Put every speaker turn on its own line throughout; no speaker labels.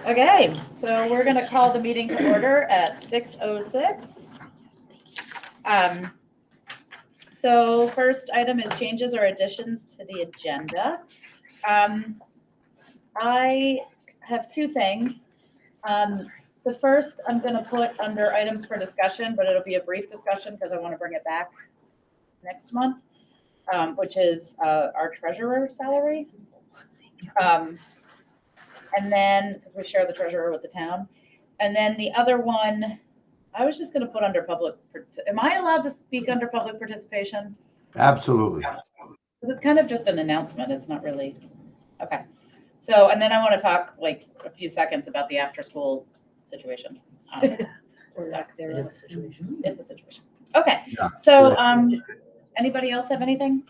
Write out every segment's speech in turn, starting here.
Okay, so we're gonna call the meeting to order at 6:06. So first item is changes or additions to the agenda. I have two things. The first I'm gonna put under items for discussion, but it'll be a brief discussion because I want to bring it back next month, which is our treasurer salary. And then, because we share the treasurer with the town. And then the other one, I was just gonna put under public, am I allowed to speak under public participation?
Absolutely.
Because it's kind of just an announcement, it's not really, okay. So, and then I want to talk like a few seconds about the after-school situation.
There is a situation.
It's a situation. Okay,
Yeah.
so anybody else have anything?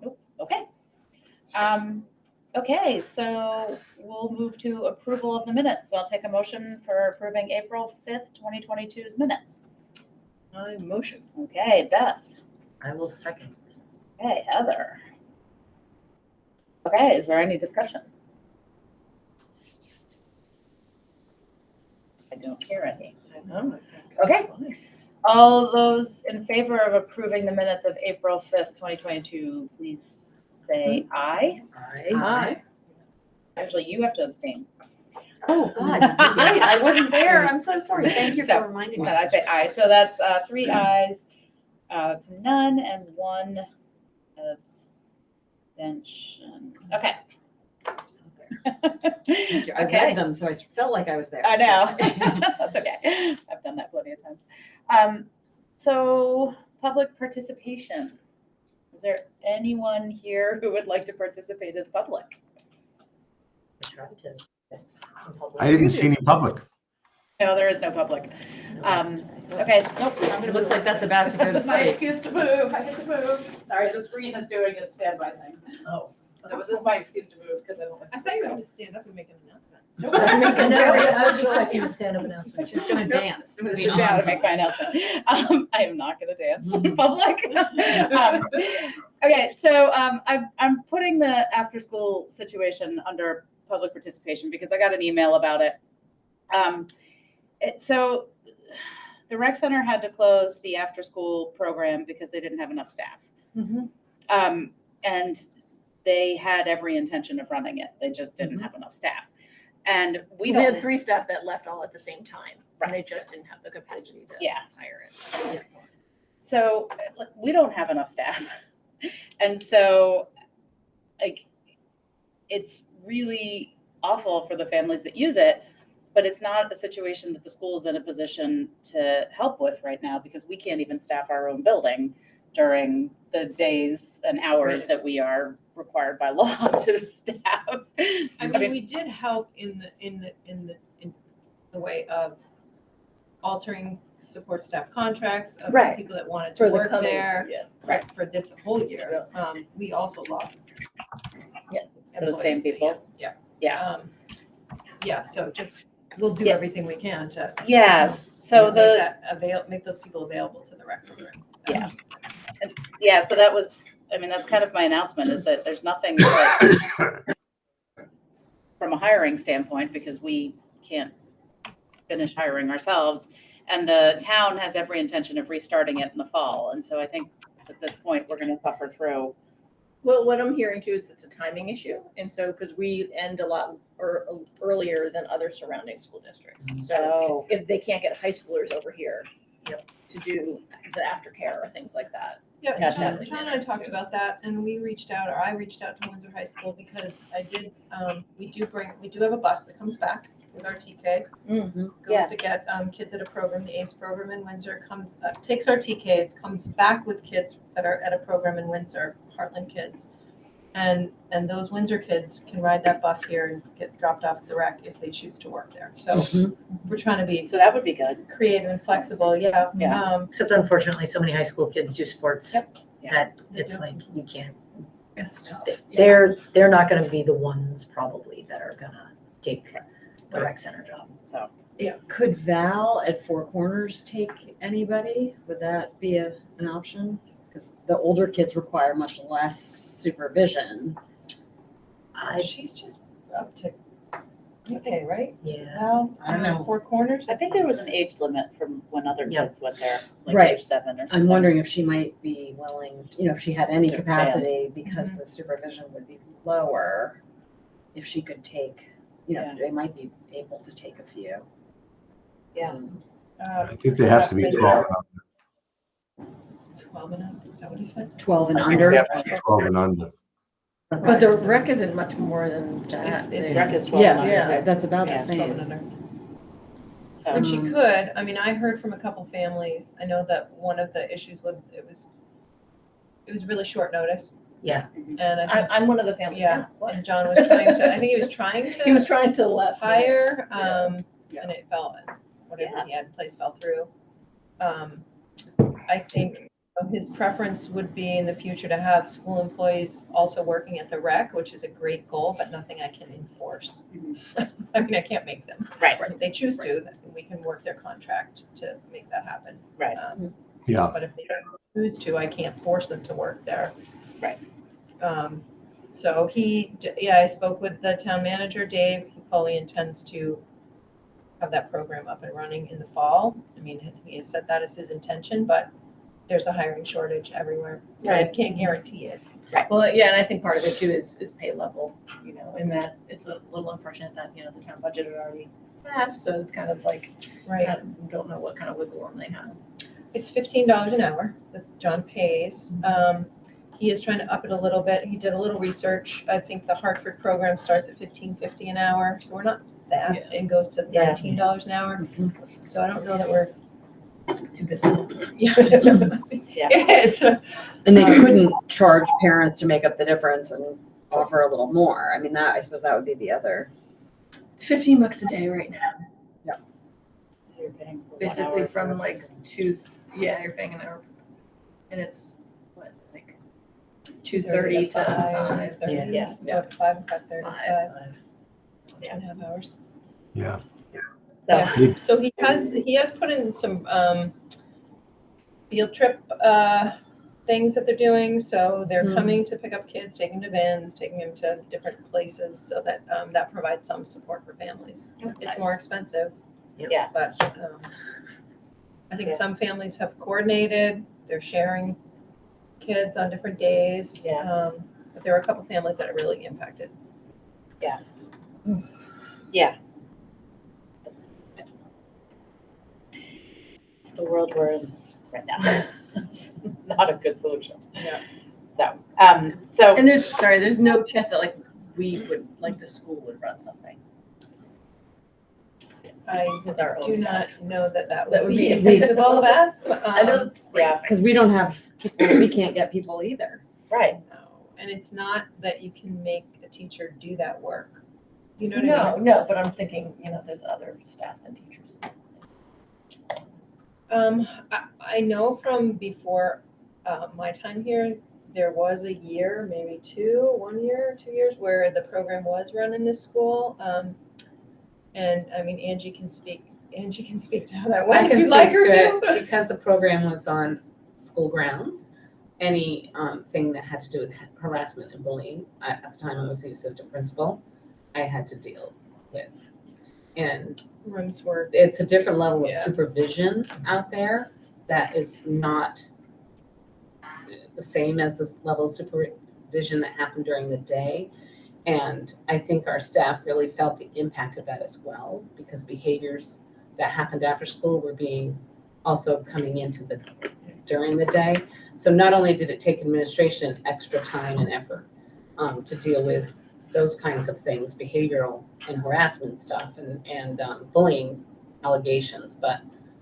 Nope. Okay. Okay, so we'll move to approval of the minutes. So I'll take a motion for approving April 5th, 2022's minutes.
I motion.
Okay, Beth.
I will second.
Okay, Heather. Okay, is there any discussion? I don't hear any. Okay. All those in favor of approving the minutes of April 5th, 2022, please say aye.
Aye.
Actually, you have to abstain.
Oh, God. Right, I wasn't there. I'm so sorry. Thank you
So,
for reminding me.
I say aye. So that's 3 ayes to none and 1 abstention. Okay.
Thank you. I
Okay.
read them, so I felt like I was there.
I know. That's okay. I've done that plenty of times. So public participation. Is there anyone here who would like to participate as public?
I tried to.
I didn't see any public.
No, there is no public. Okay, nope.
It looks like that's about to go to
This is my
sleep.
excuse to move. I get to move. Sorry, the screen is doing its standby thing.
Oh.
This is my excuse to move because I don't.
I thought you were going to stand up and make an announcement.
Nope.
I was expecting a stand-up announcement. She's gonna dance.
I'm gonna sit down and make my announcement. I am not gonna dance in public. Okay, so I'm putting the after-school situation under public participation because I got an email about it. So the rec center had to close the after-school program because they didn't have enough staff. And they had every intention of running it. They just didn't have enough staff. And we
We
don't.
had 3 staff that left all at the same time, and they just didn't have the capacity to
Yeah.
hire it.
So we don't have enough staff. And so like, it's really awful for the families that use it, but it's not a situation that the school is in a position to help with right now because we can't even staff our own building during the days and hours that we are required by law to staff.
I mean, we did help in the way of altering support staff contracts of
Right.
people that wanted
For
to
the
work
coming,
there.
yeah.
Right, for this whole year. We also lost.
Yeah, those same
employees.
people.
Yeah.
Yeah.
Yeah, so just, we'll do
Yeah.
everything we can to.
Yes. So
Make those people available to the rec program.
Yeah. Yeah, so that was, I mean, that's kind of my announcement is that there's nothing like, from a hiring standpoint, because we can't finish hiring ourselves. And the town has every intention of restarting it in the fall. And so I think at this point, we're going to suffer through.
Well, what I'm hearing too is it's a timing issue, and so because we end a lot earlier than other surrounding school districts. So if they can't get high schoolers over here to do the aftercare or things like that.
Yeah,
Gotcha.
John and I talked about that, and we reached out, or I reached out to Windsor High School because I did, we do have a bus that comes back with our TK.
Yeah.
Goes to get kids at a program, the ACE program in Windsor, takes our TKs, comes back with kids that are at a program in Windsor, Heartland kids. And those Windsor kids can ride that bus here and get dropped off at the rec if they choose to work there. So we're trying to be
So that would be good.
creative and flexible, yeah.
Yeah.
Except unfortunately, so many high school kids do sports
Yep.
that
They
it's
do.
like, you can't.
It's tough.
They're not gonna be the ones probably that are gonna take the rec center job.
So
Could Val at Four Corners take anybody? Would that be an option? Because the older kids require much less supervision.
She's just up to, okay, right?
Yeah.
Well,
I don't know.
Four Corners?
I think there was an age limit from when other
Yeah.
kids went there, like
Right.
age 7 or something.
I'm wondering if she might be willing, if she had any
To expand.
capacity, because the supervision would be lower, if she could take,
Yeah.
they might be able to take a few.
Yeah.
I think they have to be 12 and under.
12 and up, is that what he said?
12 and
I think
under.
they have to be 12 and under.
But the rec isn't much more than that.
It's
Rec is 12 and
Yeah,
under,
yeah,
too.
that's about the
Yeah,
12 and
same.
under.
So,
And she
Um,
could, I mean, I heard from a couple families, I know that one of the issues was, it was really short notice.
Yeah.
And I think,
I'm one of the families.
yeah, and John was trying to, I think he was trying
He was
to
trying to last minute.
hire,
Yeah.
and it fell, whatever
Yeah.
he had in place fell through. I think his preference would be in the future to have school employees also working at the rec, which is a great goal, but nothing I can enforce. I mean, I can't make them.
Right.
If they choose to, then we can work their contract to make that happen.
Right.
Yeah.
But if they don't choose to, I can't force them to work there.
Right.
So I spoke with the town manager, Dave. He fully intends to have that program up and running in the fall. I mean, he has said that as his intention, but there's a hiring shortage everywhere, so I
Right.
can't guarantee it.
Well, yeah, and I think part of it too is pay level, in that it's a little unfortunate that, the town budget had already passed, so it's kind of like, I don't know what kind of wiggle room they have.
It's $15 an hour that John pays. He is trying to up it a little bit. He did a little research. I think the Hartford program starts at $15.50 an hour, so we're not that,
Yeah.
and goes to
Yeah.
$19 an hour.
Mhm.
So I don't know that we're,
Invisible.
yeah.
Yeah.
It is.
And they couldn't charge parents to make up the difference and offer a little more. I mean, I suppose that would be the other.
It's $15 a day right now,
So you're paying for 1
basically
hour
from
for-
like you're paying an hour. And it's what, like 2:30 to 5.
Yeah.
Yeah. 5 and 5:30, 5, 2.5 hours.
Yeah.
So,
Yeah. So he has put in some field trip things that they're doing. So they're
Mhm.
coming to pick up kids, taking them to Vans, taking them to different places, so that that provides some support for families.
That's
It's
nice.
more expensive.
Yep.
Yeah.
But I think
Yeah.
some families have coordinated. They're sharing kids on different days.
Yeah.
But there are a couple families that are really impacted.
yeah. It's the world we're in right now. Not a good solution.
Yeah.
So,
And there's no chance that we would, the school would run something
I
with our own
do
staff.
not know that
That
would
would
be
be
feasible.
feasible, I know,
yeah,
Because we don't have people, we can't get people either.
right.
No. And it's not that you can make a teacher do that work. You know what I mean?
No, but I'm thinking, there's other staff and teachers.
I know from before my time here, there was a year, maybe 1 year, 2 years, where the program was run in this school. And I mean, Angie can speak to how that went if you'd like her to.
Because the program was on school grounds, any thing that had to do with harassment and bullying, at the time I was the assistant principal, I had to deal with. And
Rooms were,
it's a different level of
Yeah.
supervision out there that is not the same as the level of supervision that happened during the day. And I think our staff really felt the impact of that as well, because behaviors that happened after school were also coming into during the day. So not only did it take administration extra time and effort to deal with those kinds of things, behavioral and harassment stuff and bullying allegations, but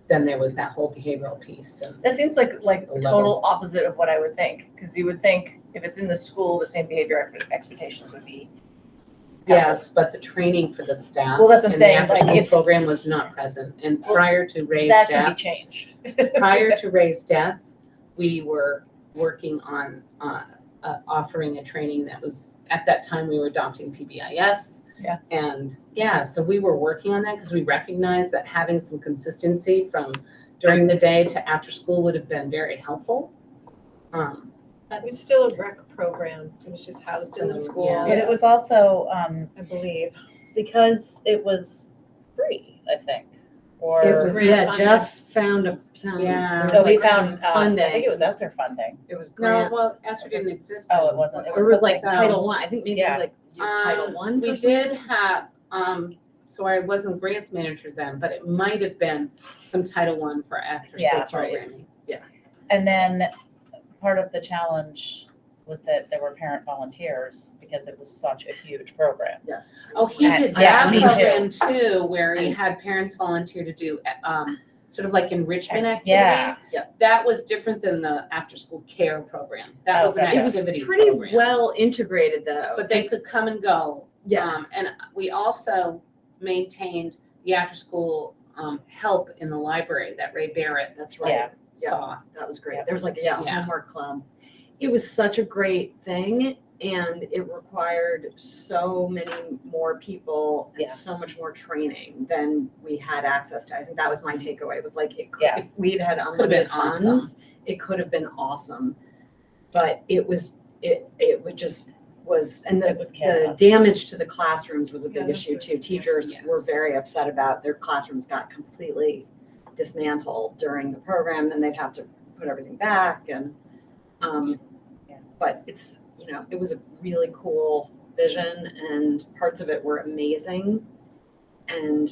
then there was that whole behavioral piece. And
That seems like
level.
total opposite of what I would think, because you would think if it's in the school, the same behavior expectations would be.
yes, but the training for the staff
Well, that's what I'm
and
saying,
the after-school
if-
program was not present. And
Well,
prior to Ray's
That can be
death,
changed.
prior to Ray's death, we were working on offering a training that was, at that time, we were adopting PBIS.
Yeah.
And so we were working on that because we recognized that having some consistency from during the day to after school would have been very helpful.
It was still a rec program. It was just housed in the
Still,
school,
yeah.
And it was also,
I believe.
because it was free, I think, or.
It was,
grant
yeah,
funded.
Jeff found some.
Yeah.
there
Oh,
was
he
like some
found, I
funding.
think it was ESSER funding.
It was
No,
grant.
well, Esther didn't exist.
Oh,
then.
it wasn't, it
Or it was like
So-
Title I. I think maybe
Yeah.
like used Title I.
We
for some-
did have, so I wasn't grants manager then, but it might have been some Title I for after-school
Yeah, that's right.
programming.
And then part of the challenge was that there were parent volunteers because it was such a huge program.
Yes.
Oh, he did
Yeah,
that
me too.
program too, where he had parents volunteer to do, sort of like enrichment activities.
Yeah.
That was different than the after-school care program. That
Oh,
was an
gotcha.
It was
activity
pretty
program.
well integrated though.
But they could come and go.
Yeah.
And we also maintained the after-school help in the library that Ray Barrett
That's right.
Yeah.
Yeah.
saw.
That was great.
Yeah.
There was like, a
Yeah.
homework club. It was such a great thing and it required so many more people and
Yeah.
so much more training than we had access to. I think that was my takeaway. It was like, it could,
Yeah.
if we'd had
been
unlimited
awesome.
funds, it could have been awesome. But it was, it would just was, and
It was
the
chaos.
damage to the classrooms was a
Yeah,
big
that's
issue
right.
too. Teachers were
Yes.
very upset about their classrooms got completely dismantled during the program, then they'd have to put everything back and,
Yeah.
but it's, it was a really cool vision and parts of it were amazing. And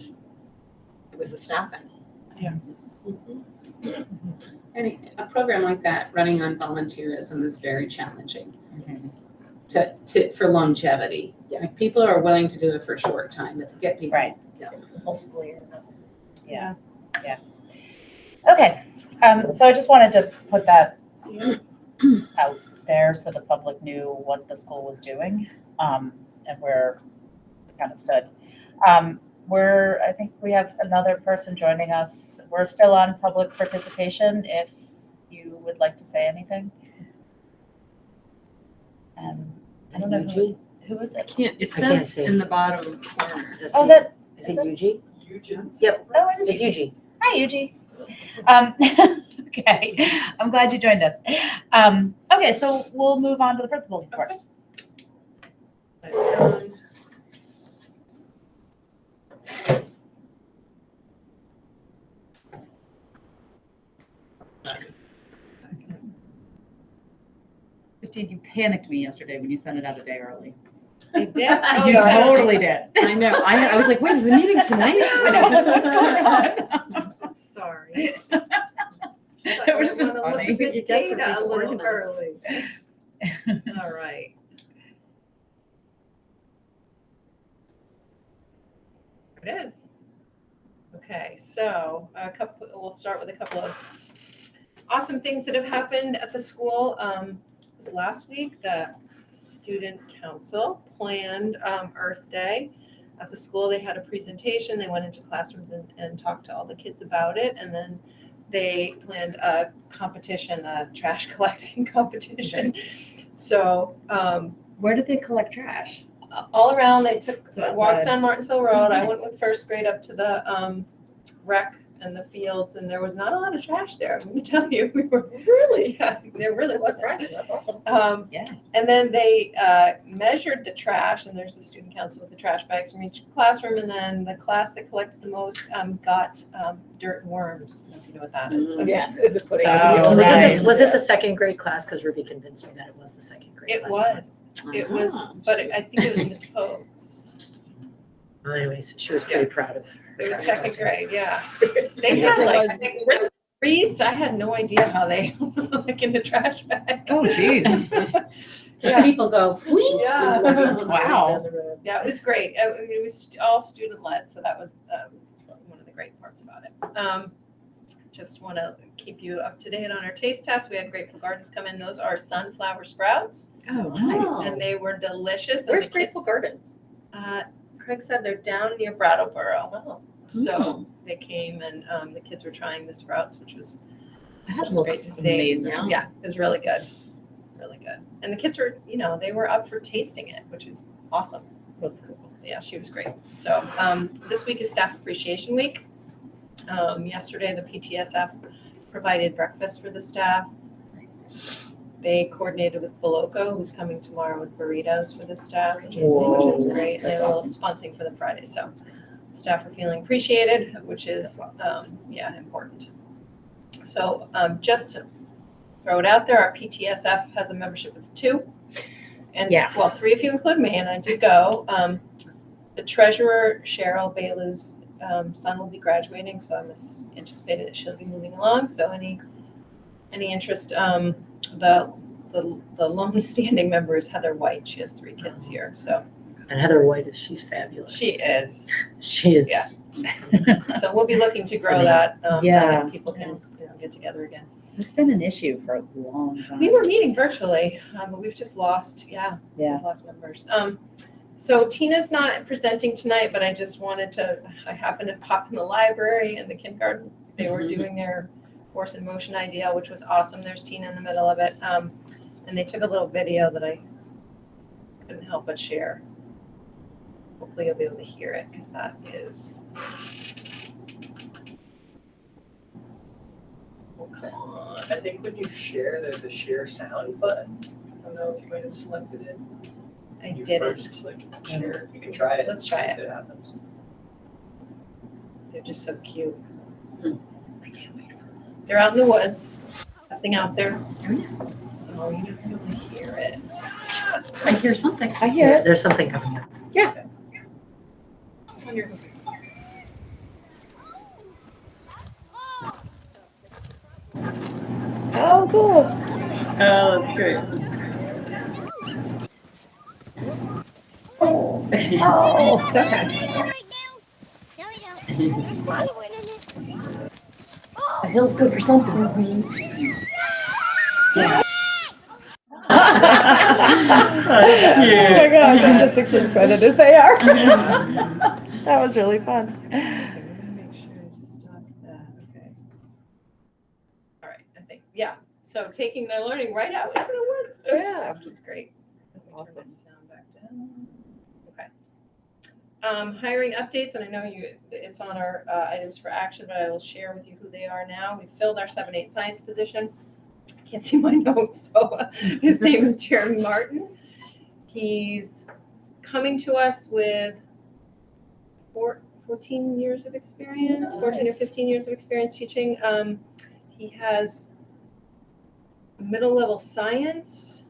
it was the staffing.
And a program like that, running on volunteerism is very challenging for longevity.
Yeah.
Like, people are willing to do it for a short time, but to get people.
Right.
Yeah.
Whole school year.
Yeah, yeah. Okay, so I just wanted to put that out there so the public knew what the school was doing, and where it kind of stood. I think we have another person joining us. We're still on public participation, if you would like to say anything. I don't know who is it?
It
I can't
says
see.
in the bottom corner.
Oh, that,
Is it Yuji?
Eugene's.
Yep,
oh, it is
it's
Yuji.
Yuji.
Hi, Yuji. Okay, I'm glad you joined us. Okay, so we'll move on to the principal's report. Christine, you panicked me yesterday when you sent it out a day early.
I did.
You totally did.
I know. I was like, wait, is the meeting tonight?
What's going on?
I'm sorry.
It was just
I wanna
funny.
look at the
You get for
data a
being
little
organized.
early. All right. It is. Okay, so we'll start with a couple of awesome things that have happened at the school. It was last week, the student council planned Earth Day at the school. They had a presentation, they went into classrooms and talked to all the kids about it, and then they planned a competition, a trash collecting competition. So
Where did they collect trash?
all around, they took
So
walks
outside.
down Martinsville Road. I
Nice.
went with first grade up to the rec and the fields, and there was not a lot of trash there. Let me tell you, we were really, yeah, there really wasn't.
That's awesome.
Yeah.
And then they measured the trash, and there's the student council with the trash bags from each classroom, and then the class that collected the most got dirt and worms. I don't know if you know what that is. but
Yeah.
Is it putting?
So,
Was
right.
it the second grade class? Because Ruby convinced me that it was the second grade
It
class.
was, but I think it was Miss Pokes.
Well, anyways, she was pretty proud of her.
It was
trash
second
collecting.
grade, yeah. They
Yes,
had
it
like,
was.
wrist reads, I had no idea how they, like in the trash bag.
Oh, geez.
Because people go, "Whee!"
Yeah.
Wow.
Yeah, it was great. I mean, it was all student-led, so that was one of the great parts about it. Just want to keep you up to date on our taste test. We had Grateful Gardens come in. Those are sunflower sprouts,
Oh,
nice.
and they were delicious. and
Where's
the
Grateful
kids-
Gardens?
Craig said they're down near Brattleboro.
Oh,
So they came and the kids were trying the sprouts, which was
That
great to see.
amazing.
Yeah, it was really good, really good. And the kids were, they were up for tasting it, which is awesome.
That's cool.
Yeah, she was great. So this week is Staff Appreciation Week. Yesterday, the PTSF provided breakfast for the staff. they coordinated with Boloco, who's coming tomorrow with burritos for the staff, which is
Whoa.
great. They have a little fun thing for the Friday, so staff are feeling appreciated, which is, important. So just to throw it out there, our PTSF has a membership of 2. And,
Yeah.
well, 3 if you include me, and I did go. The treasurer, Cheryl Bailou's son will be graduating, so I'm anticipated that she'll be moving along. So any interest, the lone standing member is Heather White. She has 3 kids here, so.
And Heather White she's fabulous.
She is.
She is.
Yeah. So we'll be looking to grow
It's
that,
Yeah.
that people can, get together again.
It's been an issue for a long time.
We were meeting virtually, but we've just lost, we've lost members. So Tina's not presenting tonight, but I just wanted I happened to pop in the library and the kindergarten. They were doing their Force in Motion ideal, which was awesome. There's Tina in the middle of it. And they took a little video that I couldn't help but share. Hopefully you'll be able to hear it, because that is. Oh, come on.
I think when you share, there's a share sound button. I don't know if you might have selected it.
I
You
didn't.
first click share. You can try it.
Let's
and
try
see
it.
if it happens.
They're just so cute. I can't wait for this. They're out in the woods, nothing out there. Oh, you're not gonna really hear it.
I hear something.
I hear it.
There's something coming up.
It's on your.
Oh, cool.
Oh, that's great.
Oh, it's okay.
The hill's good for something.
Oh my gosh, I'm just as excited as they are. That was really fun.
Make sure to stop that. Okay. All right, I think, so taking the learning right out into the woods.
Yeah.
Which is great. Let me turn
Awesome.
my sound back down. Okay. Hiring updates, and I know it's on our items for action, but I will share with you who they are now. We filled our 7-8 science position. I can't see my notes, so his name is Jeremy Martin. He's coming to us with 14 years of experience, 14 or 15 years of experience teaching. He has middle level science,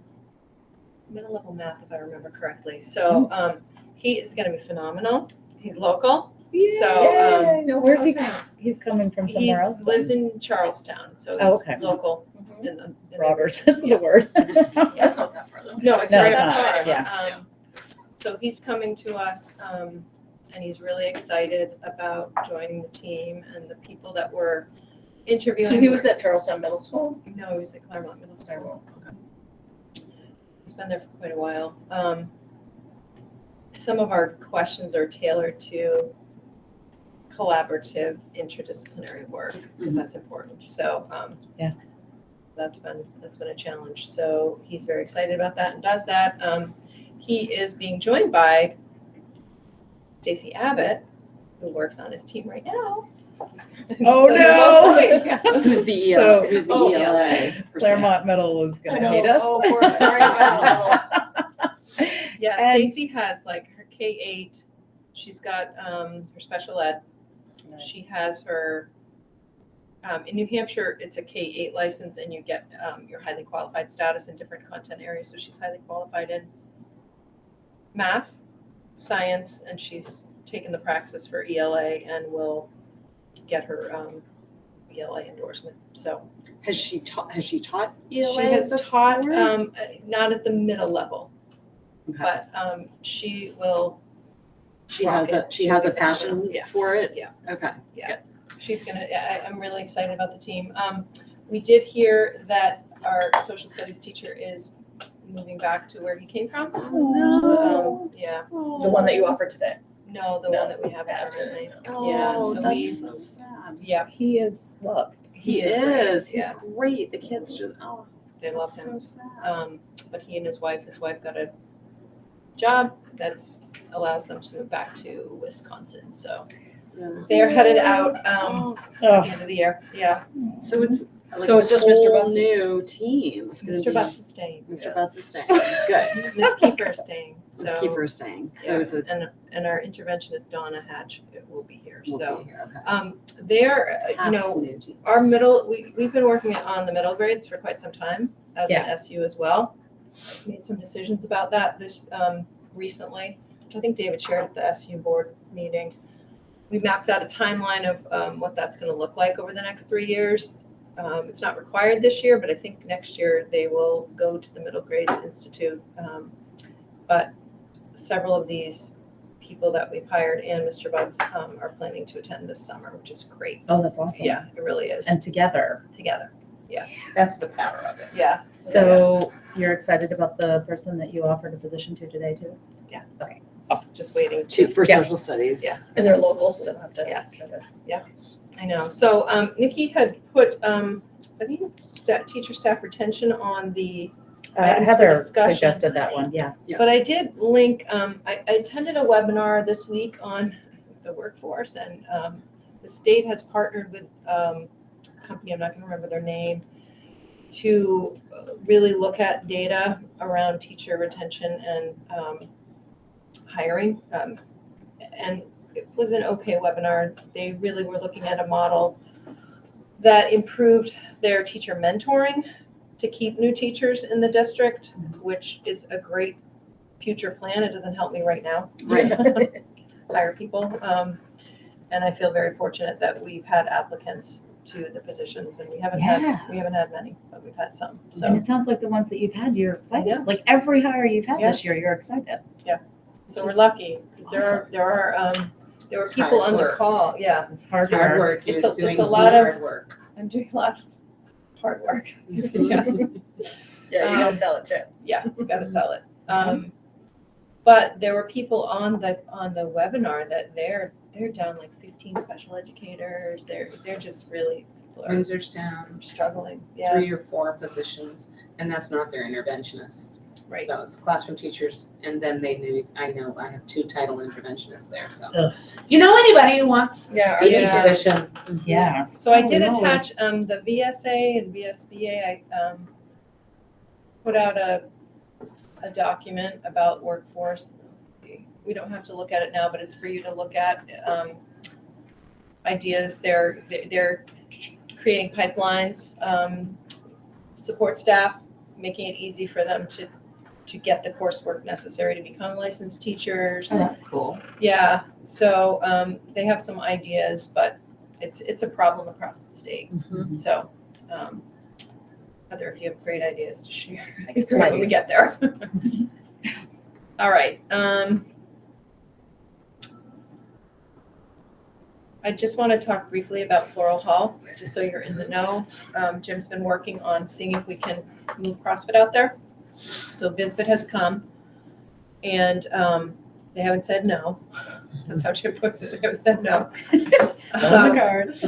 middle level math, if I remember correctly. So he is going to be phenomenal. He's local. So
No, where's he? He's coming from
he
somewhere else.
lives in Charlestown, so
Oh,
he's
okay.
local. In the
Robbers, that's the word.
That's not that far though.
No, it's
No,
right
it's
up
not,
far.
yeah.
So he's coming to us, and he's really excited about joining the team and the people that we're interviewing.
So he was at Charlestown Middle School?
No, he was at Claremont Middle School.
Okay.
He's been there for quite a while. Some of our questions are tailored to collaborative interdisciplinary work, because that's important. So,
Yeah.
That's been a challenge. So he's very excited about that and does that. He is being joined by Stacy Abbott, who works on his team right now.
Oh,
So
no.
you're both-
Who's the
So-
Who's the
Oh,
ELA?
Claremont Middle is
I
gonna
know.
hate us.
Oh, poor, sorry about Yeah,
And-
Stacy has like her K-8. She's got her special ed. She has her, in New Hampshire, it's a K-8 license, and you get your highly qualified status in different content areas. So she's highly qualified in math, science, and she's taken the praxis for ELA and will get her ELA endorsement. So
Has she taught ELA?
she has taught,
before?
not at the middle level,
Okay.
but she will.
She
rock
has a
it.
she
She'll
has a
get that
passion
yeah.
for it?
Yeah.
Okay.
She's gonna, I'm really excited about the team. We did hear that our social studies teacher is moving back to where he came from. Yeah,
The one that you offered today?
no, the one that we have currently. Yeah,
Oh,
so
that's
we-
so sad.
Yeah,
He is loved.
he is great.
He's
Yeah,
great. The kids just,
they love
that's
him.
so sad.
But he and his wife got a job that's allows them to move back to Wisconsin. So
Yeah.
they are headed out at
Oh,
the end of the year. Yeah.
So it's Like
So
a
it's just Mr.
whole
Butts.
new team. It's gonna
Mr.
be-
Butts is staying.
Mr. Butts is staying. Good.
Ms. Kiefer is staying,
Let's
so.
keep her staying. So
Yeah,
it's a.
and our interventionist Donna Hatch will be here,
we'll
so.
be here, okay.
They're,
Half
you know,
new team.
our middle, we've been working on the middle grades for quite some time as an SU as well. Made some decisions about that this, recently, which I think David shared at the SU board meeting. We mapped out a timeline of, what that's gonna look like over the next 3 years. It's not required this year, but I think next year they will go to the Middle Grades Institute. But several of these people that we've hired and Mr. Butts, are planning to attend this summer, which is great.
Oh, that's awesome.
Yeah, it really is,
And together.
together.
That's the power of it.
Yeah.
So you're excited about the person that you offered a position to today too?
Just waiting.
For
Yeah.
social studies.
Yeah.
And they're local, so they don't have to.
Yes. I know. So Nikki had put, I think, teacher staff retention on the items for
Heather
discussion.
suggested that one, yeah.
Yeah.
But I did link, I attended a webinar this week on the workforce, and the state has partnered with a company, I'm not going to remember their name, to really look at data around teacher retention and hiring. And it was an okay webinar. They really were looking at a model that improved their teacher mentoring to keep new teachers in the district, which is a great future plan. It doesn't help me right now.
Right.
Hire people. And I feel very fortunate that we've had applicants to the positions, and we haven't had many, but we've had some.
And
So,
it sounds like the ones that you've had, you're
Yeah.
excited. Like every hire you've had
Yeah.
this year, you're excited.
so we're lucky, because there were
It's
people
hard
on the
work.
call. Yeah,
It's hard
It's hard
work.
work.
It's
You're
a
doing
lot of-
hard work.
I'm doing a lot of hard work. Yeah.
Yeah, you gotta sell it too.
Yeah, we gotta sell it. But there were people on the webinar that they're down like 15 special educators. They're just really, people are
Windsor's down
struggling. Yeah,
3 or 4 positions, and that's not their interventionist.
right.
So it's classroom teachers, and then I know I have 2 title interventionists there, so.
Ugh.
If you know anybody who wants
Yeah.
teaching
Yeah.
position,
Yeah.
So I
Oh,
did
no.
attach the VSA and VSBA. I put out a document about workforce. We don't have to look at it now, but it's for you to look at. Ideas. They're creating pipelines, support staff, making it easy for them to get the coursework necessary to become licensed teachers.
Oh, that's cool.
Yeah, so they have some ideas, but it's a problem across the state. So, Heather, if you have great ideas to share, I can
Some
share when we
ideas.
get there. All right. I just want to talk briefly about Floral Hall, just so you're in the know. Jim's been working on seeing if we can move CrossFit out there. So Visbit has come, and they haven't said no. That's how Jim puts it. They haven't said no.
Still in the cards.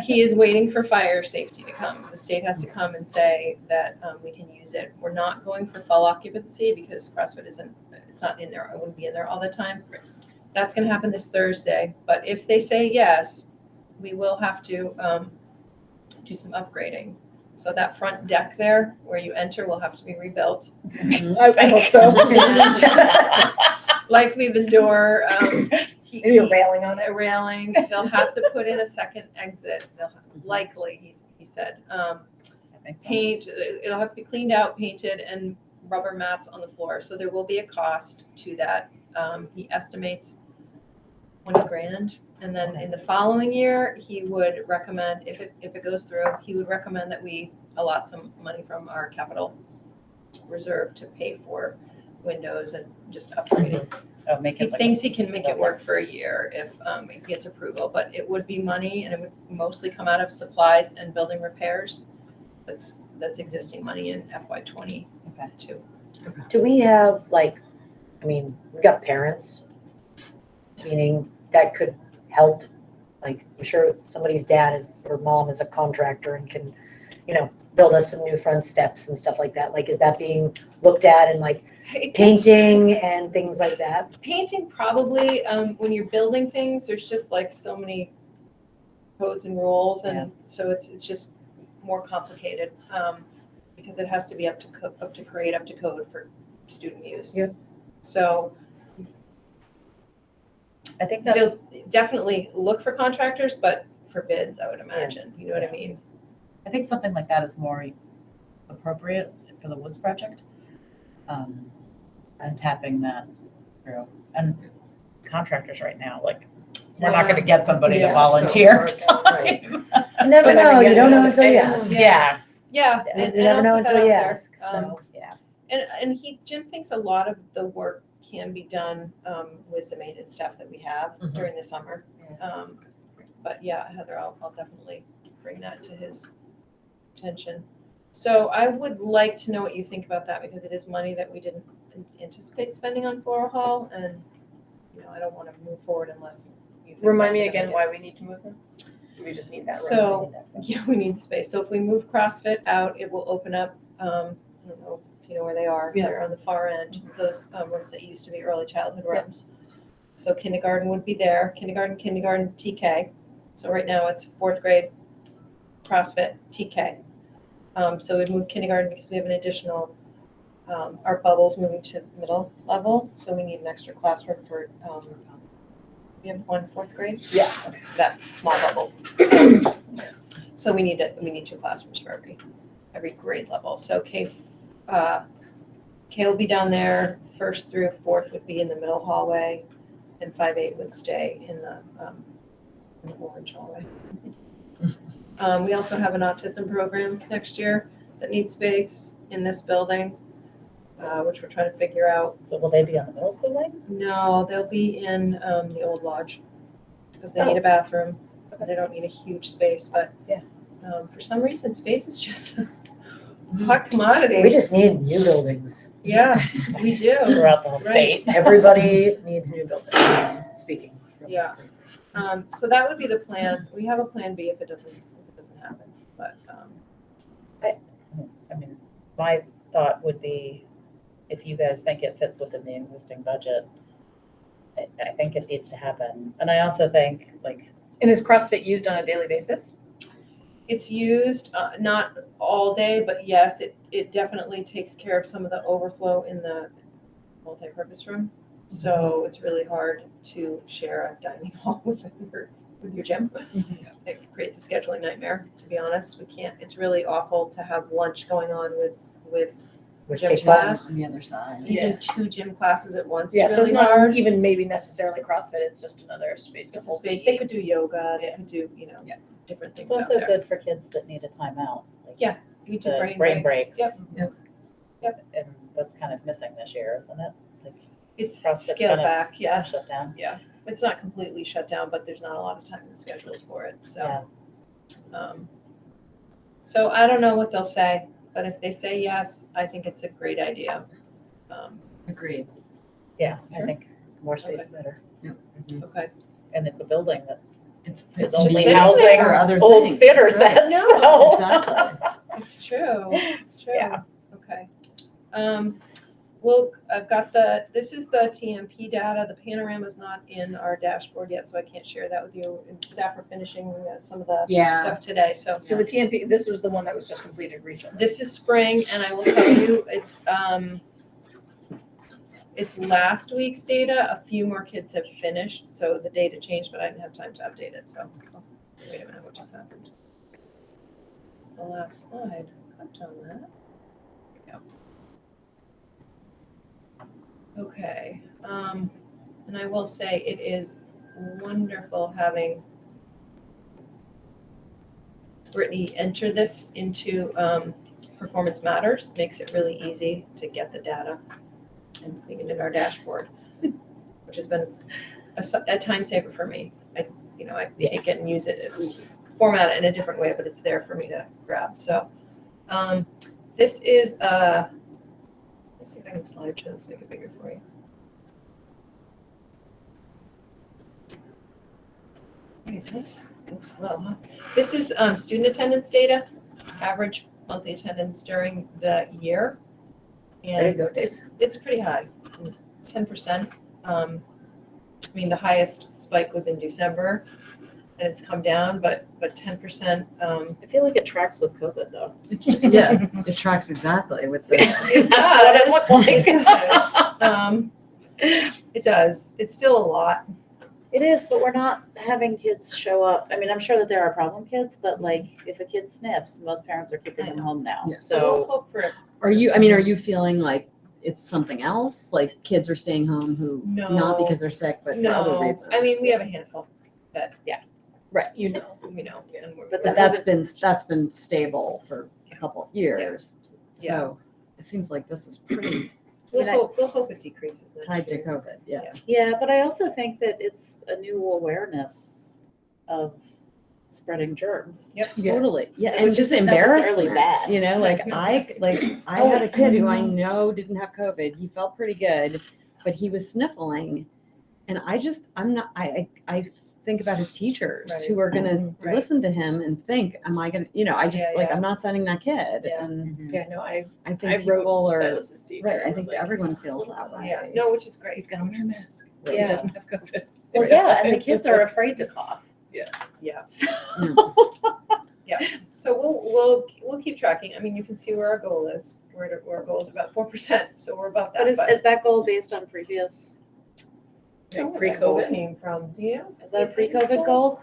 He is waiting for fire safety to come. The state has to come and say that we can use it. We're not going for full occupancy because CrossFit it's not in there. I wouldn't be in there all the time. That's going to happen this Thursday. But if they say yes, we will have to do some upgrading. So that front deck there where you enter will have to be rebuilt.
I hope so.
And likely the door,
Maybe a railing on it.
a railing. They'll have to put in a second exit. They'll likely, he said.
That makes sense.
Paint, it'll have to be cleaned out, painted, and rubber mats on the floor. So there will be a cost to that. He estimates $20,000. And then in the following year, he would recommend, if it goes through, he would recommend that we allot some money from our capital reserve to pay for windows and just upgrading.
Oh, make
He
it like
thinks he can make it work for a year if he gets approval, but it would be money, and it would mostly come out of supplies and building repairs. That's existing money in FY '22.
Do we have we got parents, meaning that could help? Like, I'm sure somebody's dad or mom is a contractor and can, build us some new front steps and stuff like that. Like, is that being looked at and painting and things like that?
Painting probably, when you're building things, there's just so many codes and rules, and so it's just more complicated, because it has to be up to code for student use.
Yep.
So
I think that's,
they'll definitely look for contractors, but for bids, I would imagine, you know what I mean?
I think something like that is more appropriate for the Woods project. And tapping that through, and contractors right now, like, we're not gonna get somebody to
Yeah.
volunteer.
Right. You never know, you don't know until you ask.
Yeah,
Yeah.
You
and
never
I'll
know
put that
until
out
you
there.
ask, so, yeah.
And Jim thinks a lot of the work can be done with the maintenance staff that we have
Mhm.
during the summer. But yeah, Heather, I'll definitely bring that to his attention. So I would like to know what you think about that, because it is money that we didn't anticipate spending on Floral Hall, and, you know, I don't want to move forward unless you think
Remind me
that's a good
again
idea.
why we need to move them? Do we just need that?
So, yeah, we need space. So if we move CrossFit out, it will open up, I don't know if you know where they are.
Yeah.
They're on the far end, those rooms that used to be early childhood rooms. So kindergarten would be there, kindergarten, TK. So right now it's fourth grade, CrossFit, TK. So we moved kindergarten because we have an additional, our bubble's moving to middle level. So we need an extra classroom for, we have one fourth grade?
Yeah.
Okay, that small bubble. So we need 2 classrooms for every grade level. So K will be down there, 1st through 4th would be in the middle hallway, and 5-8 would stay in the orange hallway. We also have an autism program next year that needs space in this building, which we're trying to figure out.
so will they be on the middle school line?
No, they'll be in the old lodge, because they need a bathroom. They don't need a huge space, but
Yeah.
For some reason, space is just a hot commodity.
We just need new buildings.
Yeah, we do.
Throughout the whole
Right.
state.
Everybody needs new buildings, speaking from
Yeah.
experience.
So that would be the plan. We have a plan B if it doesn't happen, but,
I mean, my thought would be, if you guys think it fits within the existing budget, I think it needs to happen. And I also think, like,
And is CrossFit used on a daily basis?
it's used, not all day, but yes, it definitely takes care of some of the overflow in the multi-purpose room. So it's really hard to share a dining hall with your gym. It creates a scheduling nightmare, to be honest. We can't, it's really awful to have lunch going on with
Which
gym
takes
class.
on the other side.
Even 2 gym classes at once
Yeah,
is
so it's
really
not
hard.
even maybe necessarily CrossFit, it's just another space to
It's a
hold
space,
the-
they could do yoga, they could do,
Yeah.
different things
it's
out
also
there.
good for kids that need a timeout. Like,
Yeah, We do
the
brain breaks.
breaks.
Yep,
And that's kind of missing this year, isn't it? Like,
it's
CrossFit's
scaled
kinda
back, yeah.
shut down.
It's not completely shut down, but there's not a lot of time in the schedules for it, so. So I don't know what they'll say, but if they say yes, I think it's a great idea.
Agreed.
Yeah, I think,
More space,
Okay.
the better.
Okay.
and it's a building that
It's
is
just
only
sitting
housing
there.
Other
old
things.
theater
That's right.
sets,
No,
so.
exactly.
It's true, it's true.
Yeah.
Okay. Well, I've got this is the Tmp data. The panorama's not in our dashboard yet, so I can't share that with you. And staff are finishing some of the
Yeah.
stuff today, so.
So the TMP, this was the one that was just completed recently.
This is spring, and I will tell you, it's last week's data. A few more kids have finished, so the data changed, but I didn't have time to update it, so. Wait a minute, what just happened? It's the last slide. Clicked on that. Yep. Okay, and I will say it is wonderful having Brittany enter this into Performance Matters. Makes it really easy to get the data and putting it in our dashboard, which has been a time saver for me. I take it and use it, format it in a different way, but it's there for me to grab. So this is let's see if I can slide show this, make it bigger for you. Okay, this looks slow, huh? This is student attendance data, average monthly attendance during the year.
There you
And
go,
it's pretty high, 10%. I mean, the highest spike was in December. and it's come down, but 10%,
I feel like it tracks with COVID though.
Yeah, it tracks exactly with the.
it
That's what it looks like.
It does. It's still a lot.
It is, but we're not having kids show up. I mean, I'm sure that there are problem kids, but like if a kid sniffs, most parents are keeping them home now.
Yeah.
So we'll
So
hope for it.
Are you feeling like it's something else? Like kids are staying home who, not
No.
because they're sick, but for other
No,
reasons?
I mean, we have a handful that,
Right,
we know, and we're.
But
but that's been stable for a couple of years.
Yeah.
So it seems like this is pretty
We'll hope it decreases next
tied to
year.
COVID, yeah.
yeah, but I also think that it's a new awareness of spreading germs.
Yep.
Totally, yeah,
Which
and just
isn't necessarily
embarrassment,
bad.
you know, like I had a kid who I know didn't have COVID, he felt pretty good, but he was sniffling, and I think about his teachers
Right.
who are gonna
Right.
listen to him and think, am I gonna, I just,
Yeah.
I'm not sending that kid,
Yeah.
and
Yeah, no, I
I think
wrote
people are,
Silas's teacher.
right, I
was
think
like,
everyone
he's
feels
little.
that way.
Yeah, no, which is great.
He's gonna wear a mask.
Yeah.
He doesn't have COVID.
Well, yeah, and the
It's
kids
just
are afraid to cough.
Yeah.
Yeah.
So we'll keep tracking. I mean, you can see where our goal is. Our goal is about 4%, so we're about that.
But is that goal based on previous,
Pre-COVID came from, do you?
is that a pre-COVID goal?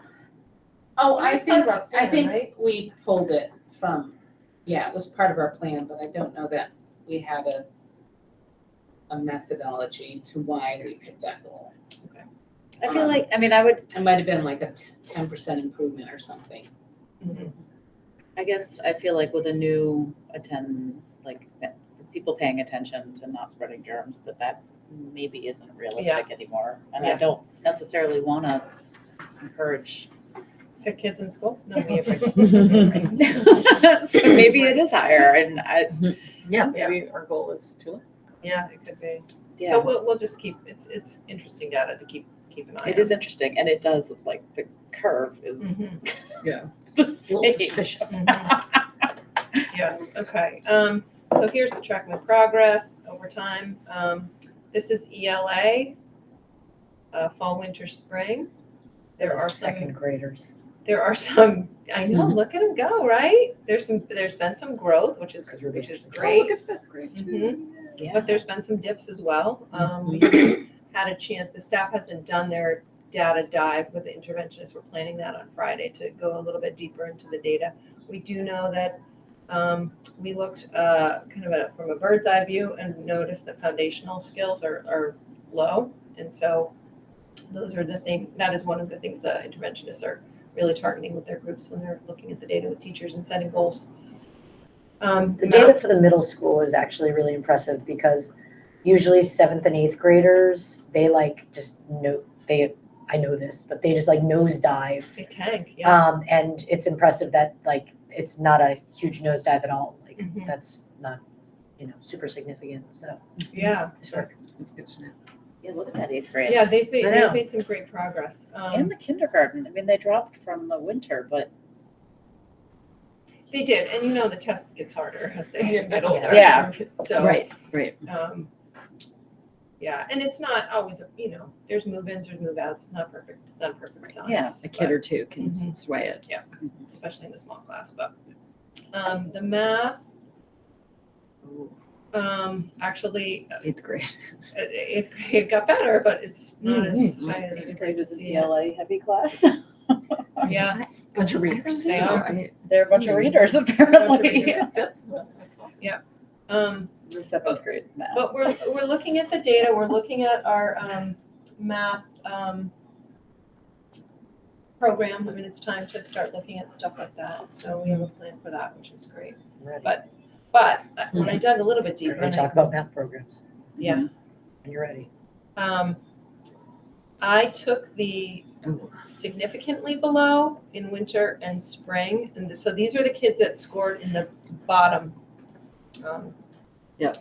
Oh,
It
I
was part
think,
of our plan,
I think
right?
we pulled it from, yeah, it was part of our plan, but I don't know that we had a methodology to why we picked that goal.
I feel like, I mean, I would,
It might have been like a 10% improvement or something.
I guess I feel like with a new people paying attention to not spreading germs, that maybe isn't realistic anymore. And I
Yeah.
don't necessarily want to encourage.
Sick kids in school? No, we have.
So maybe it is higher and
Yeah, maybe our goal is too low.
Yeah, it could be.
yeah,
So we'll just keep, it's interesting data to keep an eye on.
it is interesting. And it does look like the curve is
Mhm.
Yeah.
the
A little
same.
suspicious.
Yes, okay. So here's the tracking of progress over time. This is ELA, fall, winter, spring. There are
second
some,
graders.
I know, look at them go, right? There's been some growth, which is great.
at fifth grade
Mhm.
Yeah.
But there's been some dips as well. We haven't had a chance, the staff hasn't done their data dive with the interventionists. We're planning that on Friday to go a little bit deeper into the data. We do know that we looked from a bird's eye view and noticed that foundational skills are low. And so that is one of the things the interventionists are really targeting with their groups when they're looking at the data with teachers and setting goals.
The data for the middle school is actually really impressive because usually 7th and 8th graders, they I know this, but they just nosedive.
They tank, yeah.
And it's impressive that it's not a huge nosedive at all.
Mhm.
That's not, super significant. So
Yeah,
nice work.
It's good to know.
Yeah, look at that 8th grade.
yeah, they've
I know.
made some great progress.
In the kindergarten, I mean, they dropped from the winter, but
They did, and the test gets harder as they get older.
Yeah.
So,
Right.
yeah, and it's not always, there's move-ins, there's move-outs. It's not perfect. It's not perfect science.
Yeah,
A kid or two can
Mhm.
sway it.
but especially in the small class. But the math, actually,
8th grade.
8th grade got better, but it's not as
Mhm.
high as
8th
we'd
grade
like to
is a
see it.
ELA heavy class.
Yeah,
Bunch of readers.
They are.
They're a bunch of readers
bunch of
apparently.
readers.
The 7th grade's math.
But we're looking at the data, we're looking at our math program. I mean, it's time to start looking at stuff like that. So we have a plan for that, which is great.
I'm ready.
But when I dug a little bit
We're
deeper,
going
and
to talk about math programs
yeah,
when you're ready.
I took the significantly below in winter and spring. And so these are the kids that scored in the bottom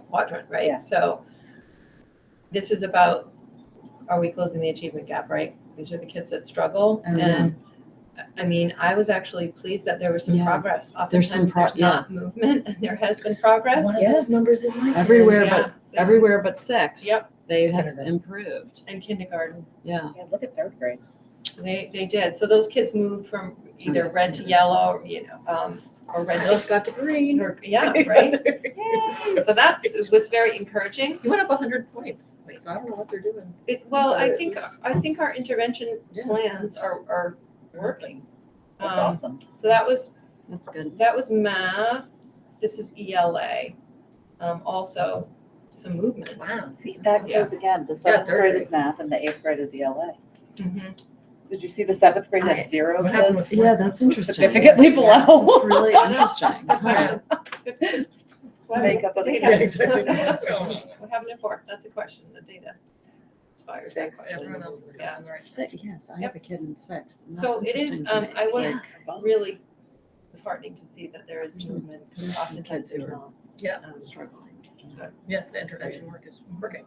quadrant, right?
Yeah.
So this is about, are we closing the achievement gap, right? These are the kids that struggle.
Oh,
And I mean, I was actually pleased that there was some
Yeah.
progress.
There's some
Oftentimes there's not movement and there has been progress.
One of those numbers is my
Everywhere
Yeah.
everywhere but 6.
Yep,
They have
Kindergarten.
improved.
and kindergarten.
Yeah.
Yeah, look at 3rd grade.
They did. So those kids moved from either red to yellow, or red
Those
to,
got to green.
yeah, right? Yay. So it was very encouraging.
You went up 100 points. Like, so I don't know what they're doing.
Well,
But
I
it
think,
was-
I think our intervention
Yeah.
plans are working.
That's
Um,
awesome.
So that was
That's good.
math. This is ELA. Also some movement.
Wow.
See, that
Yeah.
goes again, the seventh
third
grade
grade.
is math and the eighth grade is ELA.
Mhm.
Did you see the seventh grade
Right.
had 0
What happened
kids?
with
Yeah, that's interesting.
Significantly below.
It's really interesting.
Yeah.
That's why
Make up a
data.
data.
exactly.
What happened it for? That's a question, the data. Inspires that
Six.
question.
Everyone else is going on the right.
Yes, I have a kid in sixth. and
So
that's
it is,
interesting to me.
I
It's
was
like,
really disheartening to see that there is
There's some-
movement,
there's
because
some
oftentimes
kids who
there's
are-
not.
Yeah.
struggling.
Yeah, the intervention work is working.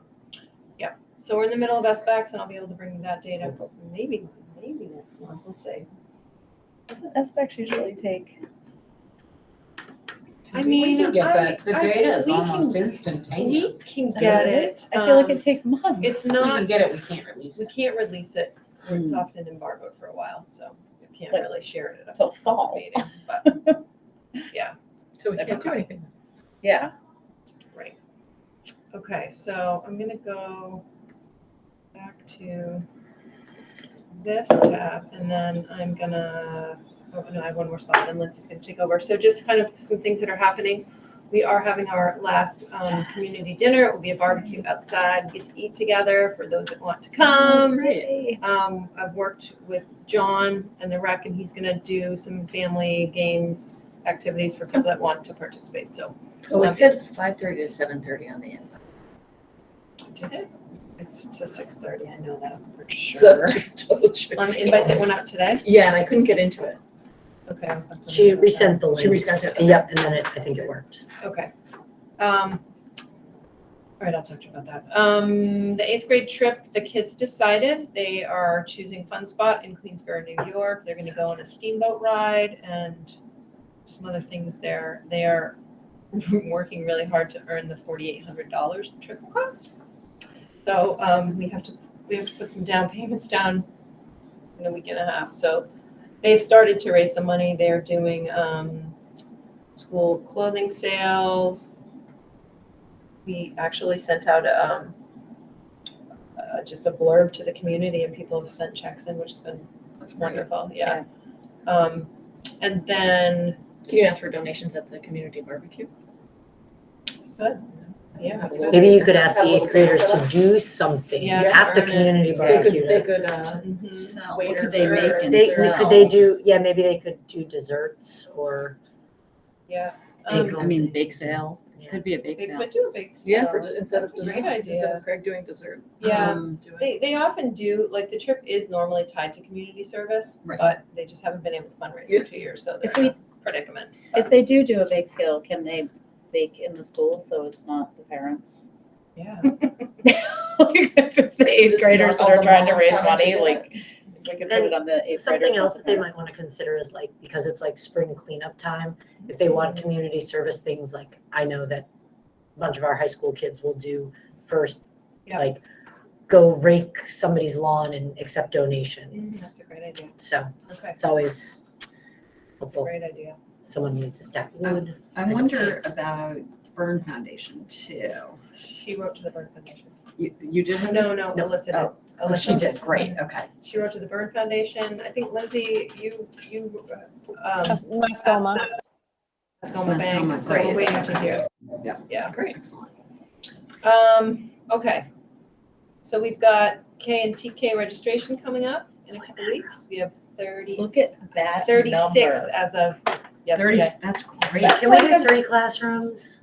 So we're in the middle of SBACs, and I'll be able to bring that data, maybe next month, we'll see.
Doesn't SBAC usually take?
I
We
mean,
can get that, the
I
data
think
is
we
almost
can- We
instantaneous.
can get it.
I feel like
um,
it takes months.
It's
We can
not,
get it, we can't release
we
it.
can't release it, it's
Mm.
often embargoed for a while, so we can't
Like,
really share it at a
till
public
fall.
meeting, but, yeah.
So we can't do anything.
Yeah.
Right. Okay, so I'm gonna go back to this tab, and then I'm gonna, oh, no, I have one more slide, and Lindsay's gonna take over. So just kind of some things that are happening. We are having our last community dinner. It will be a barbecue outside. We get to eat together for those that want to come.
Great.
I've worked with John and the rec, and he's gonna do some family games, activities for people that want to participate, so.
Oh, it said 5:30 to 7:30 on the invite.
Did it? It's to 6:30, I know that for
So
sure.
just double check.
On the invite that went out today?
Yeah, and I couldn't get into it.
Okay. I'll talk to
She
them about
resent the
She
link.
resent it.
Yep, and then I think it worked.
that. Okay. All right, I'll talk to you about that. The 8th grade trip, the kids decided they are choosing Fun Spot in Queensboro, New York. They're gonna go on a steamboat ride and some other things there. They are working really hard to earn the $4,800 the trip will cost. So we have to put some down payments down in a week and a half. So they've started to raise some money. They're doing school clothing sales. We actually sent out just a blurb to the community, and people have sent checks in, which has been wonderful. Yeah. And then
Can you ask for donations at the community barbecue?
yeah,
Maybe you could ask
Have a
the
little
8th graders
table
to
set up.
do something
Yeah,
at the
earn it.
community
They
barbecue.
could, they
to-
could,
Mhm.
Sell.
waiters
What could they
or
make and
They,
sell?
could they do, yeah, maybe they could do desserts or,
Yeah.
Take
I mean, bake sale.
Yeah.
Could be a bake
They
sale.
could do a bake
yeah,
sale.
for, instead of
That's a
dessert,
great idea.
instead of Craig doing dessert.
Yeah.
Do it.
They often do, like the trip is normally tied to community service,
Right.
but they just haven't been able to fundraise
Yeah.
for 2 years, so they're
If
in
we-
a predicament.
If they do a bake sale, can they bake in the school so it's not the parents?
Yeah.
If it's the
Is
8th
this
graders
not
that
all
are
the
trying to
moms
raise
having to
money,
do
like, we could put it on the 8th graders.
something
not
else
the
that they
parents.
might want to consider is like, because it's like spring cleanup time, if they want community service things, like I know that a bunch of our high school kids will do first,
Yeah.
like go rake somebody's lawn and accept donations.
That's a great idea.
So
Okay,
it's always
that's a
helpful.
great idea.
Someone needs to stack wood.
I wonder about Burn Foundation too.
She wrote to the Burn Foundation.
You did?
No, Alyssa did.
Oh, she did, great, okay.
She wrote to the Burn Foundation. I think Lindsay, you,
Mascoma.
Mascoma Bank,
Mascoma,
so we're
great.
waiting to hear.
Yeah.
Yeah.
Great. Excellent.
Okay. So we've got K and TK registration coming up in a couple weeks. We have 30,
Look at that
36
number.
as of
30,
yesterday.
that's great.
Can we do 3 classrooms?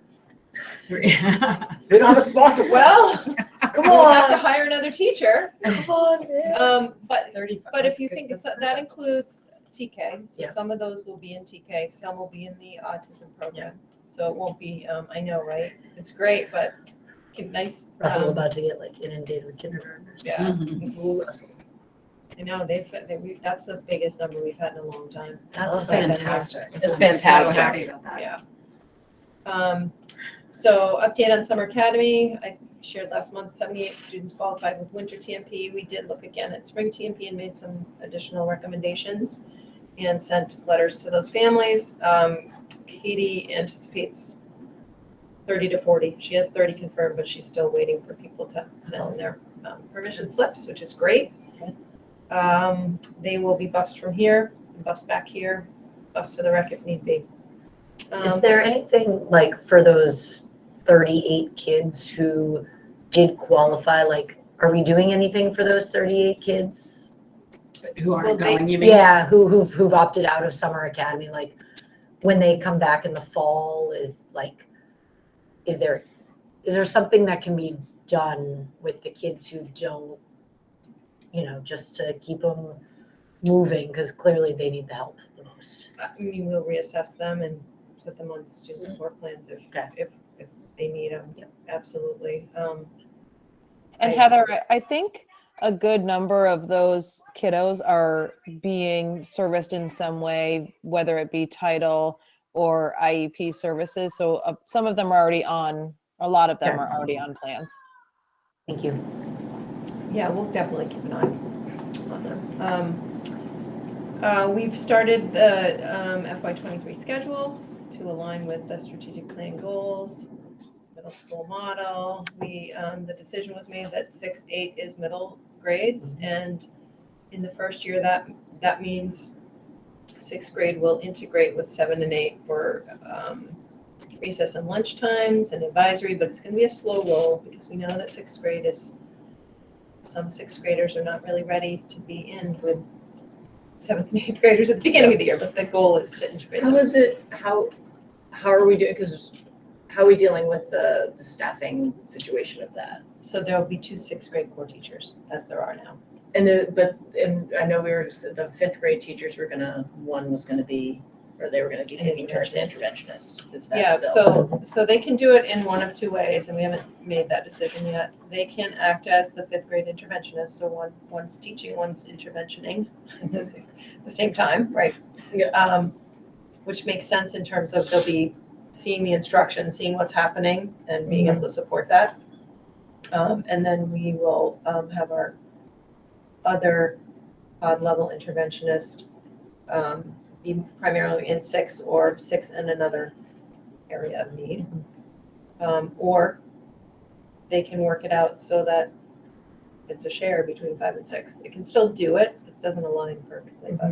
Three.
We don't have a spot to.
Well,
Come
we'll have to
on.
hire another teacher.
Come on, man.
But
35.
But if
That's
you
good.
think
That's
that
perfect.
includes TK, so
Yeah.
some of those will be in TK, some will be in the autism program. So it won't be, I know, right? It's great, but nice.
Russell's about to get like inundated with kindergartners.
Yeah,
Mhm.
Ooh, Russell. I know, that's the biggest number we've had in a long time.
That's
awesome.
fantastic.
It's
I'm so
fantastic.
happy about that.
Yeah. So update on Summer Academy. I shared last month, 78 students qualified with winter TMP. We did look again at spring TMP and made some additional recommendations and sent letters to those families. Katie anticipates 30 to 40. She has 30 confirmed, but she's still waiting for people to send in their permission slips, which is great. They will be bused from here, bused back here, bused to the rec if need be.
Is there anything like for those 38 kids who did qualify, like, are we doing anything for those 38 kids?
Who aren't
Well, they-
going, you mean?
Yeah, who've opted out of Summer Academy, like, when they come back in the fall, is there something that can be done with the kids who don't, just to keep them moving, because clearly they need the help the most.
I mean, we'll reassess them and put them on student support plans if they need them.
Yep.
Absolutely.
And Heather, I think a good number of those kiddos are being serviced in some way, whether it be title or IEP services. So some of them are already on, a lot of them
Okay.
are already on plans.
Thank you.
Yeah, we'll definitely keep an eye on them. We've started the FY23 schedule to align with the strategic plan goals, middle school model. The decision was made that 6, 8 is middle grades, and in the first year that means 6th grade will integrate with 7 and 8 for recess and lunch times and advisory, but it's going to be a slow roll because we know that 6th grade is, some 6th graders are not really ready to be in with 7th and 8th graders at the beginning of the year, but the goal is to integrate them.
How is it, how are we doing, because how are we dealing with the staffing situation of that?
So there'll be 2 6th grade core teachers, as there are now.
And I know the 5th grade teachers one was gonna be, or they were gonna be taking turns as interventionist. Is that
Yeah,
still?
so they can do it in one of 2 ways, and we haven't made that decision yet. They can act as the 5th grade interventionist, so one's teaching, one's interventioning at the same time, right?
Yeah.
Which makes sense in terms of they'll be seeing the instruction, seeing what's happening, and being able to support that. And then we will have our other odd level interventionist be primarily in 6 or 6 and another area of need. Or they can work it out so that it's a share between 5 and 6. They can still do it. It doesn't align perfectly, but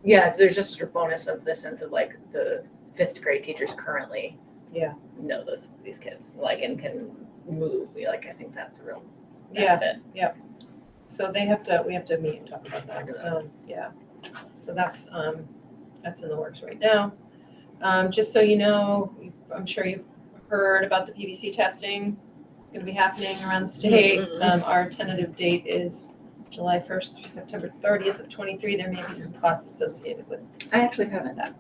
Yeah, there's just a bonus of the sense of like the 5th grade teachers currently know these kids, like, and can move. I think that's a real benefit.
so we have to meet and talk about that. So that's in the works right now. Just so you know, I'm sure you've heard about the Pbc testing. It's going to be happening around the state. Our tentative date is July 1st through September 30th of 23. There may be some costs associated with
I actually haven't.
that.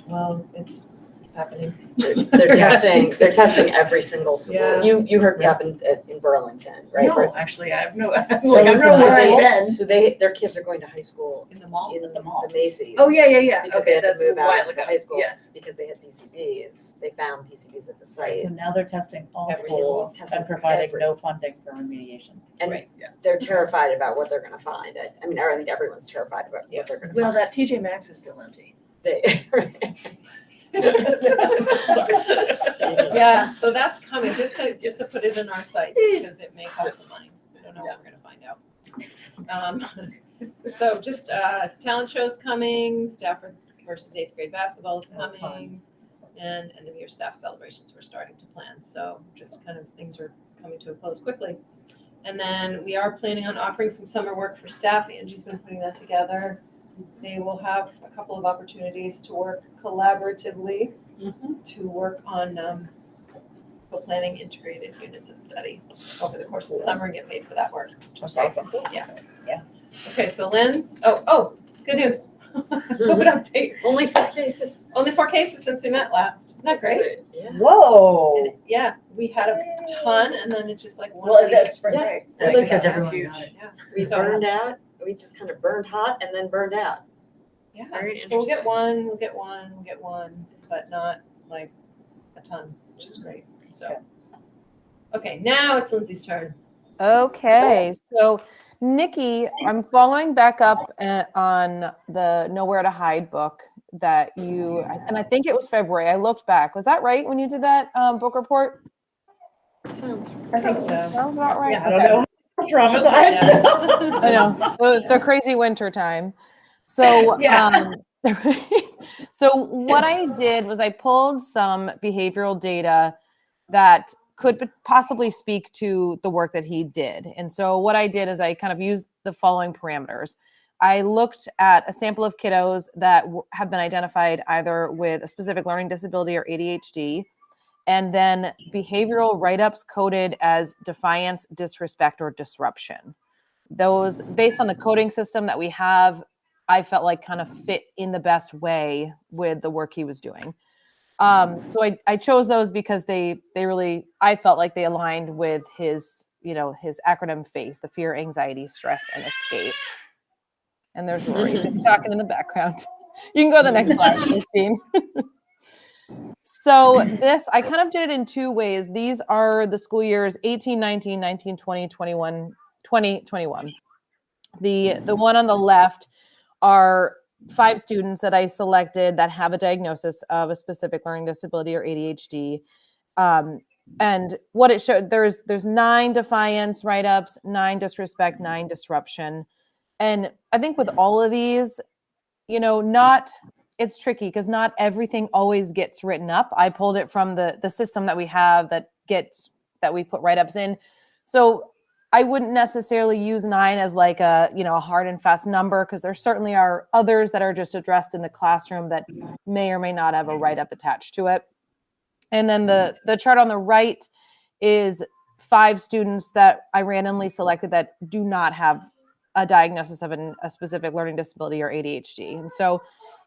Well, it's happening.
They're testing every single school.
Yeah.
You heard what happened in Burlington, right?
No, actually, I have no, I'm
So
like, I'm not where I've been.
So their kids are going to high school
In the mall?
in the Macy's.
Oh, yeah.
Because they
Okay,
had to
that's a
move out
while
of the
ago.
high school.
Yes.
Because they had PCBs. They found PCBs at the site.
So now they're testing all
Every
schools
school.
and providing no funding for remediation.
And
Right, yeah.
they're terrified about what they're gonna find. I mean, I think everyone's terrified about what they're gonna
Well,
find.
that TJ Maxx is still empty.
Yeah, so that's coming, just to put it in our sites, because it may cost some money. We don't know what we're gonna find out. So just, talent show's coming, Stafford versus 8th grade basketball is coming, and end of year staff celebrations we're starting to plan. So just kind of things are coming to a close quickly. And then we are planning on offering some summer work for staff. Angie's been putting that together. They will have a couple of opportunities to work collaboratively to work on co-planning integrated units of study over the course of the summer and get paid for that work. Which is
That's
awesome.
awesome.
Yeah. Okay, so Lynn's, good news. COVID update.
Only 4 cases.
Only 4 cases since we met last. Isn't that great?
Yeah.
Whoa.
And yeah, we had a ton and then it's just like one
Well,
week.
that's spring
Yeah.
break.
That's
Like,
because
that's
everyone
huge.
got it.
Yeah.
We
So-
burned out. We just kind of burned hot and then burned out.
Yeah,
very
so we'll get
interesting.
one, but not like a ton. which is great. So, okay, now it's Lindsay's turn.
Okay, so Nikki, I'm following back up on the Nowhere to Hide book that you, and I think it was February. I looked back. Was that right when you did that book report?
I think so.
Sounds about right.
I don't know. Traumatized.
I know the crazy winter time. So
Yeah.
so what I did was I pulled some behavioral data that could possibly speak to the work that he did. And so what I did is I kind of used the following parameters. I looked at a sample of kiddos that have been identified either with a specific learning disability or ADHD, and then behavioral write-ups coded as defiance, disrespect, or disruption. Those, based on the coding system that we have, I felt like kind of fit in the best way with the work he was doing. So I chose those because they really, I felt like they aligned with his, his acronym FACE, the fear, anxiety, stress, and escape. And there's Rory just talking in the background. You can go to the next slide, Christine. So this, I kind of did it in two ways. These are the school years 18, 19, 19, 20, 21, 20, 21. The one on the left are 5 students that I selected that have a diagnosis of a specific learning disability or ADHD. And what it showed, there's 9 defiance write-ups, 9 disrespect, 9 disruption. And I think with all of these, it's tricky because not everything always gets written up. I pulled it from the system that we have that we put write-ups in. So I wouldn't necessarily use 9 as like a hard and fast number, because there certainly are others that are just addressed in the classroom that may or may not have a write-up attached to it. And then the chart on the right is 5 students that I randomly selected that do not have a diagnosis of a specific learning disability or ADHD. And so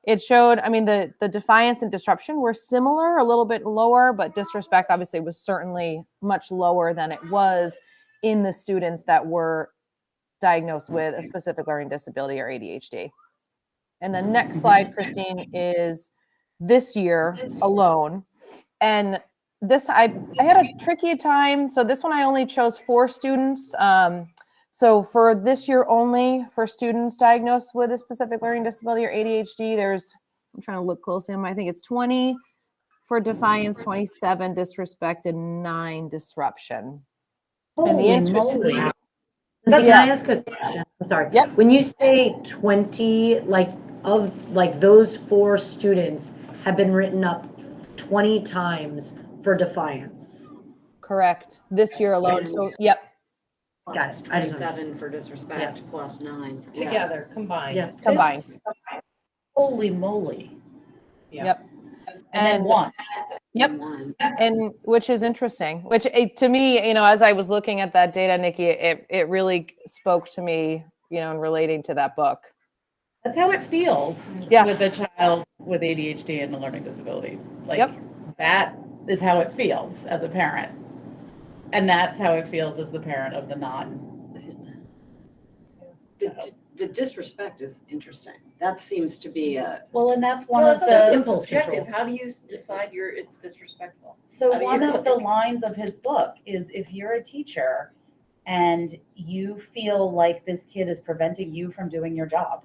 it showed, the defiance and disruption were similar, a little bit lower, but disrespect obviously was certainly much lower than it was in the students that were diagnosed with a specific learning disability or ADHD. And the next slide, Christine, is this year alone. And this, I had a tricky time. So this one, I only chose 4 students. So for this year only, for students diagnosed with a specific learning disability or ADHD, I'm trying to look closely on I think it's 20 for defiance, 27 disrespect, and 9 disruption. And the
Can I ask a question? I'm sorry.
Yep.
When you say 20, of those 4 students have been written up 20 times for defiance.
Correct. This year alone. So, yep.
Got it. I just-
27 for disrespect plus 9.
Together, combined.
Yeah.
Combined.
Holy moly. Yeah.
Yep.
And then 1.
Yep. And which is interesting, which to me, as I was looking at that data, Nikki, it really spoke to me, in relating to that book.
That's how it feels with a child with ADHD and a learning disability. That is how it feels as a parent. And that's how it feels as the parent of the
The disrespect is interesting. That seems to be a.
Well, and that's one
Well,
of
it's
the
also
impulse
subjective.
control.
How do you decide it's disrespectful?
So
How do
one
you-
of the lines of his book is, if you're a teacher and you feel like this kid is preventing you from doing your job,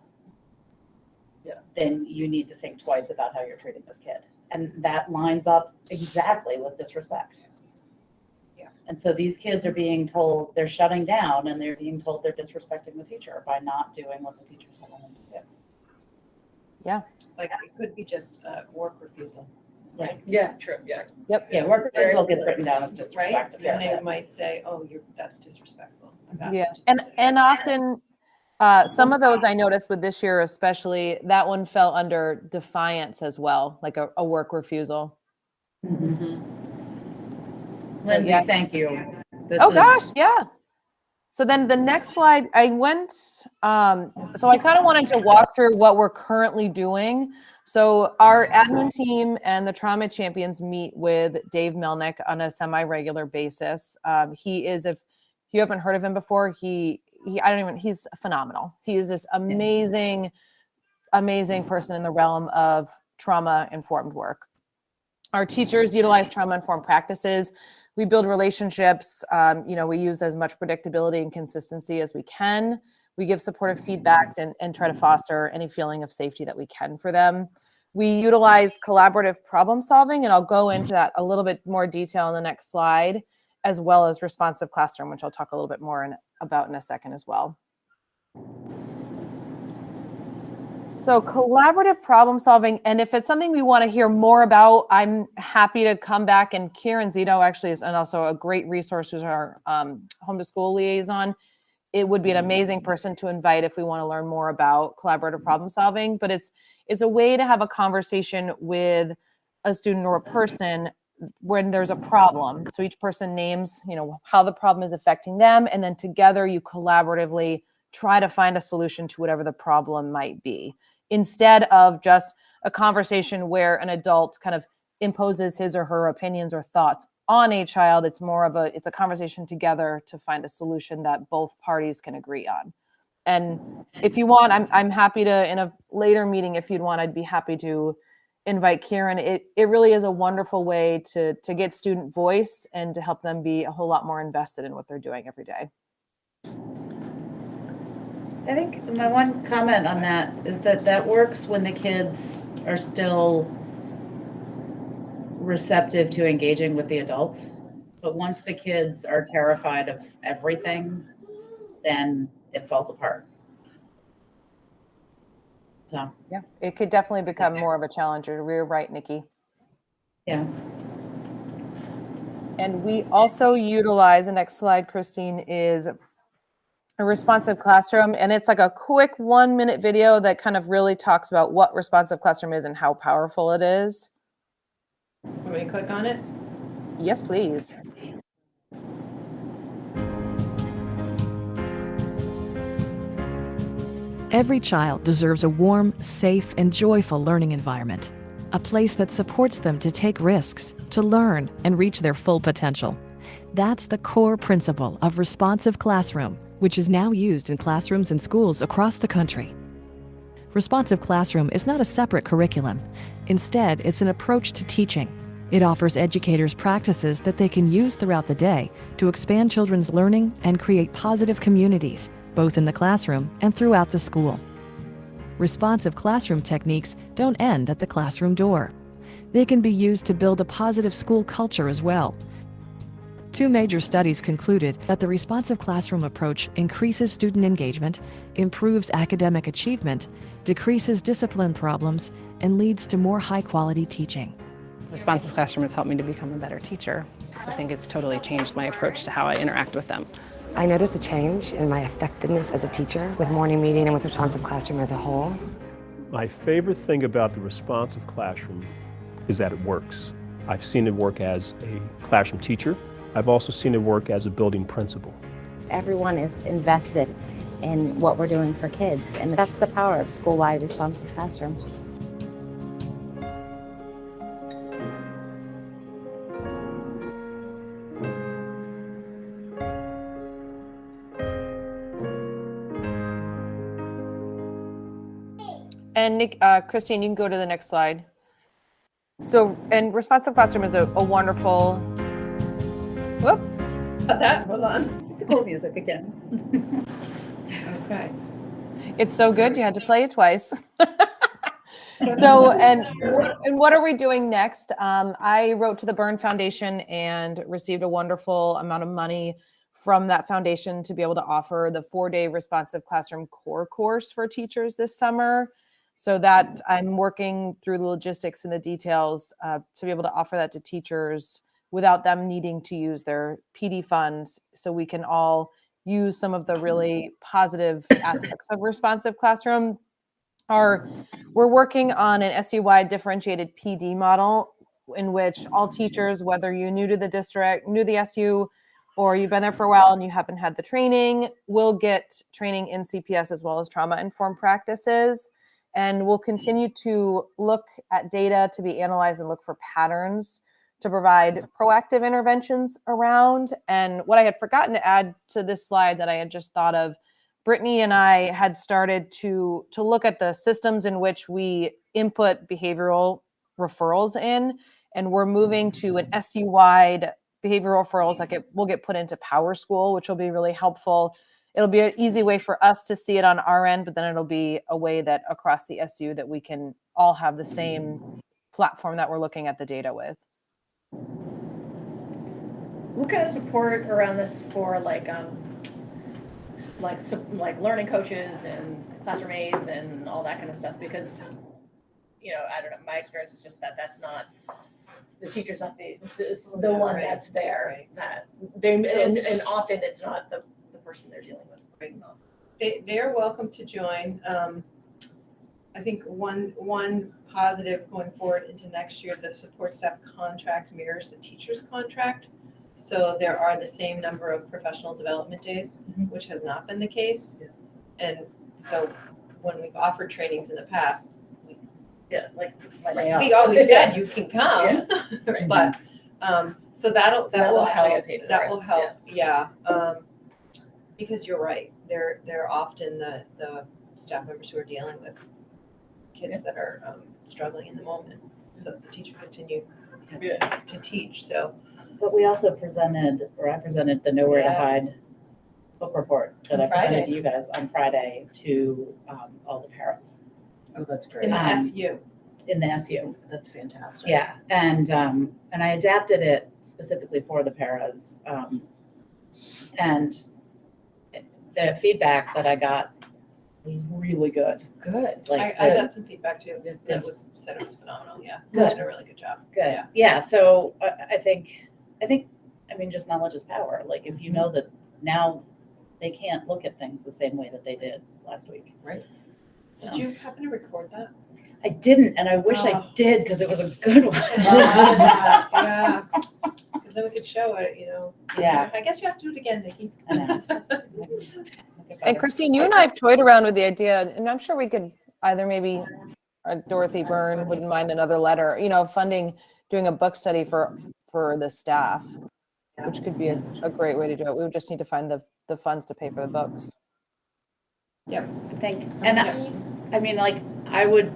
then you need to think twice about how you're treating this kid. And that lines up exactly with disrespect.
Yeah.
And so these kids are being told they're shutting down, and they're being told they're disrespecting the teacher by not doing what the teacher's telling them to do.
Like, it could be just work refusal.
Right.
Yeah, true, yeah.
Yep.
Yeah, work refusal gets written down as
Right?
disrespect.
And they might say, oh, that's disrespectful.
Yeah. And often some of those I noticed with this year, especially that one fell under defiance as well, like a work refusal.
Lindsay,
yeah.
thank you.
Gosh, yeah. So then the next slide, I went, so I kind of wanted to walk through what we're currently doing. So our admin team and the trauma champions meet with Dave Melnick on a semi-regular basis. He is, if you haven't heard of him before, he's phenomenal. He is this amazing person in the realm of trauma-informed work. Our teachers utilize trauma-informed practices. We build relationships. We use as much predictability and consistency as we can. We give supportive feedback and try to foster any feeling of safety that we can for them. We utilize collaborative problem solving, and I'll go into that a little bit more detail in the next slide, as well as responsive classroom, which I'll talk a little bit more about in a second as well. So collaborative problem solving, and if it's something we want to hear more about, I'm happy to come back, and Kieran Zito actually is and also a great resource who's our home to school liaison. It would be an amazing person to invite if we want to learn more about collaborative problem solving, but it's a way to have a conversation with a student or a person when there's a problem. So each person names, how the problem is affecting them, and then together you collaboratively try to find a solution to whatever the problem might be, instead of just a conversation where an adult kind of imposes his or her opinions or thoughts on a child. It's more of it's a conversation together to find a solution that both parties can agree on. And if you want, I'm happy to, in a later meeting, if you'd want, I'd be happy to invite Kieran. It really is a wonderful way to get student voice and to help them be a whole lot more invested in what they're doing every day.
I think my one comment on that is that works when the kids are still receptive to engaging with the adults. But once the kids are terrified of everything, then it falls apart. So
yeah, it could definitely become more of a challenge. You're right, Nikki.
Yeah.
And we also utilize, the next slide, Christine, is a responsive classroom. And it's like a quick 1-minute video that kind of really talks about what responsive classroom is and how powerful it is.
Want me to click on it?
Yes, please.
Every child deserves a warm, safe, and joyful learning environment, a place that supports them to take risks, to learn, and reach their full potential. That's the core principle of Responsive Classroom, which is now used in classrooms and schools across the country. Responsive Classroom is not a separate curriculum. Instead, it's an approach to teaching. It offers educators practices that they can use throughout the day to expand children's learning and create positive communities, both in the classroom and throughout the school. Responsive classroom techniques don't end at the classroom door. They can be used to build a positive school culture as well. 2 major studies concluded that the responsive classroom approach increases student engagement, improves academic achievement, decreases discipline problems, and leads to more high-quality teaching.
Responsive Classroom has helped me to become a better teacher, because I think it's totally changed my approach to how I interact with them.
I noticed a change in my effectiveness as a teacher with morning meeting and with Responsive Classroom as a whole.
My favorite thing about the Responsive Classroom is that it works. I've seen it work as a classroom teacher. I've also seen it work as a building principal.
Everyone is invested in what we're doing for kids, and that's the power of school-wide Responsive Classroom.
And Christine, you can go to the next slide. So, and Responsive Classroom is a wonderful, whoop.
Cut that, hold on.
Cool music again.
Okay.
It's so good, you had to play it twice. So, and what are we doing next? I wrote to the Byrne Foundation and received a wonderful amount of money from that foundation to be able to offer the 4-day Responsive Classroom core course for teachers this summer. So that I'm working through the logistics and the details to be able to offer that to teachers without them needing to use their PD funds, so we can all use some of the really positive aspects of Responsive Classroom. We're working on an SU-wide differentiated PD model in which all teachers, whether you're new to the district, new to the SU, or you've been there for a while and you haven't had the training, will get training in CPS as well as trauma-informed practices. And we'll continue to look at data to be analyzed and look for patterns to provide proactive interventions around. And what I had forgotten to add to this slide that I had just thought of, Brittany and I had started to look at the systems in which we input behavioral referrals in. and we're moving to an SU-wide behavioral referrals that will get put into Power School, which will be really helpful. It'll be an easy way for us to see it on our end, but then it'll be a way that across the SU that we can all have the same platform that we're looking at the data with.
What kind of support around this for like learning coaches and classroom aides and all that kind of stuff? Because, I don't know, my experience is just that's not, the teacher's not the one that's there.
Right.
That they, and often it's not the person they're dealing with.
Right. They're welcome to join. I think one positive going forward into next year, the support staff contract mirrors the teacher's contract. So there are the same number of professional development days, which has not been the case.
Yeah.
And so when we've offered trainings in the past,
Like
we always said you can come,
Right.
but so that will
actually
help.
get paid for
That
it.
will help. Yeah. Because you're right. They're often the staff members who are dealing with kids that are struggling in the moment. So the teacher continue to teach. So.
But we also I presented the Nowhere to Hide book report that I presented to you guys on Friday to all the parents.
Oh, that's great.
In the SU.
In the SU.
That's fantastic.
Yeah, and I adapted it specifically for the paras. And the feedback that I got was really good.
Good.
Like
I got some feedback too. That was said it was phenomenal. Yeah.
Good.
Did a really good job.
Good. Yeah. So I think, just knowledge is power. Like if you know that now they can't look at things the same way that they did last week.
Right.
Did you happen to record that?
I didn't, and I wish I did because it was a good one.
Yeah. Because then we could show it,
Yeah.
I guess you have to do it again, Nikki.
I know.
And Christine, you and I have toyed around with the idea, and I'm sure we could either maybe Dorothy Byrne wouldn't mind another letter, funding, doing a book study for the staff, which could be a great way to do it. We would just need to find the funds to pay for the books.
Yep.
Thanks. And I would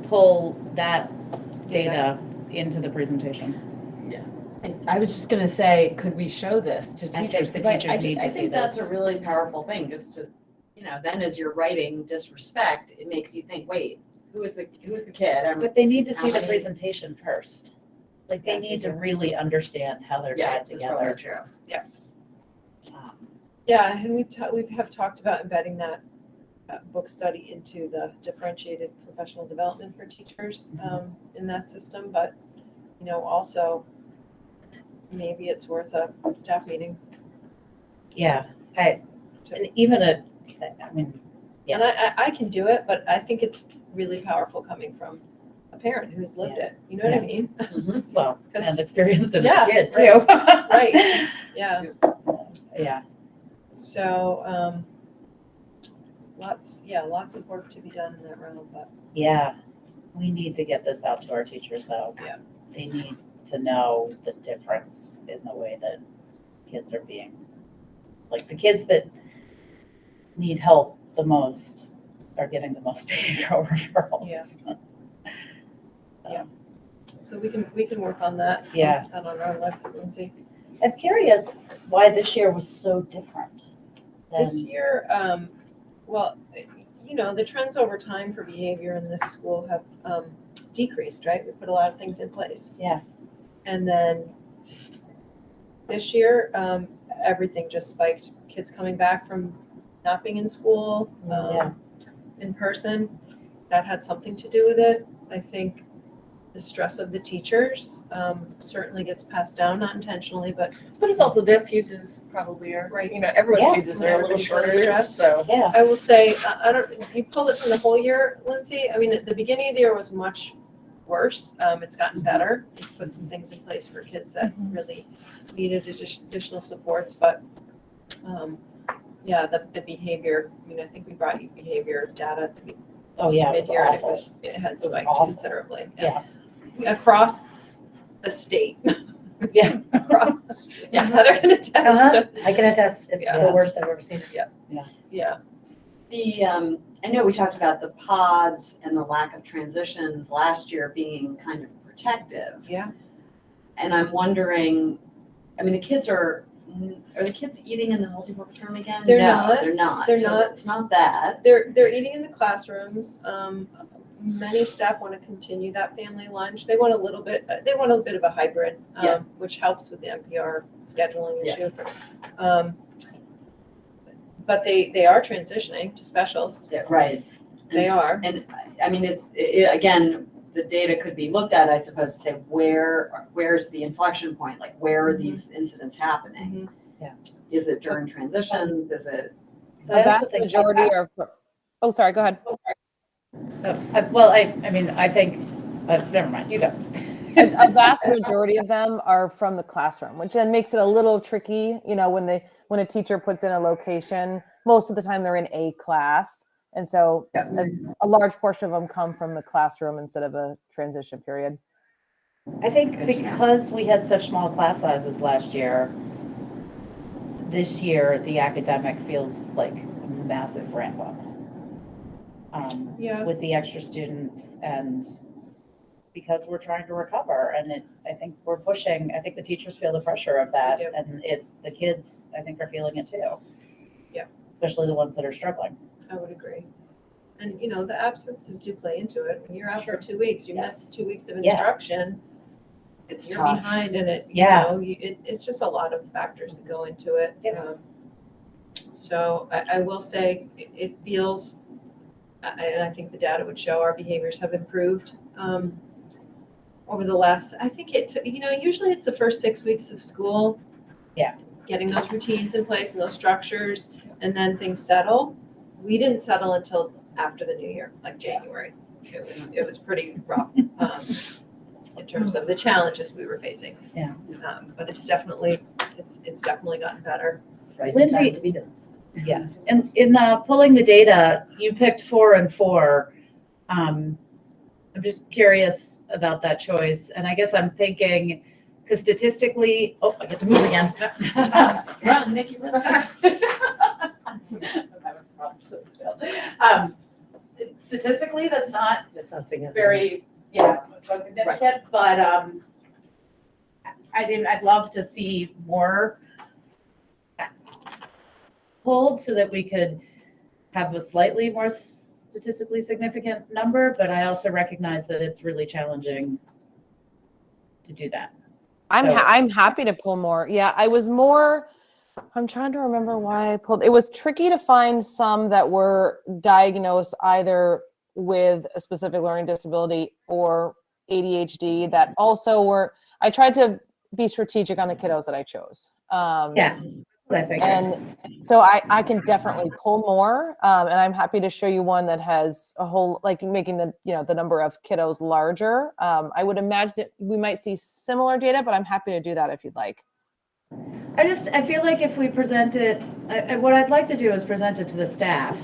pull that data into the presentation.
I was just gonna say, could we show this to
I
teachers?
think the
'Cause
teachers need to
I
see
think that's
this.
a really powerful thing, just to, then as you're writing disrespect, it makes you think, wait, who is the kid?
But they need to see the
How many-
presentation first. Like they need to really understand how they're tied
that's probably
together.
true.
Yeah.
Um,
Yeah, and we have talked about embedding that book study into the differentiated professional development for teachers in that system, but also maybe it's worth a staff meeting.
Yeah, and even yeah.
And I can do it, but I think it's really powerful coming from a parent who's lived it. You know what I mean?
Well,
'Cause-
and experienced it as
Yeah,
a kid
right.
too.
Right. Yeah.
Yeah.
So lots of work to be done in that realm, but
Yeah, we need to get this out to our teachers though.
Yeah.
They need to know the difference in the way that kids are being, like the kids that need help the most are getting the most behavioral referrals.
Yeah. Yeah. So we can work on that.
Yeah.
Put that on our list, Lindsay.
I'm curious why this year was so different.
This year, the trends over time for behavior in this school have decreased, right? We put a lot of things in place.
Yeah.
And then this year, everything just spiked. Kids coming back from not being in school, in person, that had something to do with it. I think the stress of the teachers certainly gets passed down, not intentionally, but
it's also their fuses probably are,
right.
Everyone's fuses are a little shorter, so.
Yeah.
I will say, you pulled it from the whole year, Lindsay. I mean, at the beginning of the year was much worse. It's gotten better. We've put some things in place for kids that really needed additional supports, but the behavior, I think we brought you behavior data at the mid-year, and it had spiked considerably.
Yeah.
Across the state.
Yeah.
Across the street. Yeah, Heather can attest.
I can attest, it's the worst I've ever seen.
Yeah.
I know we talked about the pods and the lack of transitions last year being kind of
protective.
Yeah.
And I'm wondering, I mean, the kids are the kids eating in the multipurpose room again?
They're
No,
not.
They're not.
They're
So
not.
It's not that.
They're eating in the classrooms. Many staff want to continue that family lunch. They want a little bit. They want a bit of a hybrid,
Yeah.
which helps with the NPR scheduling
Yeah.
issue. But they are transitioning to specials.
Yeah, right.
They are.
And I mean, again, the data could be looked at, I suppose, to say where's the inflection point? Like, where are these incidents happening?
Yeah.
Is it during transitions? Is it?
The vast majority are. Oh, sorry. Go ahead.
Well, I mean, I think, never mind, you go.
A vast majority of them are from the classroom, which then makes it a little tricky, you know, when a teacher puts in a location. Most of the time they're in a class, and so a large portion of them come from the classroom instead of a transition period.
I think because we had such small class sizes last year, this year the academic feels like a massive ramp up. With the extra students, and because we're trying to recover, and I think we're pushing. I think the teachers feel the pressure of that, and the kids, I think, are feeling it too.
Yeah,
especially the ones that are struggling.
I would agree. And you know, the absences do play into it. When you're out for 2 weeks, you miss 2 weeks of instruction.
It's
you're
tough.
behind in it.
Yeah.
You know, it's just a lot of factors that go into it. So I will say it feels, and I think the data would show our behaviors have improved over the last, I think usually it's the first 6 weeks of school.
Yeah.
Getting those routines in place and those structures, and then things settle. We didn't settle until after the new year, like January. It was pretty rough in terms of the challenges we were facing.
Yeah.
But it's definitely gotten better.
Right.
Lindsay, yeah. And in pulling the data, you picked 4 and 4. I'm just curious about that choice. And I guess I'm thinking, because statistically, I get to move again. Run, Nikki, run. Statistically, that's not
significant.
very, it's not significant, but I'd love to see more pulled so that we could have a slightly more statistically significant number, but I also recognize that it's really challenging to do that.
I'm happy to pull more. Yeah, I'm trying to remember why I pulled. It was tricky to find some that were diagnosed either with a specific learning disability or ADHD that also were, I tried to be strategic on the kiddos that I chose. And so I can definitely pull more, and I'm happy to show you one that has a whole, like making the number of kiddos larger. I would imagine that we might see similar data, but I'm happy to do that if you'd like.
I feel like if we present it, what I'd like to do is present it to the staff.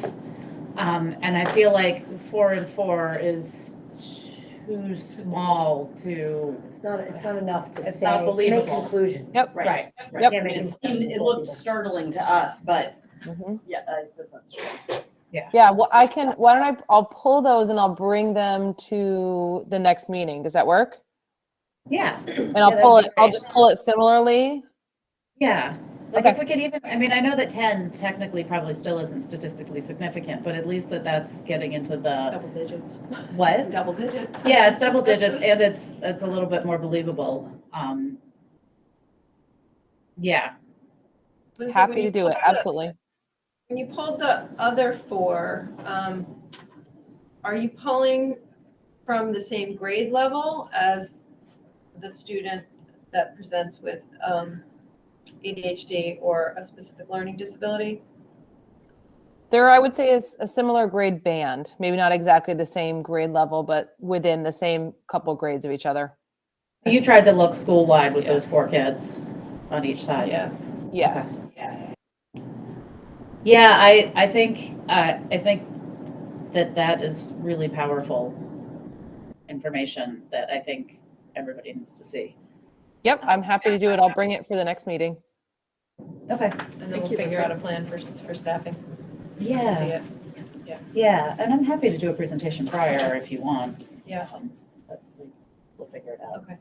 And I feel like 4 and 4 is too small to.
It's not enough to
It's
say,
not
to
believable.
make conclusions.
Yep.
Right.
Yep.
Can't make
It looked startling to us, but
Mhm.
yeah, I suppose that's true.
Yeah, well, I'll pull those and I'll bring them to the next meeting. Does that work?
Yeah.
And I'll just pull it similarly.
Yeah. Like
Okay.
if we could even, I mean, I know that 10 technically probably still isn't statistically significant, but at least that's getting into the.
Double digits.
What?
Double digits.
Yeah, it's double digits and it's a little bit more believable. Yeah.
Lindsay,
Happy
when you
to do
pulled
it, absolutely.
When you pulled the other 4, are you pulling from the same grade level as the student that presents with ADHD or a specific learning disability?
There, I would say, is a similar grade band. Maybe not exactly the same grade level, but within the same couple grades of each other.
You tried to look school-wide with those 4 kids on each side.
Yeah.
Yes.
Yeah, I think that is really powerful information that I think everybody needs to see.
Yep, I'm happy to do it. I'll bring it for the next meeting.
Okay.
And then we'll figure out a plan for staffing. See
Yeah.
it.
Yeah, and I'm happy to do a presentation prior if you want.
Yeah.
But we'll figure it out.
Okay.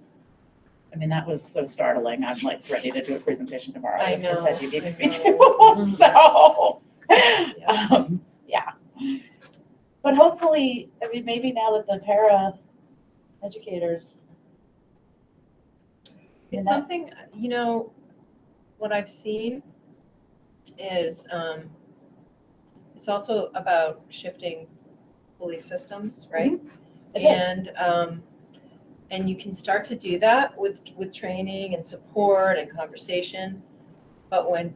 I mean, that was so startling. I'm like ready to do a presentation tomorrow.
I
If you
know,
said you needed
I
me to.
know.
So,
Yeah.
yeah. But hopefully, I mean, maybe now that the para educators.
It's something, you know, what I've seen is it's also about shifting belief systems, right?
It is.
And you can start to do that with training and support and conversation. But when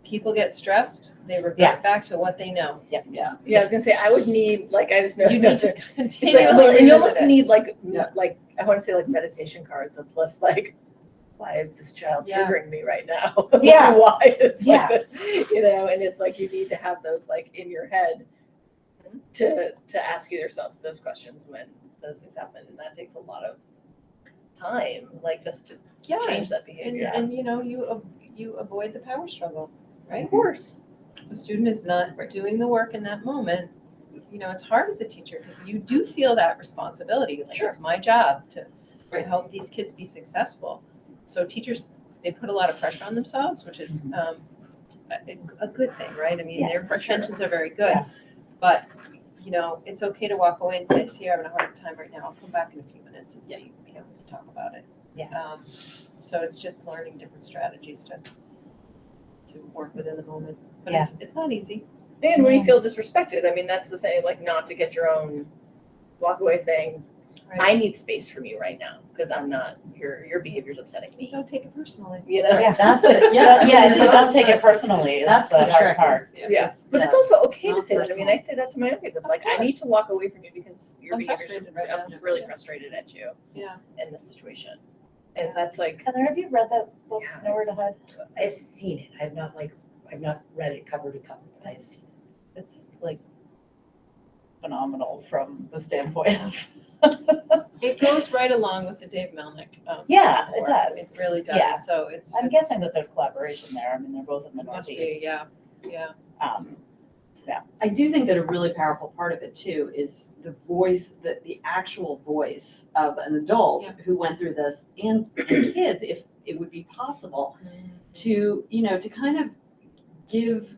people get stressed, they revert
Yes.
back to what they know.
Yep.
Yeah, I was gonna say, I would need, like, I just know.
You need to
It's like,
continually
well, and you almost
revisit it.
need like,
Yeah.
like, I wanna say like meditation cards of plus like, why is this child
Yeah.
triggering me right now?
Yeah.
Why is
Yeah.
like, you know, and it's like, you need to have those like in your head to ask yourself those questions when those things happen. And that takes a lot of time, like just to change that behavior.
And you know, you avoid the power struggle, right?
Of course.
The student is not doing the work in that moment. You know, it's hard as a teacher because you do feel that responsibility. Like, it's my job to help these kids be successful. So teachers, they put a lot of pressure on themselves, which is a good thing, right? I mean, their intentions are very good, but you know, it's okay to walk away and say, "See, I'm having a hard time right now. I'll come back in a few minutes and see, you know, talk about it."
Yeah.
So it's just learning different strategies to work within the moment, but
Yeah.
it's not easy.
And when you feel disrespected, I mean, that's the thing, like not to get your own walk away thing. I need space from you right now because I'm not, your behavior's upsetting me.
Don't take it personally.
You know?
Yeah.
That's it.
Yeah, don't take it personally.
That's
the
the
hard
trick.
part.
Yes, but it's also okay to
not
say that. I mean, I say that to my own kids. I'm like, I need to walk away from you because your
I'm
behavior's,
frustrated right
I'm
now.
really frustrated at you
Yeah.
in this situation. And that's like,
Heather, have you read that book,
Yeah,
Nowhere to Hide?
I've seen it. I've not read it cover to cover, but I've seen it.
It's like phenomenal from the standpoint of.
It goes right along with the Dave Melnick.
Yeah, it
work.
does.
It really does.
Yeah.
So it's.
I'm
it's-
guessing that there's collaboration there. I mean, they're both in the
it must be,
Northeast.
yeah.
I do think that a really powerful part of it too is the voice, the actual voice of an adult who went through this and kids, if it would be possible to, you know, to kind of give,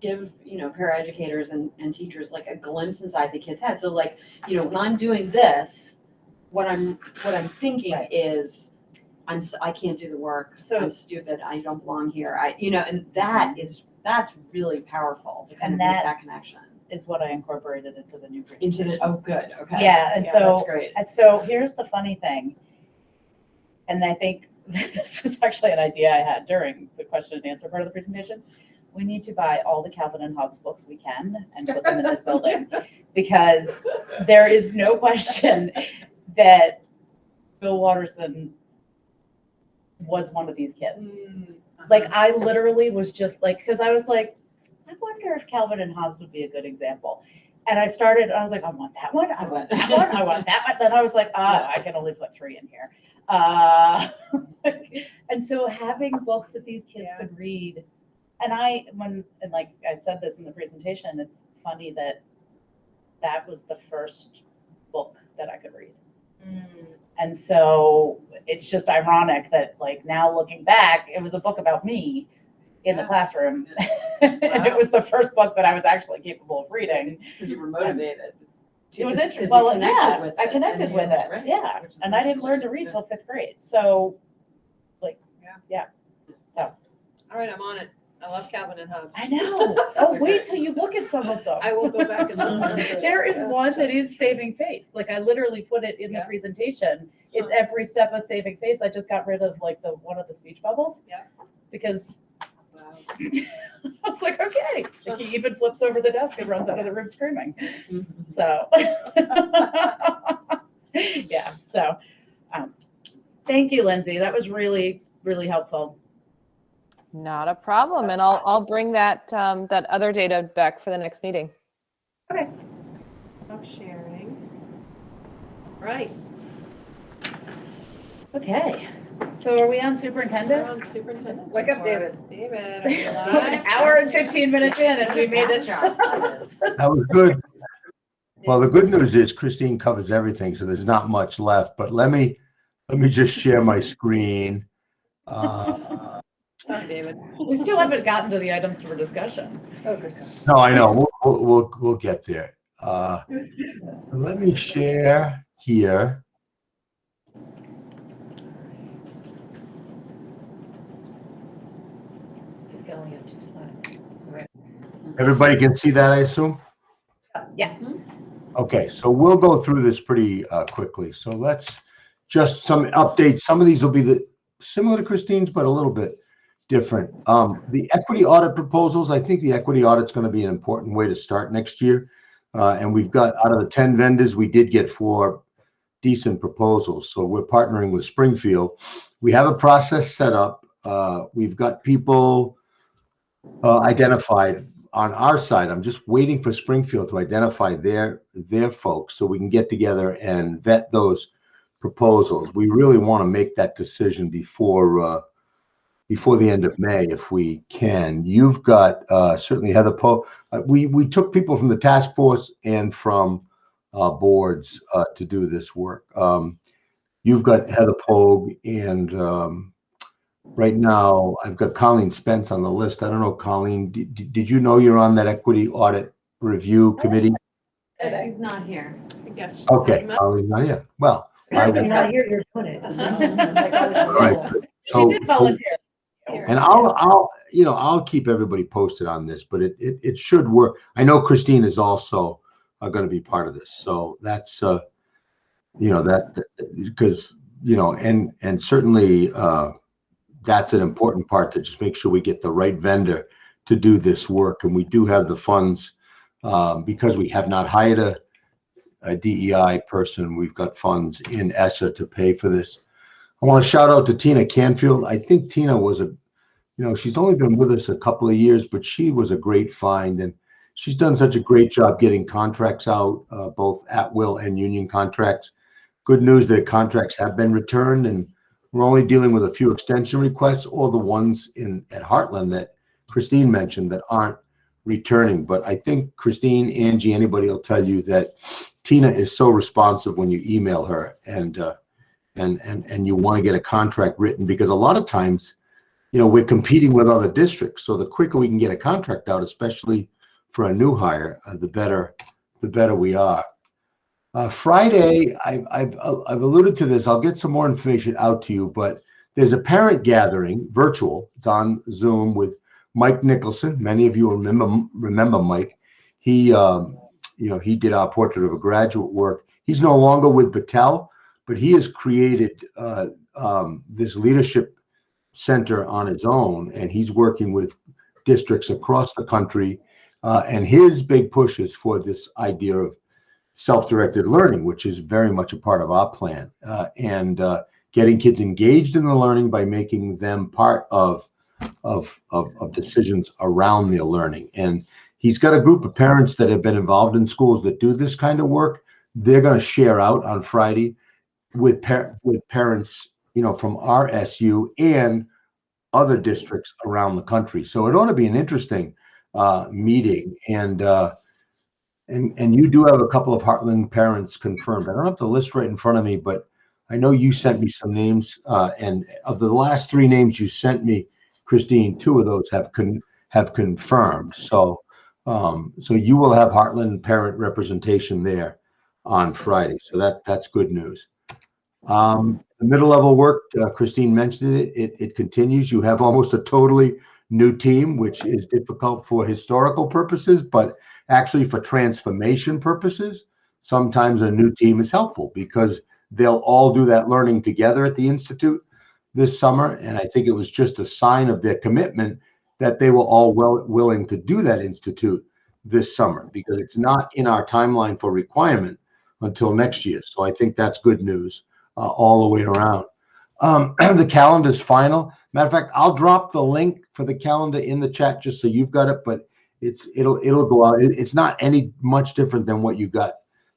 you know, paraeducators and teachers like a glimpse inside the kid's head. So like, you know, when I'm doing this, what I'm thinking is, I can't do the work.
So-
I'm stupid. I don't belong here. You know, and that's really powerful to kind
And
of make that connection.
Is what I incorporated into the new
Into
presentation.
the, oh, good, okay.
Yeah, and
That's great.
so here's the funny thing. And I think this was actually an idea I had during the question and answer part of the presentation. We need to buy all the Calvin and Hobbes books we can and put them in this building. Because there is no question that Bill Watterson was one of these kids. Like, I literally was just like, because I was like, I wonder if Calvin and Hobbes would be a good example. And I was like, I want that one, I want that one, I want that one. Then I was like, I can only put 3 in here. And so having books that these kids could read, and like I said this in the presentation, it's funny that was the first book that I could read. And so it's just ironic that like now looking back, it was a book about me in the classroom. And it was the first book that I was actually capable of reading.
Because you were motivated.
It was interesting.
Because
Well,
you connected
yeah,
with
I
it,
connected
and
with
you-
it.
right,
Yeah.
which is
And I didn't learn to read till 5th grade. So
All right, I'm on it. I love Calvin and Hobbes.
I know. Oh, wait till you look at some of them.
I will go back and look.
There is one that is saving face. Like I literally put it in the presentation. It's every step of saving face. I just got rid of like one of the speech bubbles.
Yeah.
Because I was like, okay. Like, he even flips over the desk and runs out of the room screaming. So yeah. So thank you, Lindsay. That was really, really helpful.
Not a problem. And I'll bring that that other data back for the next meeting.
Okay. Stop sharing. Right.
Okay. So are we on superintendent?
We're on superintendent.
Wake up,
report. David, are you
An
alive?
hour and 15 minutes in and we made it.
That was good. Well, the good news is Christine covers everything, so there's not much left, but let me just share my screen.
Sorry, David. We still haven't gotten to the items for discussion.
Oh, good.
No, I know, we'll get there. Let me share here.
He's got only got 2 slides. Right.
Everybody can see that, I assume?
Yeah.
Okay, so we'll go through this pretty quickly. So let's just some updates. Some of these will be similar to Christine's, but a little bit different. The equity audit proposals, I think the equity audit's going to be an important way to start next year. And we've got, out of the 10 vendors, we did get 4 decent proposals. So we're partnering with Springfield. We have a process set up. We've got people identified on our side. I'm just waiting for Springfield to identify their folks so we can get together and vet those proposals. We really want to make that decision before the end of May, if we can. You've got certainly Heather Poe. We took people from the task force and from boards to do this work. You've got Heather Pogue, and right now I've got Colleen Spence on the list. I don't know, Colleen, did you know you're on that equity audit review committee?
He's not here.
I guess.
Okay, Colleen's not here. Well, I
You're
will.
not here, you're doing it. It's like I was
All right.
available.
So,
She did volunteer.
and I'll keep everybody posted on this, but it should work. I know Christine is also going to be part of this, so that's that because and certainly that's an important part, to just make sure we get the right vendor to do this work, and we do have the funds because we have not hired a DEI person. We've got funds in ESSA to pay for this. I want to shout out to Tina Canfield. I think Tina was she's only been with us a couple of years, but she was a great find, and she's done such a great job getting contracts out, both at will and union contracts. Good news that contracts have been returned, and we're only dealing with a few extension requests, or the ones at Heartland that Christine mentioned that aren't returning. But I think Christine, Angie, anybody will tell you that Tina is so responsive when you email her, and you want to get a contract written, because a lot of times, we're competing with other districts. So the quicker we can get a contract out, especially for a new hire, the better we are. Friday, I've alluded to this. I'll get some more information out to you, but there's a parent gathering, virtual. It's on Zoom, with Mike Nicholson. Many of you remember Mike. He did our portrait of a graduate work. He's no longer with Battelle, but he has created this leadership center on his own, and he's working with districts across the country. And his big push is for this idea of self-directed learning, which is very much a part of our plan, and getting kids engaged in the learning by making them part of decisions around their learning. And he's got a group of parents that have been involved in schools that do this kind of work. They're going to share out on Friday with parents, from our SU and other districts around the country. So it ought to be an interesting meeting. And you do have a couple of Heartland parents confirmed. I don't have the list right in front of me, but I know you sent me some names. And of the last 3 names you sent me, Christine, 2 of those have confirmed. So you will have Heartland parent representation there on Friday. So that's good news. The middle level work, Christine mentioned it continues. You have almost a totally new team, which is difficult for historical purposes, but actually for transformation purposes, sometimes a new team is helpful, because they'll all do that learning together at the Institute this summer. And I think it was just a sign of their commitment that they were all willing to do that Institute this summer, because it's not in our timeline for requirement until next year. So I think that's good news all the way around. The calendar's final. Matter of fact, I'll drop the link for the calendar in the chat just so you've got it, but it'll go out. It's not any much different than what you got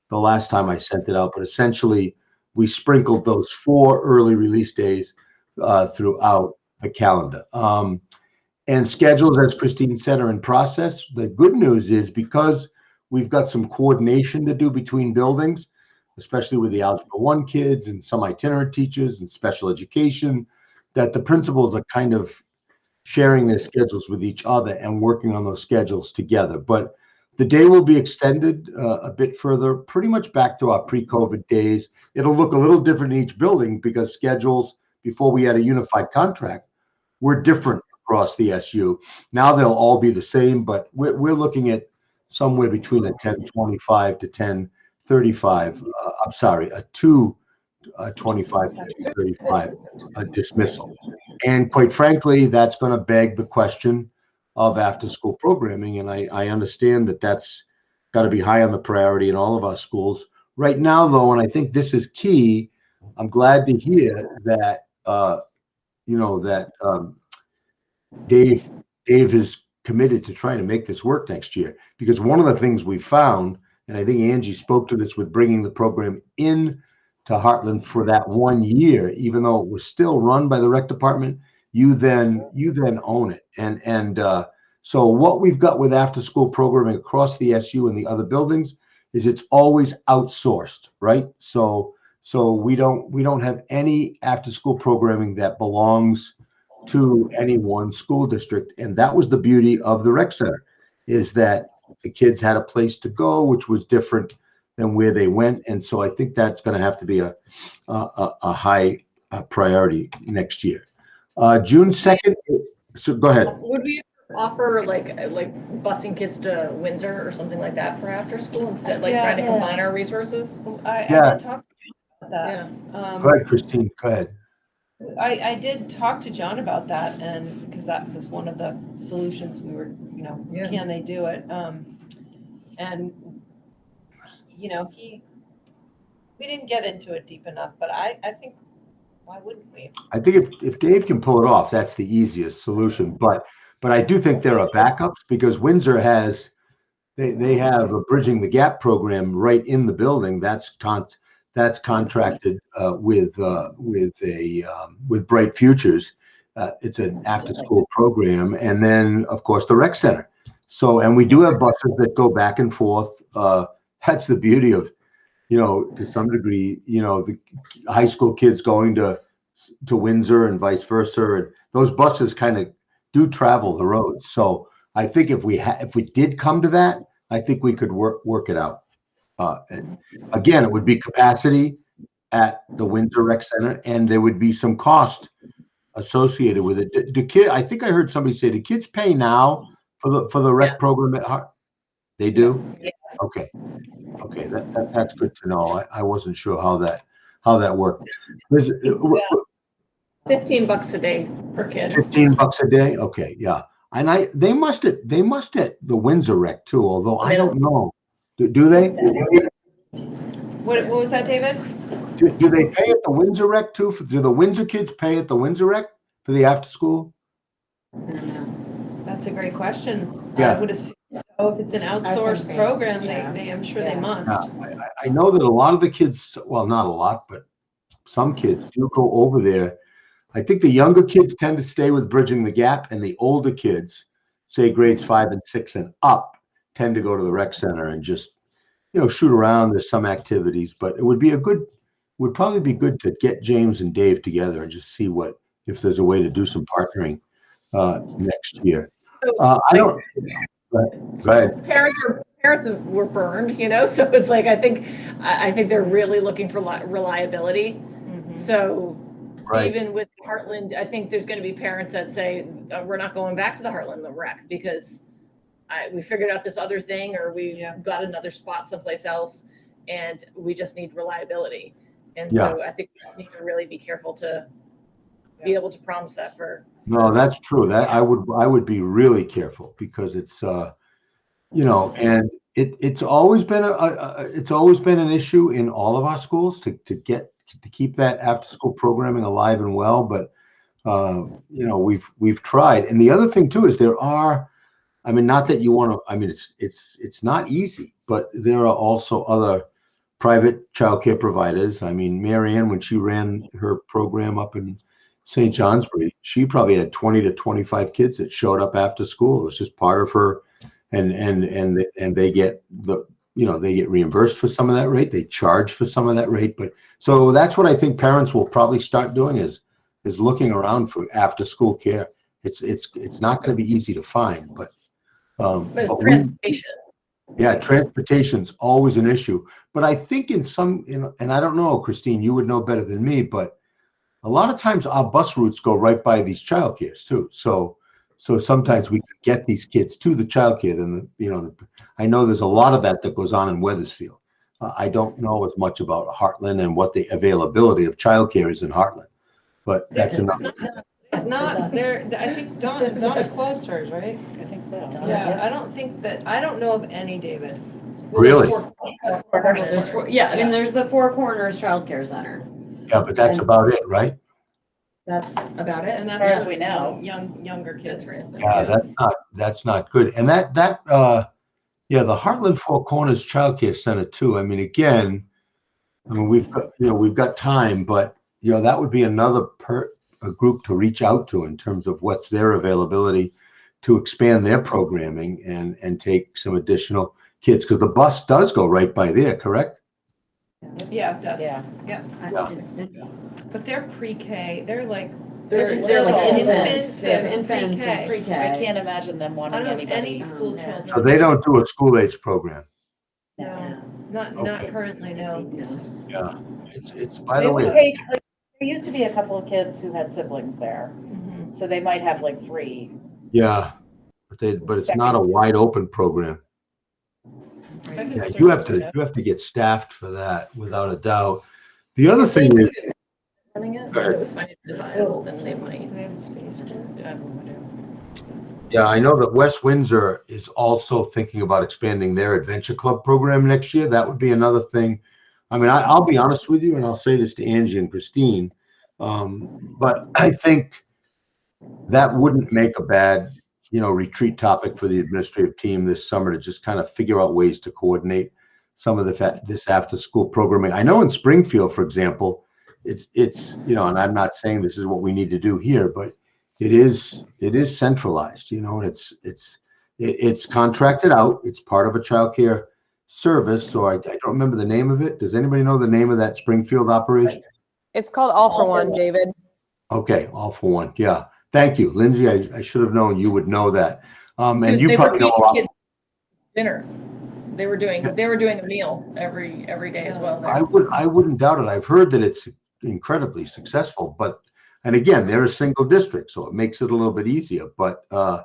the last time I sent it out, but essentially we sprinkled those 4 early release days throughout the calendar. And schedules, as Christine said, are in process. The good news is, because we've got some coordination to do between buildings, especially with the Algebra 1 kids and some itinerant teachers and special education, that the principals are kind of sharing their schedules with each other and working on those schedules together. But the day will be extended a bit further, pretty much back to our pre-COVID days. It'll look a little different in each building because schedules, before we had a unified contract, were different across the SU. Now they'll all be the same, but we're looking at somewhere between a 10:25 to 10:35. I'm sorry, a 2:25 to 2:35 dismissal. And quite frankly, that's going to beg the question of after-school programming. And I understand that that's got to be high on the priority in all of our schools. Right now, though, and I think this is key, I'm glad to hear that, Dave is committed to trying to make this work next year. Because one of the things we found, and I think Angie spoke to this with bringing the program in to Heartland for that 1 year, even though it was still run by the rec department, you then own it. And so what we've got with after school programming across the SU and the other buildings is it's always outsourced, right? So we don't have any after school programming that belongs to any one school district. And that was the beauty of the rec center, is that the kids had a place to go, which was different than where they went. And so I think that's going to have to be a high priority next year. June 2nd. So go ahead.
Would we offer like busing kids to Windsor or something like that for after school instead, like trying to combine our resources?
I did talk about that.
Yeah.
Go ahead, Christine. Go ahead.
I did talk to John about that, and because that was one of the solutions we were, can they do it? And we didn't get into it deep enough, but I think, why wouldn't we?
I think if Dave can pull it off, that's the easiest solution. But I do think there are backups, because Windsor has, they have a Bridging the Gap program right in the building. That's contracted with Bright Futures. It's an after school program, and then of course the rec center. So, and we do have buses that go back and forth. That's the beauty of, to some degree, the high school kids going to Windsor and vice versa. And those buses kind of do travel the roads. So I think if we did come to that, I think we could work it out. Again, it would be capacity at the Windsor Rec Center, and there would be some cost associated with it. I think I heard somebody say, do kids pay now for the rec program at Hart? They do?
Yeah.
Okay, that's good to know. I wasn't sure how that worked.
$15 a day per kid.
$15 a day? Okay, yeah. And they must at the Windsor Rec too, although I don't know. Do they?
What was that, David?
Do they pay at the Windsor Rec too? Do the Windsor kids pay at the Windsor Rec for the after school?
That's a great question.
Yeah.
I would assume so. If it's an outsourced program, I'm sure they must.
I know that a lot of the kids, well, not a lot, but some kids do go over there. I think the younger kids tend to stay with Bridging the Gap, and the older kids, say grades 5 and 6 and up, tend to go to the rec center and just, shoot around. There's some activities, but it would probably be good to get James and Dave together and just see if there's a way to do some partnering next year. I don't. Go ahead.
Parents were burned, so it's like I think they're really looking for reliability. Mm-hmm. So even with Heartland, I think there's going to be parents that say we're not going back to the Heartland rec because we figured out this other thing, or we got another spot someplace else, and we just need reliability. And so I think we just need to really be careful to be able to promise that for.
No, that's true. That I would be really careful, because it's and it's always been an issue in all of our schools to keep that after school programming alive and well. But we've tried. And the other thing too is there are, not that you want to, it's not easy, but there are also other private childcare providers. Marianne, when she ran her program up in St. Johnsbury, she probably had 20 to 25 kids that showed up after school. It was just part of her and they get they get reimbursed for some of that rate. They charge for some of that rate. But so that's what I think parents will probably start doing is looking around for after school care. It's not going to be easy to find, but
It's transportation.
yeah, transportation's always an issue. But I think and I don't know, Christine, you would know better than me, but a lot of times our bus routes go right by these childcares too. So sometimes we can get these kids to the childcare. Then I know there's a lot of that goes on in Wethersfield. I don't know as much about Heartland and what the availability of childcare is in Heartland, but that's another.
Not there, I think Donna closed hers, right?
I think so.
Yeah, I don't know of any, David.
Really?
There's the Four Corners Child Care Center.
Yeah, but that's about it, right?
That's about it.
And
As
that's
far as we know.
younger kids.
Yeah, that's not good. And the Heartland Four Corners Child Care Center too. I mean, again, we've got time, but that would be another a group to reach out to in terms of what's their availability to expand their programming and take some additional kids, because the bus does go right by there, correct?
Yeah, it does.
Yeah.
But they're pre-K, they're like
infants.
and
Infants and
pre-K.
pre-K.
I can't imagine them
I
wanting
don't have
anybody.
any school children.
So they don't do a school age program.
No, not
Okay.
currently, no.
Yeah, it's by
They
the
would
way.
take, there used to be a couple of kids who had siblings there,
Mhm.
so they might have like 3.
Yeah, but it's not a wide open program.
I could
Yeah,
search
you have
for that.
to get staffed for that without a doubt. The other thing is,
Running it,
Go ahead.
it was financially viable, then they might.
Do they have the space for it?
yeah, I know that West Windsor is also thinking about expanding their adventure club program next year. That would be another thing. I mean, I'll be honest with you, and I'll say this to Angie and Christine, but I think that wouldn't make a bad, retreat topic for the administrative team this summer to just kind of figure out ways to coordinate some of this after-school programming. I know in Springfield, for example, it's and I'm not saying this is what we need to do here, but it is centralized, and it's contracted out. It's part of a childcare service. So I don't remember the name of it. Does anybody know the name of that Springfield operation?
It's called All for One, David.
Okay, All for One. Yeah. Thank you, Lindsay. I should have known you would know that. And you
They
probably
were
know a lot.
feeding kids dinner. They were doing the meal every day as well. there.
I wouldn't doubt it. I've heard that it's incredibly successful, and again, they're a single district, so it makes it a little bit easier. But I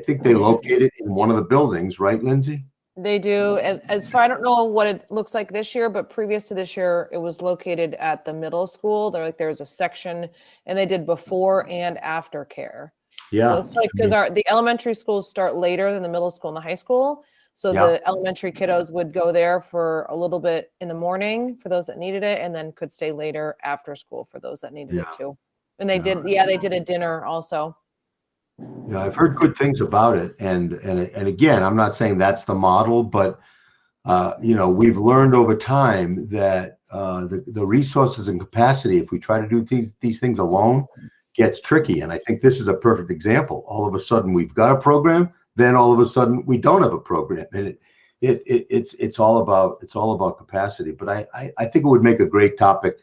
think they locate it in one of the buildings, right, Lindsay?
They do. As far, I don't know what it looks like this year, but previous to this year, it was located at the middle school. There's a section, and they did before and after care.
Yeah.
So it's like, because the elementary schools start later than the middle school and the high school. So
Yeah.
the elementary kiddos would go there for a little bit in the morning for those that needed it, and then could stay later after school for those that needed it too. And they did a dinner also.
Yeah, I've heard good things about it, and again, I'm not saying that's the model, but we've learned over time that the resources and capacity, if we try to do these things alone, gets tricky. And I think this is a perfect example. All of a sudden, we've got a program, then all of a sudden, we don't have a program, and it's all about capacity. But I think it would make a great topic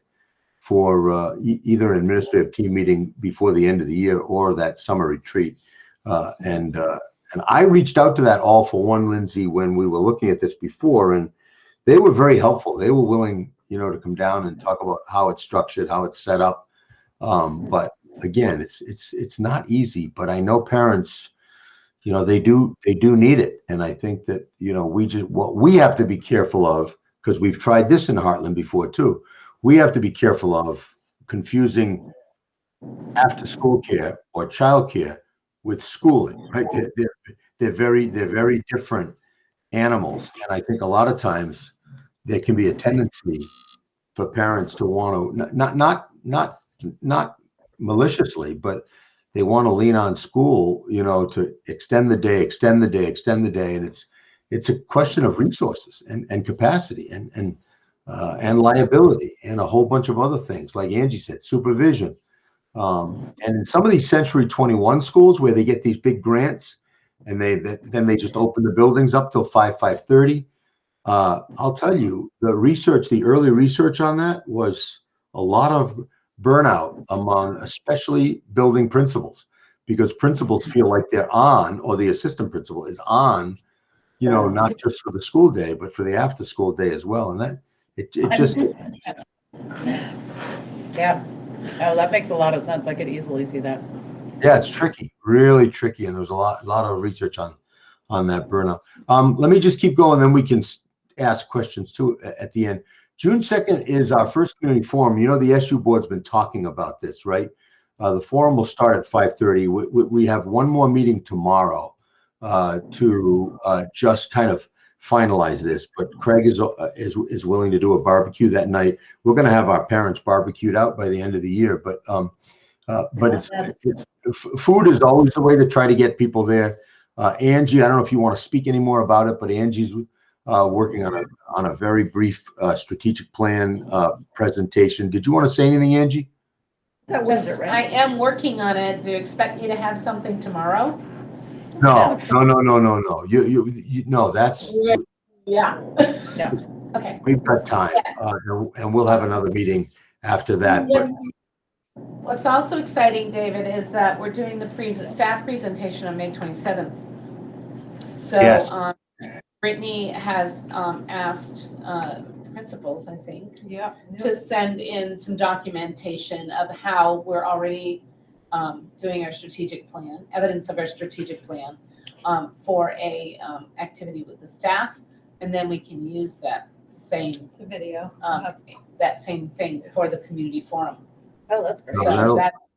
for either an administrative team meeting before the end of the year or that summer retreat. And I reached out to that All for One, Lindsay, when we were looking at this before, and they were very helpful. They were willing, to come down and talk about how it's structured, how it's set up. But again, it's not easy. But I know parents, they do need it, and I think that what we have to be careful of, because we've tried this in Heartland before too. We have to be careful of confusing after school care or child care with schooling, right? They're very different animals. And I think a lot of times there can be a tendency for parents to want to, not maliciously, but they want to lean on school, to extend the day. And it's a question of resources and capacity and liability and a whole bunch of other things, like Angie said, supervision. And in some of these Century 21 schools where they get these big grants, and then they just open the buildings up till 5:30. I'll tell you, the early research on that was a lot of burnout among especially building principals, because principals feel like they're on, or the assistant principal is on, not just for the school day, but for the after school day as well. And that it just,
Yeah. Oh, that makes a lot of sense. I could easily see that.
yeah, it's tricky, really tricky. And there was a lot of research on that burnout. Let me just keep going, then we can ask questions too at the end. June 2nd is our first community forum. The SU board's been talking about this, right? The forum will start at 5:30. We have one more meeting tomorrow to just kind of finalize this, but Craig is willing to do a barbecue that night. We're going to have our parents barbecued out by the end of the year, but food is always the way to try to get people there. Angie, I don't know if you want to speak any more about it, but Angie's working on a very brief strategic plan presentation. Did you want to say anything, Angie?
I am working on it. Do you expect me to have something tomorrow?
No. You no, that's,
Yeah.
Yeah.
Okay.
we've got time, and we'll have another meeting after that. But
What's also exciting, David, is that we're doing the staff presentation on May 27th. So
Yes.
Brittany has asked principals, I think,
Yeah.
to send in some documentation of how we're already doing our strategic plan, evidence of our strategic plan for a activity with the staff, and then we can use that same
It's a video.
that same thing for the community forum.
Oh, that's great.
So that's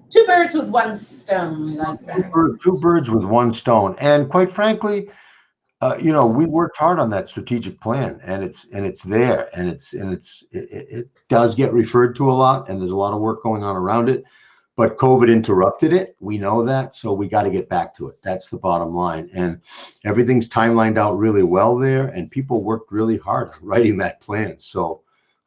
two birds with one stone. We like that.
two birds with one stone. And quite frankly, we worked hard on that strategic plan, and it's there, and it does get referred to a lot, and there's a lot of work going on around it. But COVID interrupted it. We know that, so we got to get back to it. That's the bottom line. And everything's timelined out really well there, and people worked really hard on writing that plan. So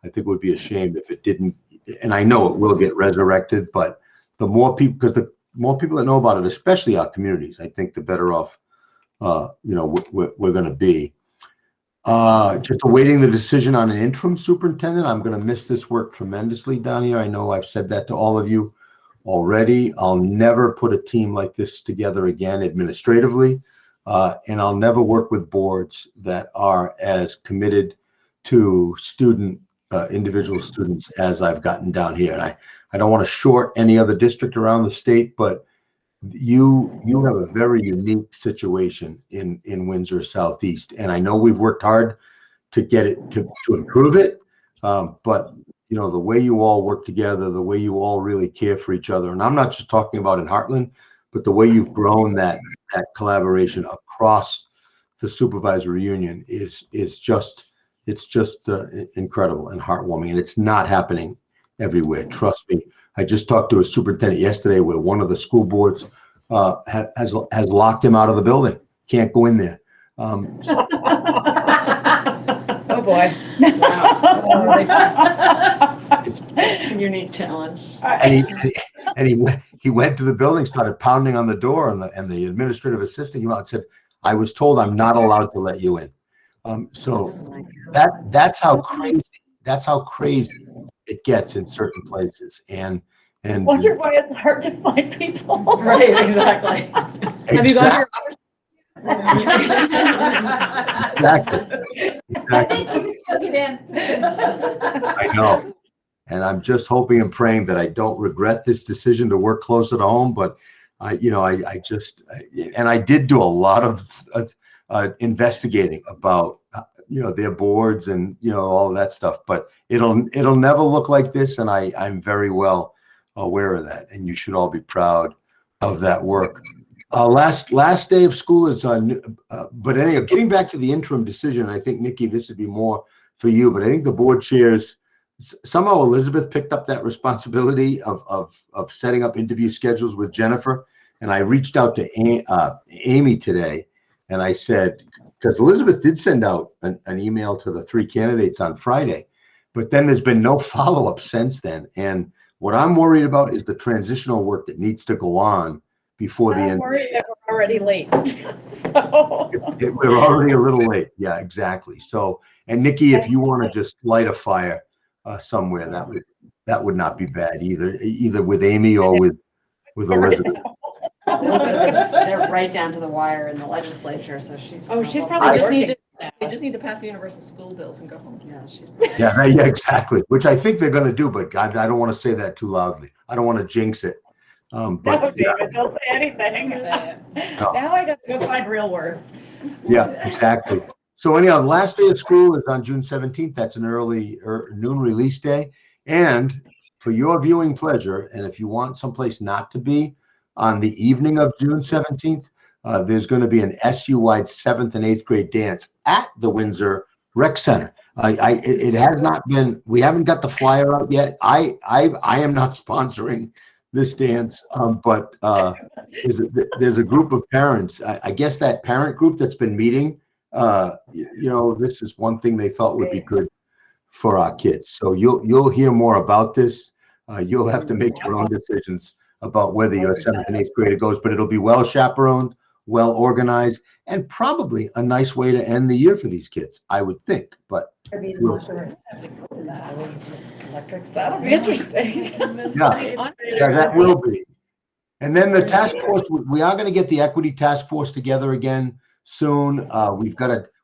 I think it would be a shame if it didn't. And I know it will get resurrected, but the more people, because the more people that know about it, especially our communities, I think the better off we're going to be. Just awaiting the decision on an interim superintendent. I'm going to miss this work tremendously down here. I know I've said that to all of you already. I'll never put a team like this together again administratively, and I'll never work with boards that are as committed to individual students as I've gotten down here. And I don't want to short any other district around the state, but you have a very unique situation in Windsor Southeast, and I know we've worked hard to get it to improve it, but the way you all work together, the way you all really care for each other, and I'm not just talking about in Heartland, but the way you've grown that collaboration across the supervisory union is just incredible and heartwarming, and it's not happening everywhere. Trust me. I just talked to a superintendent yesterday where one of the school boards has locked him out of the building. Can't go in there.
Oh boy.
It's a unique challenge.
And he went to the building, started pounding on the door, and the administrative assistant came out and said, "I was told I'm not allowed to let you in." So that's how crazy it gets in certain places, and
wonder why it's hard to find people.
Right, exactly.
Have you got
Exactly.
I think you can still get in.
I know, and I'm just hoping and praying that I don't regret this decision to work closer to home. But I did do a lot of investigating about their boards and all of that stuff. But it'll never look like this, and I'm very well aware of that, and you should all be proud of that work. Last day of school is but anyway, getting back to the interim decision, I think, Nikki, this would be more for you, but I think the board chairs, somehow Elizabeth picked up that responsibility of setting up interview schedules with Jennifer. And I reached out to Amy today, and I said, because Elizabeth did send out an email to the 3 candidates on Friday, but then there's been no follow-up since then. And what I'm worried about is the transitional work that needs to go on before the end.
I'm worried that we're already late. So.
We're already a little late. Yeah, exactly. So, and Nikki, if you want to just light a fire somewhere, that would not be bad either with Amy or with Elizabeth.
Elizabeth's, they're right down to the wire in the legislature, so she's.
She's probably
They just need to pass the universal school bills and go home.
Yeah, she's.
Yeah, exactly. Which I think they're going to do, but God, I don't want to say that too loudly. I don't want to jinx it.
No, David, don't say anything.
No.
Now I got to go find real work.
Yeah, exactly. So anyhow, the last day of school is on June 17th. That's an early noon release day. And for your viewing pleasure, and if you want someplace not to be, on the evening of June 17th, there's going to be an SU-wide 7th and 8th grade dance at the Windsor Rec Center. It has not been, we haven't got the flyer out yet. I am not sponsoring this dance, but there's a group of parents. I guess that parent group that's been meeting, this is one thing they thought would be good for our kids. So you'll hear more about this. You'll have to make your own decisions about whether your 7th and 8th grader goes, but it'll be well chaperoned, well organized, and probably a nice way to end the year for these kids, I would think. But we'll see.
That'll be interesting.
Yeah, that will be. And then the task force, we are going to get the equity task force together again soon.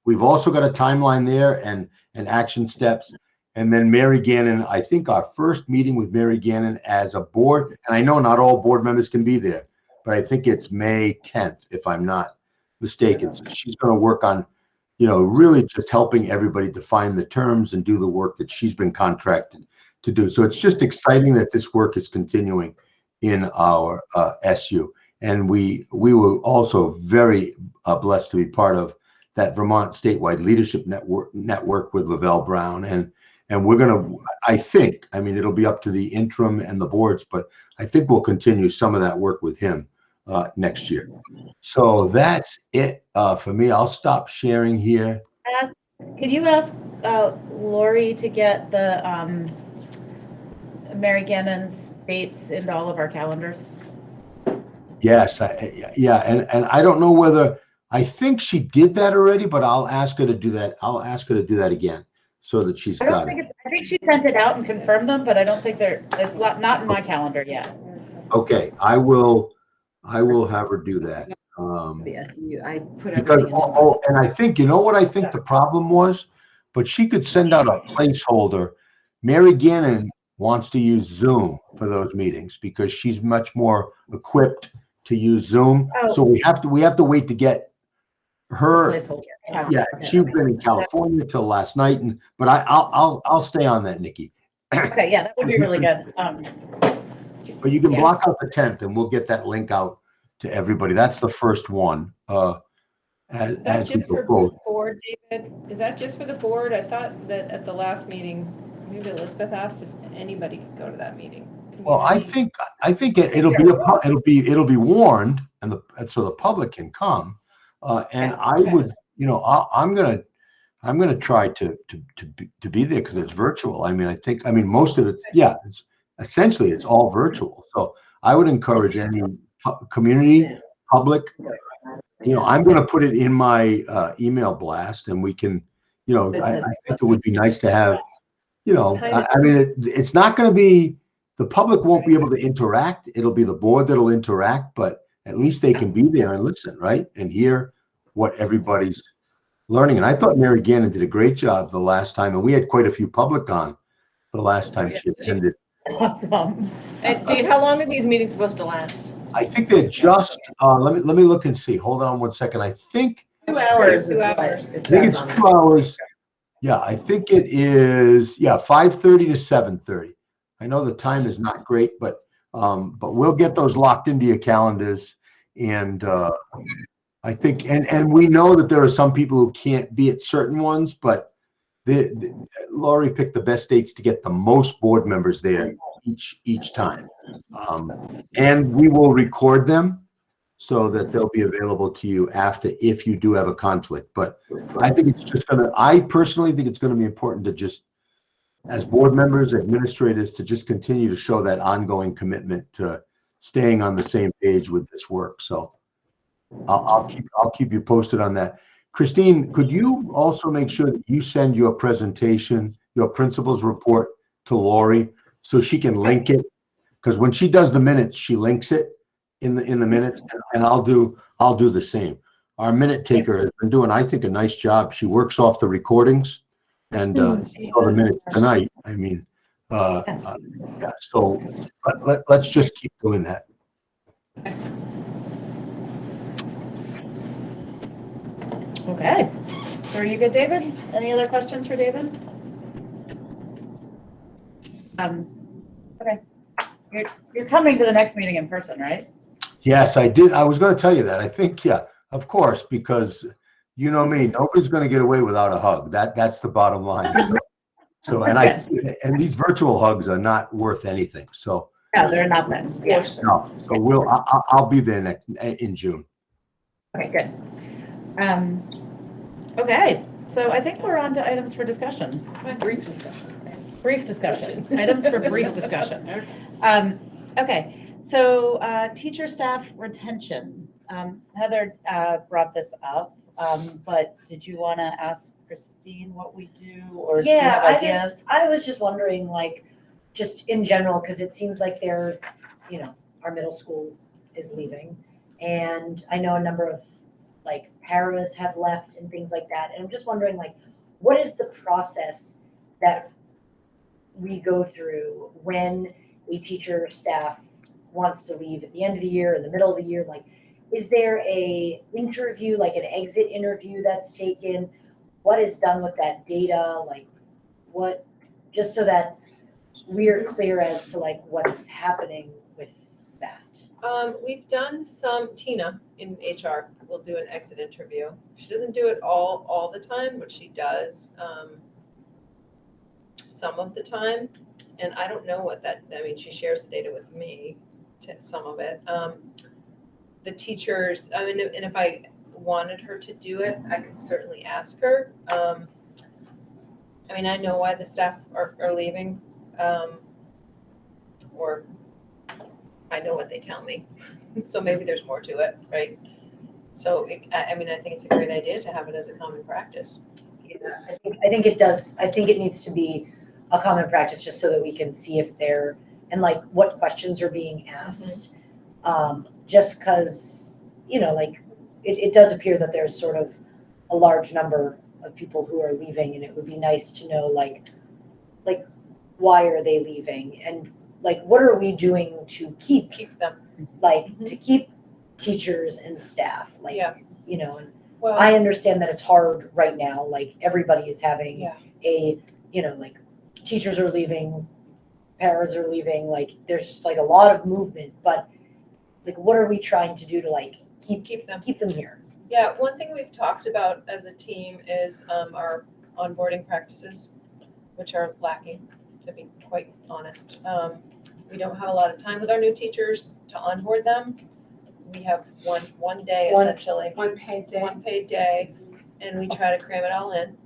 We've also got a timeline there and action steps. And then Mary Gannon, I think our first meeting with Mary Gannon as a board, and I know not all board members can be there, but I think it's May 10th, if I'm not mistaken. So she's going to work on, really just helping everybody define the terms and do the work that she's been contracted to do. So it's just exciting that this work is continuing in our SU. And we were also very blessed to be part of that Vermont statewide leadership network with Lavelle Brown. And we're going to, I think, it'll be up to the interim and the boards, but I think we'll continue some of that work with him next year. So that's it for me. I'll stop sharing here.
Could you ask Lori to get the Mary Gannon's dates into all of our calendars?
Yes, and I don't know whether, I think she did that already, but I'll ask her to do that. I'll ask her to do that again so that she's got it.
I think she sent it out and confirmed them, but I don't think it's not in my calendar yet.
Okay, I will have her do that.
The SU, I put
Because,
everything in.
and I think, what I think the problem was, but she could send out a placeholder. Mary Gannon wants to use Zoom for those meetings because she's much more equipped to use Zoom.
Oh.
So we have to wait to get her. Yeah, she's been in California till last night, but I'll stay on that, Nikki.
Okay, yeah, that would be really good.
But you can block out the 10th, and we'll get that link out to everybody. That's the first one. As we go forward.
Board, David, is that just for the board? I thought that at the last meeting, maybe Elizabeth asked if anybody could go to that meeting.
Well, I think it'll be warned, and so the public can come. And I would, I'm gonna try to be there because it's virtual. I think most of it's essentially it's all virtual. So I would encourage any community, public. I'm going to put it in my email blast, and we can. I think it would be nice to have. It's not going to be. The public won't be able to interact. It'll be the board that'll interact, but at least they can be there and listen, right, and hear what everybody's learning. And I thought Mary Gannon did a great job the last time, and we had quite a few public on the last time she attended.
Awesome.
And Dave, how long are these meetings supposed to last?
I think they're just. Let me look and see. Hold on one second. I think
2 hours.
2 hours.
I think it's 2 hours. Yeah, I think it is. Yeah, 5:30 to 7:30. I know the time is not great, but we'll get those locked into your calendars. And I think, and we know that there are some people who can't be at certain ones, but Laurie picked the best dates to get the most board members there each time. And we will record them so that they'll be available to you after if you do have a conflict. But I think I personally think it's going to be important to just, as board members, administrators, to just continue to show that ongoing commitment to staying on the same page with this work. So I'll keep you posted on that. Christine, could you also make sure that you send your presentation, your principal's report to Lori so she can link it? Because when she does the minutes, she links it in the minutes, and I'll do the same. Our minute taker has been doing, I think, a nice job. She works off the recordings and you saw the minutes tonight. I mean, yeah, so let's just keep doing that.
Okay. So are you good, David? Any other questions for David? Okay. You're coming to the next meeting in person, right?
Yes, I did. I was going to tell you that. I think, yeah, of course, because you know me, nobody's going to get away without a hug. That's the bottom line. So and these virtual hugs are not worth anything. So
No, they're not then. Yeah.
no. So I'll be there in June.
Okay, good. Okay, so I think we're on to items for discussion.
Brief discussion.
Brief discussion. Items for brief discussion. Okay, so teacher staff retention. Heather brought this up, but did you want to ask Christine what we do, or do you have ideas?
I was just wondering, like, just in general, because it seems like they're, our middle school is leaving, and I know a number of like paras have left and things like that, and I'm just wondering, like, what is the process that we go through when a teacher staff wants to leave at the end of the year, in the middle of the year? Like, is there a interview, like an exit interview that's taken? What is done with that data? Like, what, just so that we're clear as to like what's happening with that.
We've done some, Tina in HR will do an exit interview. She doesn't do it all the time, but she does some of the time. And I don't know what that, I mean, she shares the data with me, some of it. The teachers, I mean, and if I wanted her to do it, I could certainly ask her. I mean, I know why the staff are leaving, or I know what they tell me. So maybe there's more to it, right? So, I mean, I think it's a great idea to have it as a common practice.
Yeah, I think it does. I think it needs to be a common practice just so that we can see if they're, and like what questions are being asked. Just because, like it does appear that there's sort of a large number of people who are leaving, and it would be nice to know like why are they leaving, and like what are we doing to keep
them,
like to keep teachers and staff, like, and
well,
I understand that it's hard right now, like everybody is having like teachers are leaving, paras are leaving, like there's like a lot of movement, but like what are we trying to do to like keep them here?
Yeah, one thing we've talked about as a team is our onboarding practices, which are lacking, to be quite honest. We don't have a lot of time with our new teachers to onboard them. We have one day essentially.
One paid day.
One paid day, and we try to cram it all in.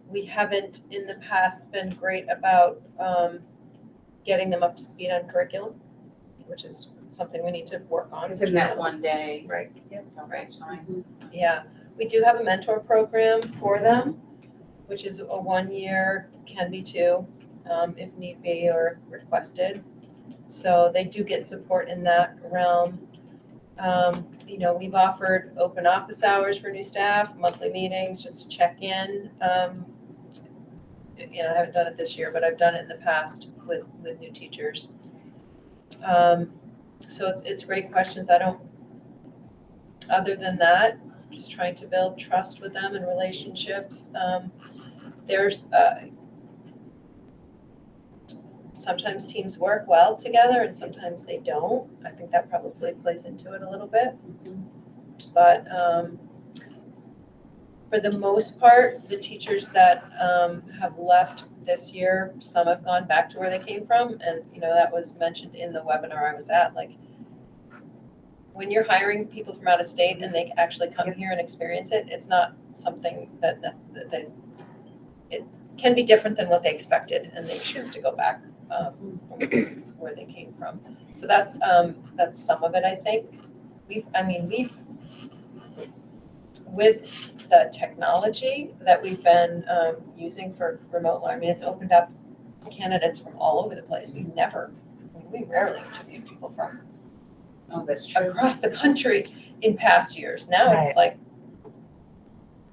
We haven't in the past been great about getting them up to speed on curriculum, which is something we need to work on.
It's in that one day.
Right. Yep.
Right. Time.
Yeah. We do have a mentor program for them, which is a 1 year, can be 2, if need be or requested. So they do get support in that realm. We've offered open office hours for new staff, monthly meetings, just to check in. I haven't done it this year, but I've done it in the past with new teachers. So it's great questions. Other than that, just trying to build trust with them and relationships. There's sometimes teams work well together and sometimes they don't. I think that probably plays into it a little bit. But for the most part, the teachers that have left this year, some have gone back to where they came from. And, that was mentioned in the webinar I was at. Like, when you're hiring people from out of state and they actually come here and experience it, it's not something that it can be different than what they expected, and they choose to go back from where they came from. So that's some of it, I think. we've, with the technology that we've been using for remote learning, it's opened up candidates from all over the place. We rarely interview people from
that's true.
across the country in past years. Now it's like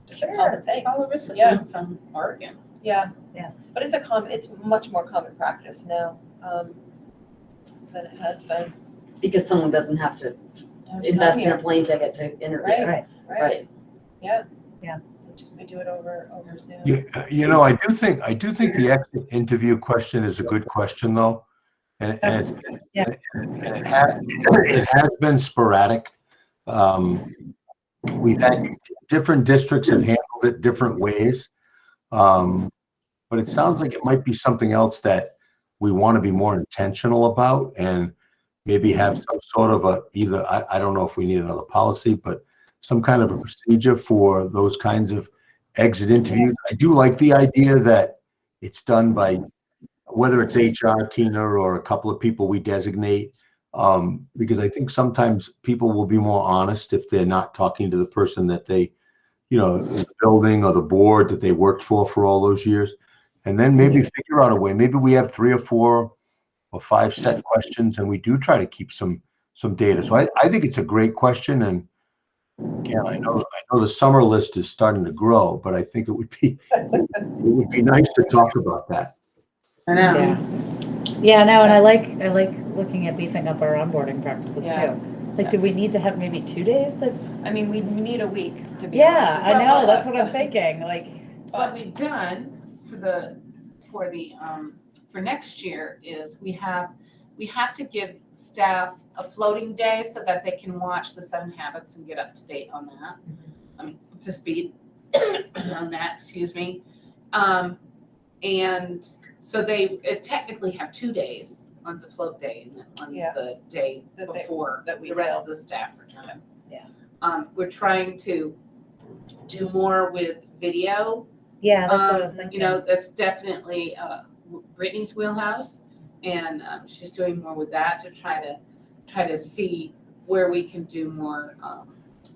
just a common thing.
Clarissa from Oregon.
Yeah.
Yeah.
But it's much more common practice now than it has been.
Because someone doesn't have to invest in a plane ticket to interview.
Right. Yeah.
Yeah.
We do it over Zoom.
You know, I do think the exit interview question is a good question, though, and it has been sporadic. We've had different districts have handled it different ways, but it sounds like it might be something else that we want to be more intentional about, and maybe have some sort of I don't know if we need another policy, but some kind of a procedure for those kinds of exit interviews. I do like the idea that it's done by, whether it's HR, Tina, or a couple of people we designate, because I think sometimes people will be more honest if they're not talking to the person that they, the building or the board that they worked for all those years. And then maybe figure out a way. Maybe we have 3 or 4 or 5 set questions, and we do try to keep some data. So I think it's a great question, and again, I know the summer list is starting to grow, but I think it would be nice to talk about that.
I know.
Yeah, no, and I like looking at beefing up our onboarding practices
Yeah.
too. Like, do we need to have maybe 2 days that?
We need a week to be
Yeah,
honest with
I
you.
know, that's what I'm thinking, like.
What we've done for next year is we have to give staff a floating day so that they can watch the 7 Habits and get up to date on that. Up to speed on that, excuse me. And so they technically have 2 days. One's a float day, and then one's the day before
that we
the rest
will.
of the staff return.
Yeah.
We're trying to do more with video.
Yeah, that's what I was thinking.
That's definitely Brittany's wheelhouse, and she's doing more with that to try to see where we can do more.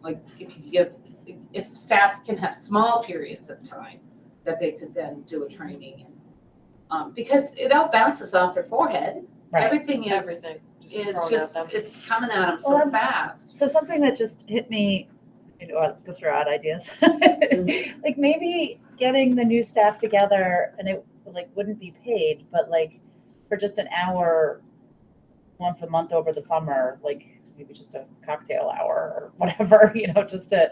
Like if staff can have small periods of time that they could then do a training, because it all bounces off their forehead.
Right.
Everything is it's coming at them so fast.
So something that just hit me, to throw out ideas, like maybe getting the new staff together, and it wouldn't be paid, but for just an hour once a month over the summer, maybe just a cocktail hour or whatever, just to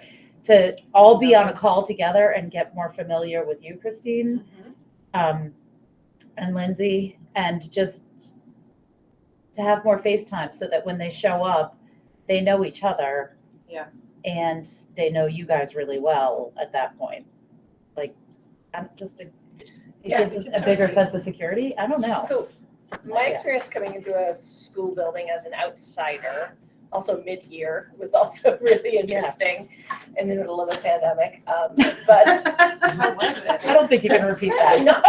all be on a call together and get more familiar with you, Christine, and Lindsay, and just to have more FaceTime so that when they show up, they know each other.
Yeah.
And they know you guys really well at that point. It gives a bigger sense of security. I don't know.
So my experience coming into a school building as an outsider, also mid-year, was also really interesting in the middle of a pandemic. But
I don't think you can repeat that.
Not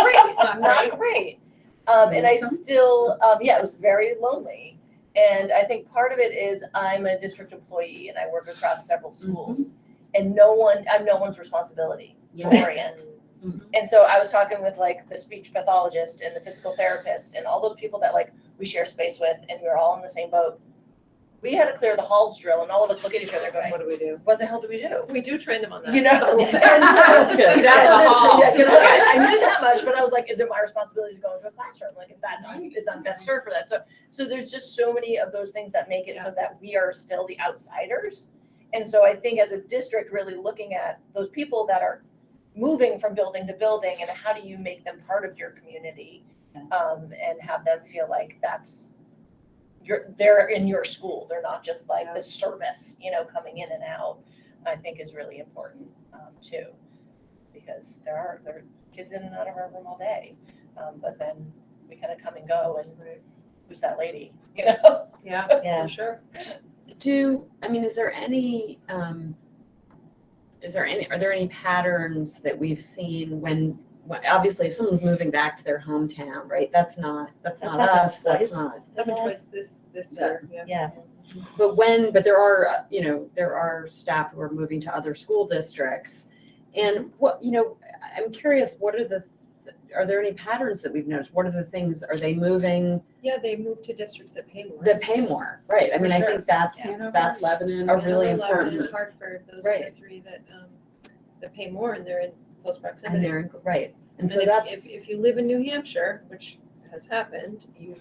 great. And I still, it was very lonely. And I think part of it is I'm a district employee and I work across several schools, and I'm no one's responsibility to orient. And so I was talking with the speech pathologist and the physical therapist and all those people that we share space with, and we're all in the same boat. We had to clear the halls drill, and all of us look at each other going,
what do we do?
What the hell do we do?
We do train them on that.
That's good. I knew that much, but I was like, is it my responsibility to go into a classroom? Is I'm best served for that? So there's just so many of those things that make it so that we are still the outsiders. And so I think as a district, really looking at those people that are moving from building to building, and how do you make them part of your community, and have them feel like they're in your school. They're not just the service, coming in and out, I think is really important too, because there are kids in and out of our room all day, but then we kind of come and go, and who's that lady,
Yeah,
Yeah.
for sure.
Are there any patterns that we've seen when
obviously if someone's moving back to their hometown, right, that's not us, that's not.
Seven choice this year,
Yeah.
But there are, there are staff who are moving to other school districts. And I'm curious, are there any patterns that we've noticed? What are the things, are they moving
Yeah, they move to districts that pay more.
that pay more? Right, I mean, I
sure.
think that's
Lebanon.
a really
Hanover, Lebanon,
important,
Hartford, those are the
Right.
three that pay more and they're in close
and
proximity.
they're, right, and so
if-
that's.
If you live in New Hampshire, which has happened, you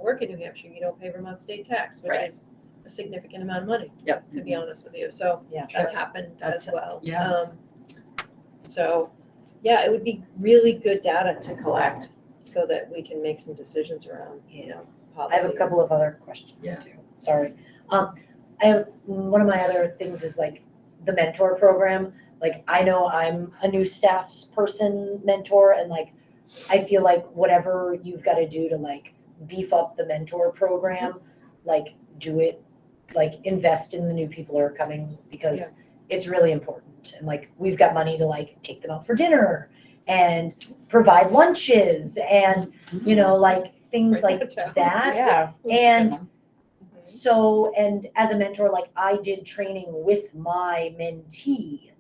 work in New Hampshire, you don't pay Vermont state tax, which
Right.
is a significant amount of money.
Yep.
To be honest with you, so
Yeah.
that's happened as well.
Yeah.
So, yeah, it would be really good data to collect so that we can make some decisions around, policy.
I have a couple of other questions
Yeah.
too. Sorry. I have, one of my other things is like the mentor program. Like, I know I'm a new staff's person mentor, and like, I feel like whatever you've got to do to like beef up the mentor program, like do it, like invest in the new people who are coming, because it's really important. And like, we've got money to like take them out for dinner and provide lunches and, like things like that.
Yeah.
And so, and as a mentor, like I did training with my mentee.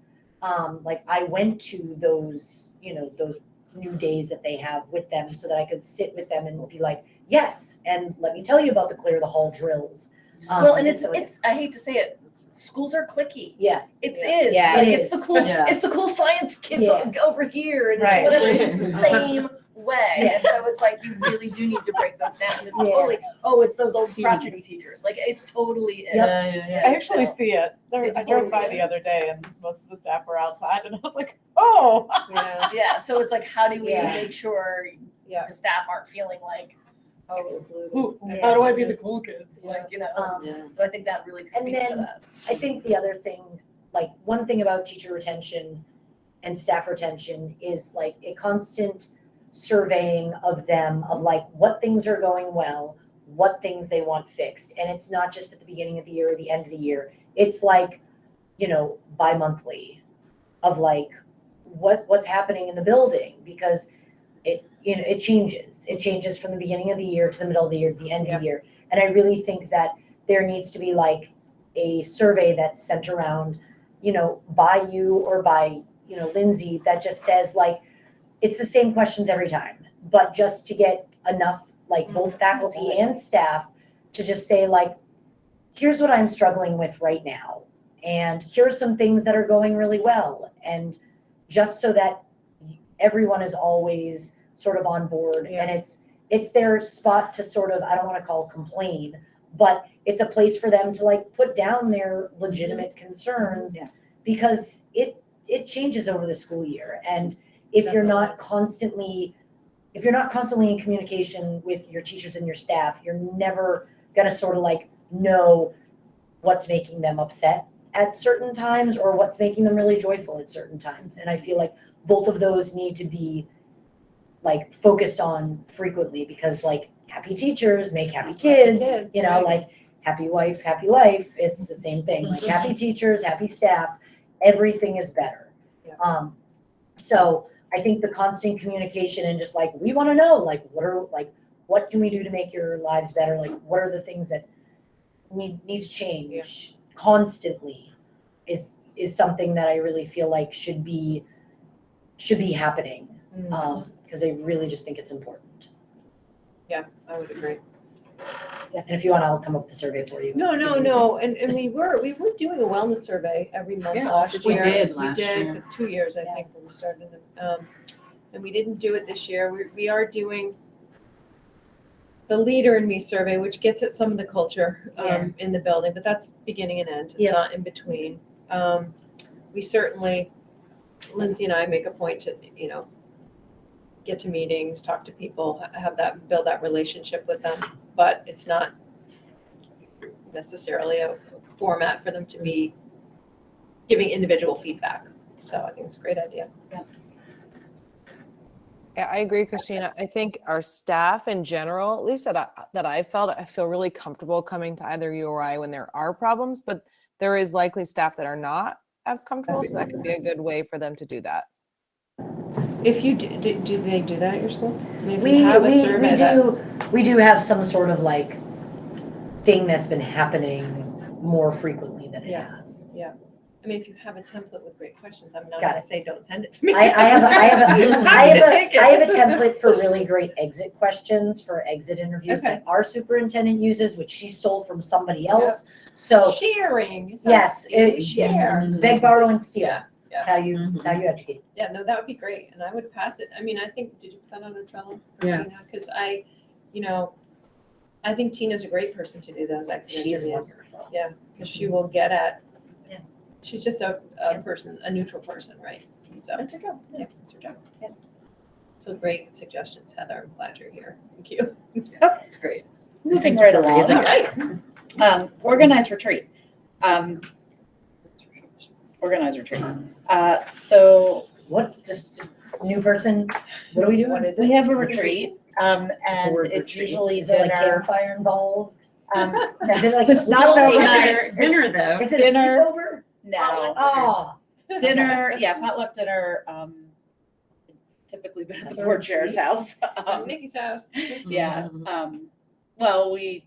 Like I went to those, those new days that they have with them so that I could sit with them and be like, yes, and let me tell you about the clear the hall drills.
Well, and
so
it's, I hate to say it, schools are cliquey.
Yeah.
It
Yeah.
is.
Yeah,
Like,
it
it's
is.
the cool,
Yeah.
it's the cool science kids
Yeah.
over here and
Right.
whatever. It's the same way.
Yeah.
And so it's like, you really do need to break those down. And it's
Yeah.
totally, it's those old crotchety teachers. Like, it totally is.
Yep.
I actually
So,
see it.
It
I drove by
totally
the
is.
other day and most of the staff were outside and I was like, oh.
Yeah,
Yeah, so it's like, how do we
Yeah.
make sure
yeah.
the staff aren't feeling like,
Excluded.
how do I be the cool kids?
Yeah.
Like,
Yeah.
so I think that really
And
speaks to
then-
that.
I think the other thing, like one thing about teacher retention and staff retention is like a constant surveying of them of like what things are going well, what things they want fixed. And it's not just at the beginning of the year or the end of the year. It's like, bi-monthly of like what's happening in the building, because it changes. It changes from the beginning of the year to the middle of the year to the end of the year. And I really think that there needs to be like a survey that's sent around, by you or by, Lindsay, that just says like, it's the same questions every time, but just to get enough, like both faculty and staff to just say like, here's what I'm struggling with right now. And here's some things that are going really well. And just so that everyone is always sort of on board, and it's their spot to sort of, I don't want to call complain, but it's a place for them to like put down their legitimate concerns, because it changes over the school year. And if you're not constantly in communication with your teachers and your staff, you're never going to sort of like know what's making them upset at certain times or what's making them really joyful at certain times. And I feel like both of those need to be like focused on frequently, because like happy teachers make happy kids,
right.
like happy wife, happy life. It's the same thing. Like happy teachers, happy staff, everything is better.
Yeah.
So I think the constant communication and just like, we want to know, like, what can we do to make your lives better? Like, what are the things that need to change constantly is something that I really feel like should be happening. Because I really just think it's important.
Yeah, I would agree.
And if you want, I'll come up with a survey for you.
No. And we were doing a wellness survey every month last
we
year.
did last year.
For 2 years, I think, when we started them. And we didn't do it this year. We are doing the Leader in Me survey, which gets at some of the culture in the building, but that's beginning and end. It's not in between. We certainly, Lindsay and I make a point to, get to meetings, talk to people, build that relationship with them, but it's not necessarily a format for them to be giving individual feedback. So I think it's a great idea.
Yeah, I agree, Christina. I think our staff in general, at least that I feel really comfortable coming to either you or I when there are problems, but there is likely staff that are not as comfortable, so that could be a good way for them to do that.
If you do they do that at your school? I mean, if
We
you have a survey
we do have some sort of like thing that's been happening more frequently than it
Yeah.
has.
I mean, if you have a template with great questions, I'm not
Got
gonna
it.
say don't send it to me.
I have
Happy to take it.
I have a template for really great exit questions for exit interviews
Okay.
that our superintendent uses, which she stole from somebody else. So
Sharing. So
yes,
share.
beg, borrow, and steal.
Yeah.
That's how you educate.
Yeah, no, that would be great, and I would pass it. I mean, I think, did you put that on a Trello for Tina?
Yes.
Because I think Tina's a great person to do those exit
She's
interviews.
wonderful.
Yeah, because she will get at,
Yeah.
she's just a person, a neutral person, right? So,
That's her job.
yeah, that's her job. Yeah. So great suggestions, Heather. I'm glad you're here. Thank you.
That's great.
Moving right along.
raising it.
Organized retreat. Organized retreat. So
What, just new person, what are we doing?
What is
we
it?
have a retreat, and
Board
it's
retreat.
usually
Is there like
dinner.
campfire involved?
Um,
Is it like
It's not
a
overnight.
Dinner though.
Is it
Dinner.
a sleepover?
No,
Oh.
dinner, yeah, potluck dinner, it's typically been at
That's
the
a
board chair's
retreat.
house.
Nikki's house.
Yeah,
Mhm.
well, we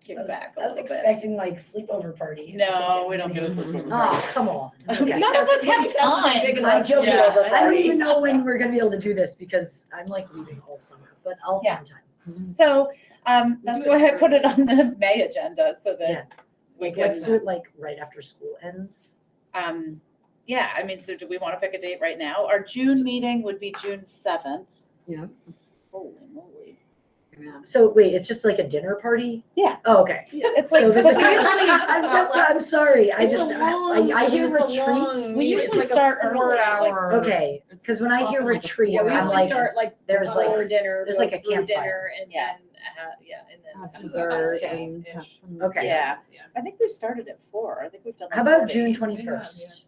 kick
I was
back a
I was
little bit.
expecting like sleepover party.
No, we don't get a sleepover
Oh,
party.
come on.
None
Okay.
of us have time.
I'm joking.
Yeah,
I don't even know when we're gonna be able to do this because I'm like leaving all summer, but I'll
Yeah.
find time.
So, that's why I put it on the May agenda so
Yeah.
that we
Like, let's do
can,
it like right after school ends.
yeah, I mean, so do we want to pick a date right now? Our June meeting would be June 7th.
Yeah.
Holy moly.
Yeah.
So wait, it's just like a dinner party?
Yeah.
Oh, okay.
It's like,
So this
but
is, I'm sorry, I
It's a
just,
long-
I hear
it's a
retreats.
long-
We
it's
usually
like a
start early, like-
4-hour.
Okay, because when I hear
often like a
retreat,
Yeah, we
I'm
usually
like,
start like
there's
before
like-
dinner,
there's
go
like a
through
campfire.
dinner, and
Yeah.
then and then
Have
have
dessert
a
and have some.
okay.
Yeah,
Yeah.
I think we started at 4. I think we've done.
How
like
about
40.
June 21st?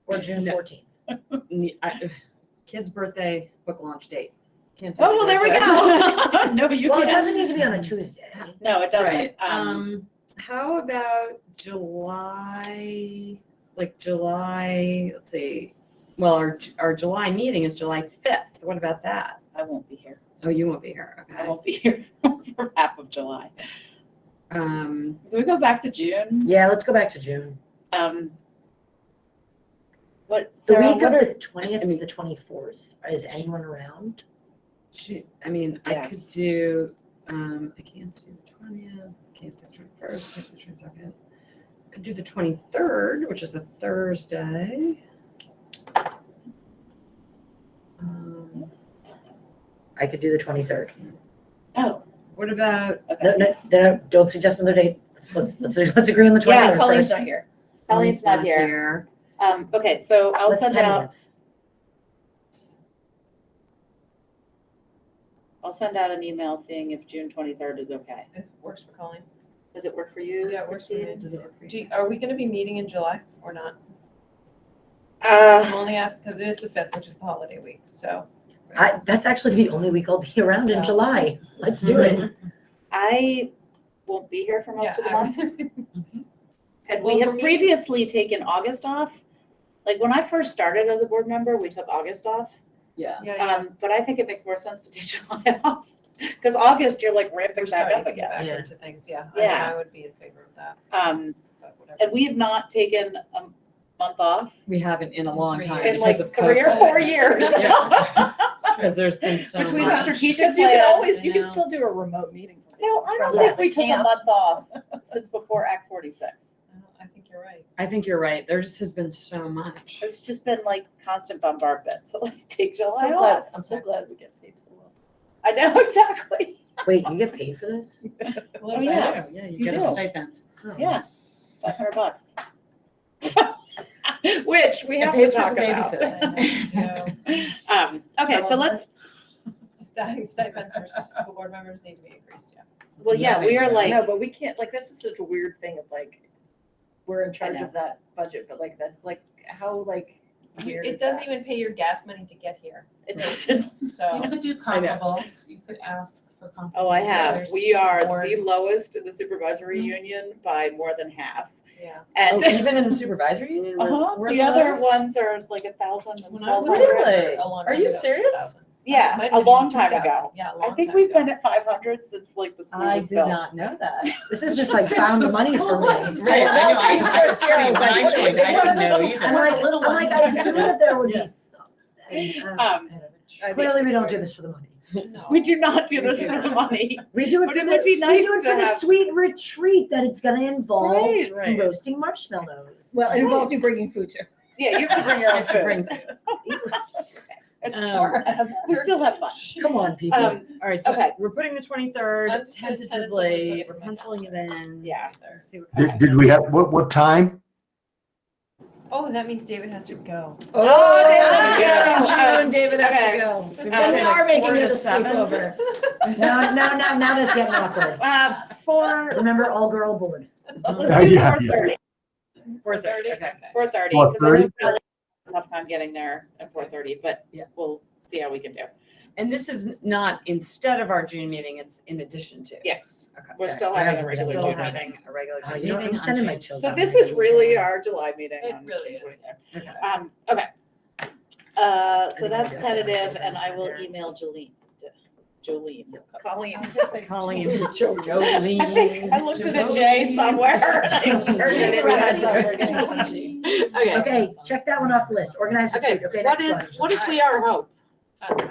Or June
No.
14th?
Kid's birthday, book launch date. Can't do
Oh, well, there we
birthday.
go. No, you
Well, it
can't.
doesn't need to be on a Tuesday.
No, it doesn't.
Right. How about July, let's see, well, our July meeting is July 5th. What about that?
I won't be here.
Oh, you won't be here,
I
okay.
won't be here for half of July.
Um,
Can we go back to June?
Yeah, let's go back to June.
What,
The
Sarah,
week
what
of
are,
the 20th to the 24th, is anyone around?
I mean, I
Yeah.
could do, I can't do the 20th, can't do the 21st, can't do the 22nd. Could do the 23rd, which is a Thursday.
I could do the 23rd.
oh,
What about,
No, don't suggest another date. Let's agree on the 23rd
Yeah, Colleen's
first.
not here.
Colleen's not here. Okay, so I'll
Let's
send out, an email seeing if June 23rd is okay.
It works for Colleen.
Does it work for you?
Yeah, it works for me.
Christine?
does it work for
Do
you?
you- Are we gonna be meeting in July or not? I'm only asking because it is the 5th, which is the holiday week, so.
That's actually the only week I'll be around in
Yeah.
July. Let's do it.
I won't be here for most of the month. And
Well,
we
for
have
me-
previously taken August off. Like when I first started as a board member, we took August off.
Yeah.
Yeah.
But I think it makes more sense to take July off. Because August, you're like ramping
We're
back
starting
up
to get
again.
back
Yeah.
into things, yeah.
Yeah.
I would be in favor of that, but whatever.
And we have not taken a month off
We haven't in a long
3
time
years.
in like
because of
3 or
COVID.
4 years.
Because there's been so much.
Between the strategic
Because you can
plan.
always, you
I
can
know.
still do a remote meeting.
No, I don't
Yes.
think we took a month off since before Act 46.
I think you're right.
I think you're right. There just has been so much.
It's just been like constant bombardment. So let's take July
I'm so
off.
glad, I'm so glad we get paid so well.
I know, exactly.
Wait, you get paid for this?
Oh, yeah.
Yeah, you
You
get
do.
a stipend.
Oh.
Yeah, $500. Which we have to
pays for
talk
some
about.
babysitting.
Okay, so let's,
Stipends for school board members need to be increased, yeah.
well, yeah, we are like,
No, but we can't, like, this is such a weird thing of like, we're in charge
know.
of that budget, but like, that's like, how like weird
It
is
doesn't
that?
even pay your gas money to get here,
it doesn't.
so.
You could do comparables, you could ask for comparables.
Oh, I have.
There's
We are
more-
the lowest in the supervisory union by more than half.
Yeah.
And
Even in the supervisory union? We're
the other
lowest?
ones are like 1,000 and
When I was
1,200.
Really?
a long
Are
time
you
ago, it was
serious?
1,000.
Yeah,
Might
a
have
long
been
time
2,000.
ago.
Yeah, a
I
long
think
time
we've
ago.
been at 500 since like the school
I
was
did
built.
not know that.
This is just like found the money for me.
Right,
I know, I was
when I joined, I didn't know either.
I'm like, I assumed that there would be
Yeah.
something.
Clearly
we don't do this for the money.
No.
We do not do this for the money.
We do it
But
for
it
the,
would be
we
nice
do it
to
for the
have-
sweet retreat that it's gonna involve
Right, right.
roasting marshmallows.
Well, it involves you bringing food too.
Yeah, you have to bring your own
Bring
food. It's
Um,
we still have fun.
Come on, people.
All right, so
Okay.
we're putting the
I'm
23rd
just gonna
tentatively,
tentatively
we're
put it in my
penciling it in.
Yeah.
We'll see what
Did,
happens.
did we have, what time?
Oh, and that means David has to go.
Oh, David has to go.
June, David has
Okay.
to go.
Then
We are making it a
7?
sleepover.
No, now that's getting awkward.
For
Remember, all girl board.
let's do
Yeah,
4:30.
4:30, okay.
4:30.
4:30?
Because I have a tough time getting there at 4:30, but
Yeah.
we'll see how we can do.
And this is not instead of our June meeting, it's in addition to.
Yes,
Okay.
we're still
My
having a
husband's
regular
Still
June
having
meeting.
a regular
Oh,
June
you know,
meeting
I'm
on
sending my
June
children.
So this is really our July meeting.
It
on
really is.
20th.
Okay.
Okay. So
I
that's
think
tentative,
that's
and I will
parents.
email Colleen.
Colleen.
I
Jolene.
looked at a J somewhere. and I turned it into a-
Okay, check that one off the list. Organize
Okay,
retreat. Okay,
what
next
is,
one.
what is we are hope?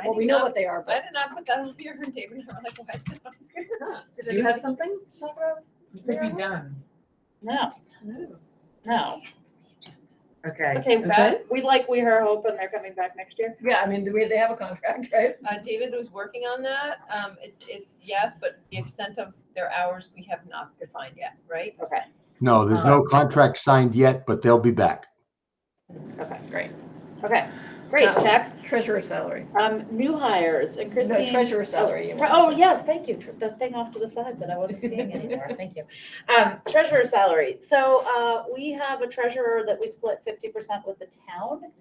Well, we know what they are,
I
but
did not put that on here, and David and I were like, why is that on here?
Do you have something?
done.
No, no.
Okay.
Okay, Beth, we like We Are Hope and they're coming back next year.
yeah, I mean, they have a contract, right?
David was working on that. It's yes, but the extent of their hours, we have not defined yet, right?
Okay,
No, there's no contract signed yet, but they'll be back.
okay, great. Okay, great,
So,
check.
Treasurer salary.
New hires and
The
Christine.
treasurer salary. you want to
Oh,
say.
yes, thank you. The thing off to the side that I wasn't seeing anymore. Thank you. Treasurer salary. So we have a treasurer that we split 50% with the town.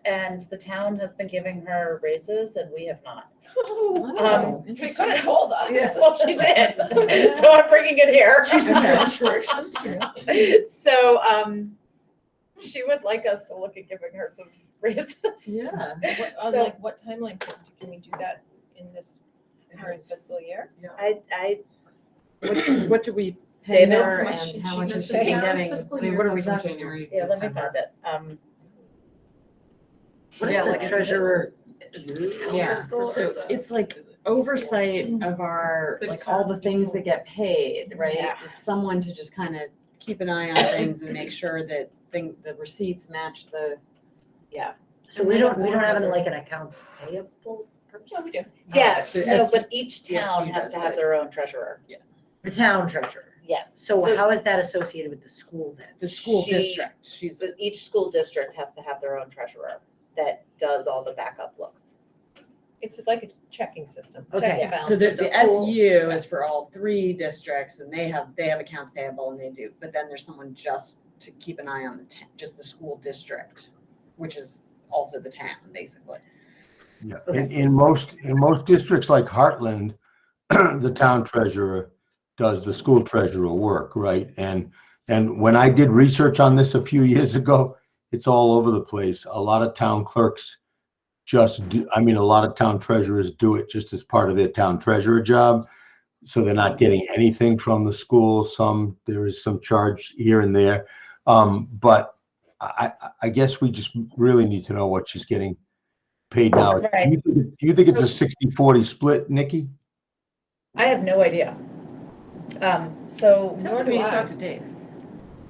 And the town has been giving her raises and we have not.
She could have told us.
Yeah, well, she did. So I'm bringing it here.
She's the treasurer.
So she would like us to look at giving her some raises.
Yeah.
So-
What timeline can we do that in this current fiscal year?
What do we pay
David?
her
How much
and
should
how
she
much
miss
is she
the town's
getting?
fiscal
I mean,
year
what are we
from
talking?
January to
Yeah, let me
December?
find it.
What
Yeah,
is the
like,
treasurer?
Yeah,
Fiscal or
so
the-
it's like oversight of our,
The
like all the things that get paid, right?
Yeah.
It's someone to just kind of keep an eye on things and make sure that the receipts match the.
So we don't have like an accounts payable person?
Yeah, we do.
Yes,
So
no,
S-
but each town
SU
has
does
to have
it.
their own treasurer.
The town treasurer.
Yes.
So how is that associated with the school then?
The school
She-
district, she's,
Each school district has to have their own treasurer that does all the backup looks.
It's like a checking system.
Okay.
Checks and
so
balances.
the SU is for all 3 districts and they have accounts payable and they do, but then there's someone just to keep an eye on just the school district, which is also the town, basically.
Yeah,
Okay.
in most districts like Heartland, the town treasurer does the school treasurer work, right? And when I did research on this a few years ago, it's all over the place. A lot of town clerks a lot of town treasurers do it just as part of their town treasurer job. So they're not getting anything from the school. There is some charge here and there. But I guess we just really need to know what she's getting paid now.
Right.
Do you think it's a 60-40 split, Nikki?
I have no idea. So
Nor do we talk to Dave.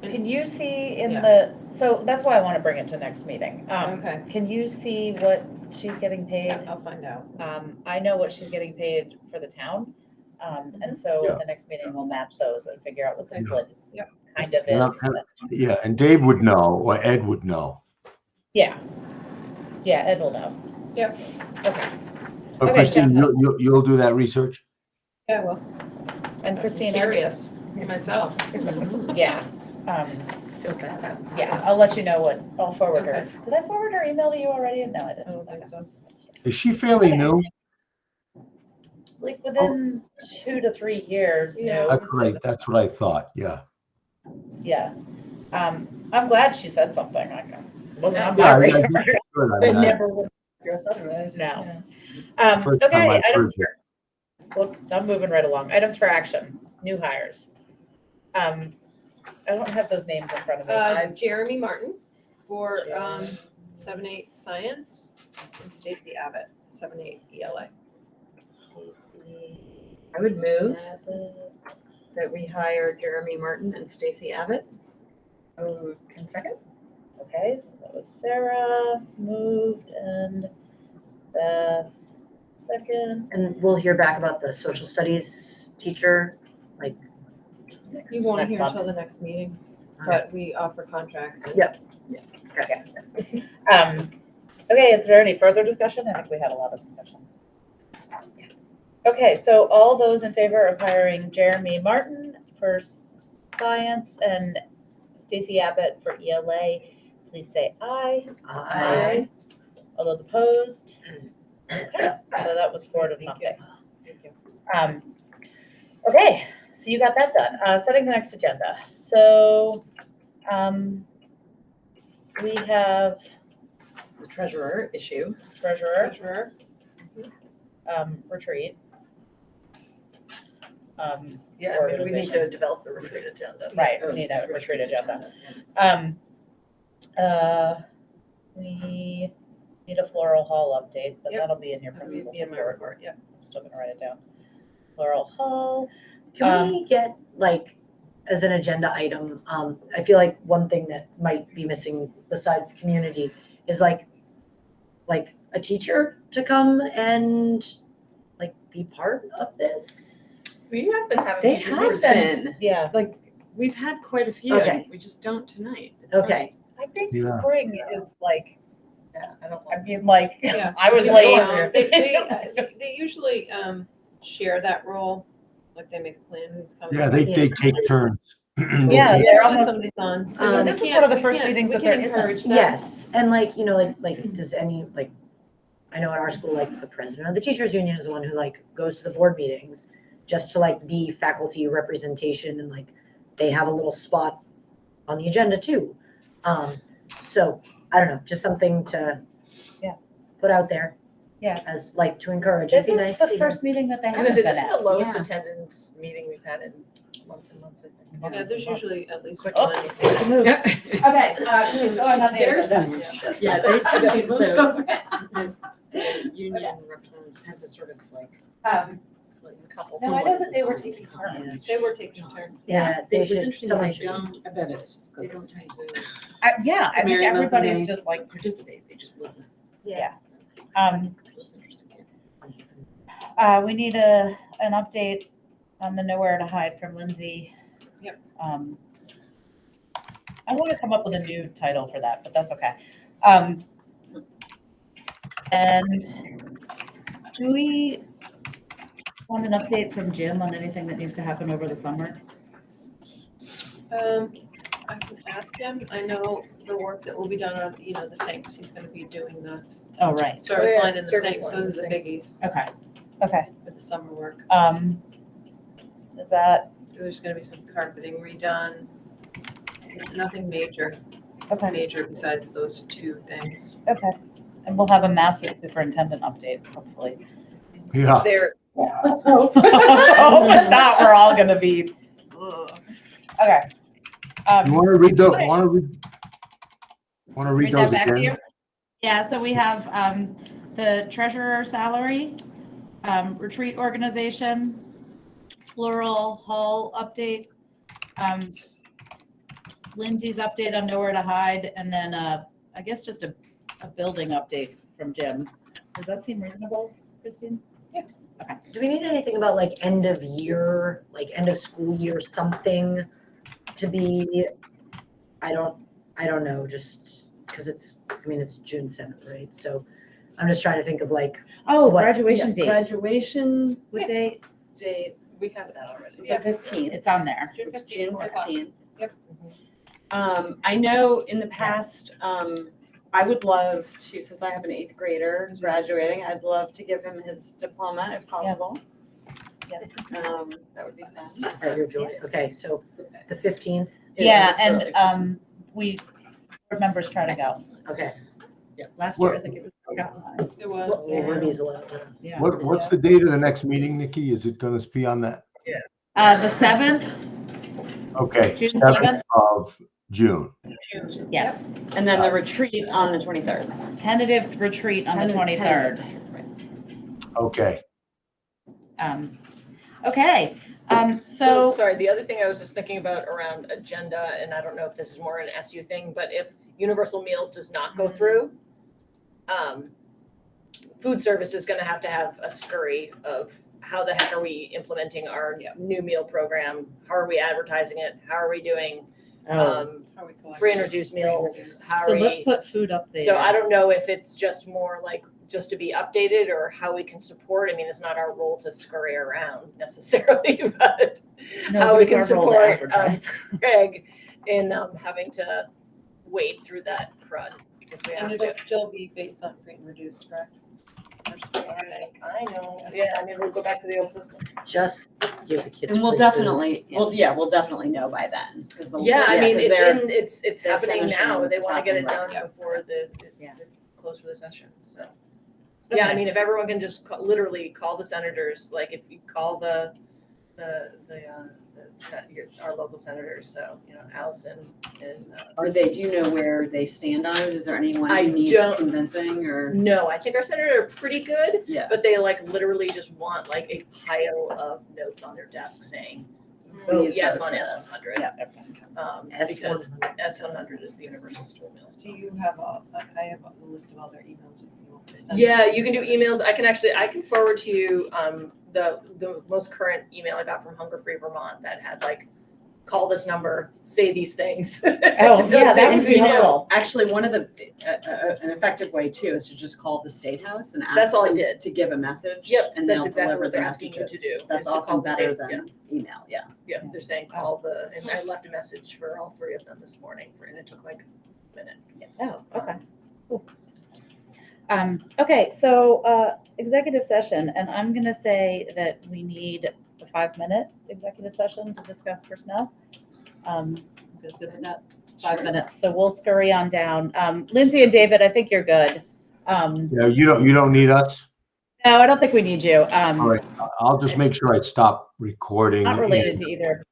can you see in
Yeah.
so that's why I want to bring it to next meeting.
Okay.
Can you see what she's getting paid?
I'll find out.
I know what she's getting paid for the town. And so
Yeah.
at the next meeting, we'll match those and figure out what the
Okay.
split
Yep.
kind of
And
is.
Yeah, and Dave would know, or Ed would know.
Yeah. Yeah, Ed will know.
Yep.
Okay.
But
Okay,
Christine,
John.
you'll do that research?
Yeah, well,
And Christine,
curious myself.
yeah.
Feel bad.
Yeah, I'll let you know what, I'll forward her. Did I forward her email to you already? No, I
I don't think
didn't.
so.
Is she fairly new?
Like within 2 to 3 years, you know.
That's what I thought, yeah.
Yeah. I'm glad she said something. Like, it wasn't on
Yeah,
my
yeah,
radar.
that's good. I
It
mean,
never would address otherwise. No.
First time
Okay,
I've
items
heard
for, well, I'm moving right along. Items for action, new hires. I don't have those names in front of me.
Jeremy Martin for 7-8 Science, and Stacy Abbott, 7-8 ELA.
I would move that we hire Jeremy Martin and Stacy Abbott.
Oh, can second? Okay, so that was Sarah moved and Beth second.
And we'll hear back about the social studies teacher, like.
You won't
next
hear
month.
until the next meeting, but we offer contracts. And
Yep.
Okay. Okay, is there any further discussion? I think we had a lot of discussion. Okay, so all those in favor of hiring Jeremy Martin for science and Stacy Abbott for ELA, please say aye.
Aye.
All those opposed? Okay, so that was 4 to nothing. Okay, so you got that done. Setting the next agenda. So we have
The treasurer issue.
treasurer, retreat.
Yeah, I mean, we need to develop the retreat agenda.
Right, we need a retreat agenda. We need a Floral Hall update, but
Yep.
that'll be in your
That would
principal's
be in my
report.
report, yeah.
I'm still gonna write it down. Floral Hall.
Can we get, like, as an agenda item, I feel like one thing that might be missing besides community is like a teacher to come and like be part of this.
We have been having
They
teachers
have
present.
been.
Yeah,
Like, we've had quite a few.
Okay.
We just don't tonight. It's
Okay.
I think
Yeah.
spring is like,
Yeah, I don't
I
like.
mean, like,
Yeah.
I was
You
late.
know, They usually share that role, like they make a plan who's coming.
Yeah, they take turns. They
Yeah,
take-
they're
Usually
almost,
somebody's on.
this
We
is
can't-
one of the
we
first
can't-
meetings
we
that
can
there isn't.
encourage that.
Yes, and like, you know, like, does any, like, I know at our school, like, the president of the teachers union is the one who like goes to the board meetings just to like be faculty representation, and like, they have a little spot on the agenda too. So, I don't know, just something to put out there.
Yeah.
As like to encourage.
This
It'd be
is
nice
the
to hear.
first meeting that they
I was
haven't
gonna say,
been
this is
at.
the lowest
Yeah.
attendance meeting we've had in months and months, I think.
Yeah, there's usually at least
Oh.
one.
Okay, go on the agenda.
Yeah, they tend to
Move
so
so fast.
the union representatives tend to sort of like.
Like a couple.
No, I know that they were taking turns.
They were taking turns.
Yeah, they
It's
should,
interesting that
someone
they
should.
don't, I bet it's just because they don't tend to
Yeah, I think
Mary Beth,
everybody's
Renee.
just like,
participate, they just listen.
yeah.
It's interesting.
We need an update on the Nowhere to Hide from Lindsay.
Yep.
I want to come up with a new title for that, but that's okay. And do we want an update from Jim on anything that needs to happen over the summer?
I can ask him. I know the work that will be done on, the sinks. He's gonna be doing the
Oh, right.
service
yeah,
line and the
service
sinks.
line
Those
and
are the
sinks.
biggies
Okay.
for the summer work.
Is that,
There's gonna be some carpeting redone. Nothing major besides those two things.
okay. And we'll have a massive superintendent update, hopefully.
Yeah.
There,
Let's hope. If not, we're all gonna be. Ugh. Okay.
You want to read those? Want to read
Read
those
that back to
again?
you? Yeah, so we have the treasurer salary, retreat organization, Floral Hall update, Lindsay's update on Nowhere to Hide, and then I guess just a building update from Jim. Does that seem reasonable, Christine?
Yes.
Okay.
Do we need anything about like end of year, like end of school year, something to be, I don't know, just because it's June 7th, right? So I'm just trying to think of like,
Oh,
What-
graduation date.
Graduation
What date?
date,
We have that already.
the 15th.
It's on there.
June
It's June
15th.
15th.
Yep.
I know in the past, I would love to, since I have an 8th grader graduating, I'd love to give him his diploma if possible.
That would be fast.
Is that your joy? Okay, so the 15th?
Yeah, and board members try to go.
Okay.
Last year, I think it was Scott and I.
It was.
Well, Libby's allowed.
Yeah.
What's the date of the next meeting, Nikki? Is it going to be on that?
The 7th,
Okay,
June
7th of June.
yes.
And then the retreat on the 23rd.
Tentative retreat on the 23rd.
Okay.
Okay,
So
so,
sorry, the other thing I was just thinking about around agenda, and I don't know if this is more an SU thing, but if universal meals does not go through, food service is gonna have to have a scurry of how the heck are we implementing our new meal program? How are we advertising it? How are we doing free and reduced meals? How
so
are
let's
we?
put food up there.
So I don't know if it's just more like just to be updated or how we can support. I mean, it's not our role to scurry around necessarily, but
No,
how
but
we
it's
can
our role to
support
advertise.
Greg in having to wade through that crud if we have
And
to.
it'll still be based on free and reduced, correct?
I know, yeah, I mean, we'll go back to the old system.
Just give the kids.
And we'll
free
definitely, we'll definitely know by then. 'Cause the-
Yeah, I mean,
'cause they're-
it's
they're
happening
finishing,
now. They
it's
want to get it
happening
done
right
before the
Yeah.
close for the session, so. Yeah, I
Okay.
mean, if everyone can just literally call the senators, like if you call our local senators, so, you know, Allison and.
do you know where they stand on it? Is there anyone
I
who needs
don't-
convincing or?
No, I think our senators are pretty good,
Yeah.
but they like literally just want like a pile of notes on their desk saying,
Please
yes
vote
on
for
S100.
this.
Yeah.
Because
S100.
S100 is the universal school meals.
Do you have I have a list of all their emails if you want to send.
Yeah, you can do emails. I can forward to you the most current email I got from Hunger Free Vermont that had like, call this number, say these things.
Oh, yeah, that would be
You know,
helpful.
Actually, one of the, an effective way too is to just call the State House and ask
That's all I
them
did.
to give a message.
Yep,
And
that's
they'll
exactly
deliver
what
the
they're asking you
messages.
to do,
That's
is to call
often
the
better
state,
than email, yeah.
Yeah, they're saying call and I left a message for all three of them this morning and it took like a minute.
Oh, okay. Cool. Okay, so executive session, and I'm gonna say that we need a 5-minute executive session to discuss personnel. You guys good with that? 5 minutes, so we'll scurry on down. Lindsay and David, I think you're good.
Yeah, you don't need us.
No, I don't think we need you.
All right, I'll just make sure I stop recording.
Not related to either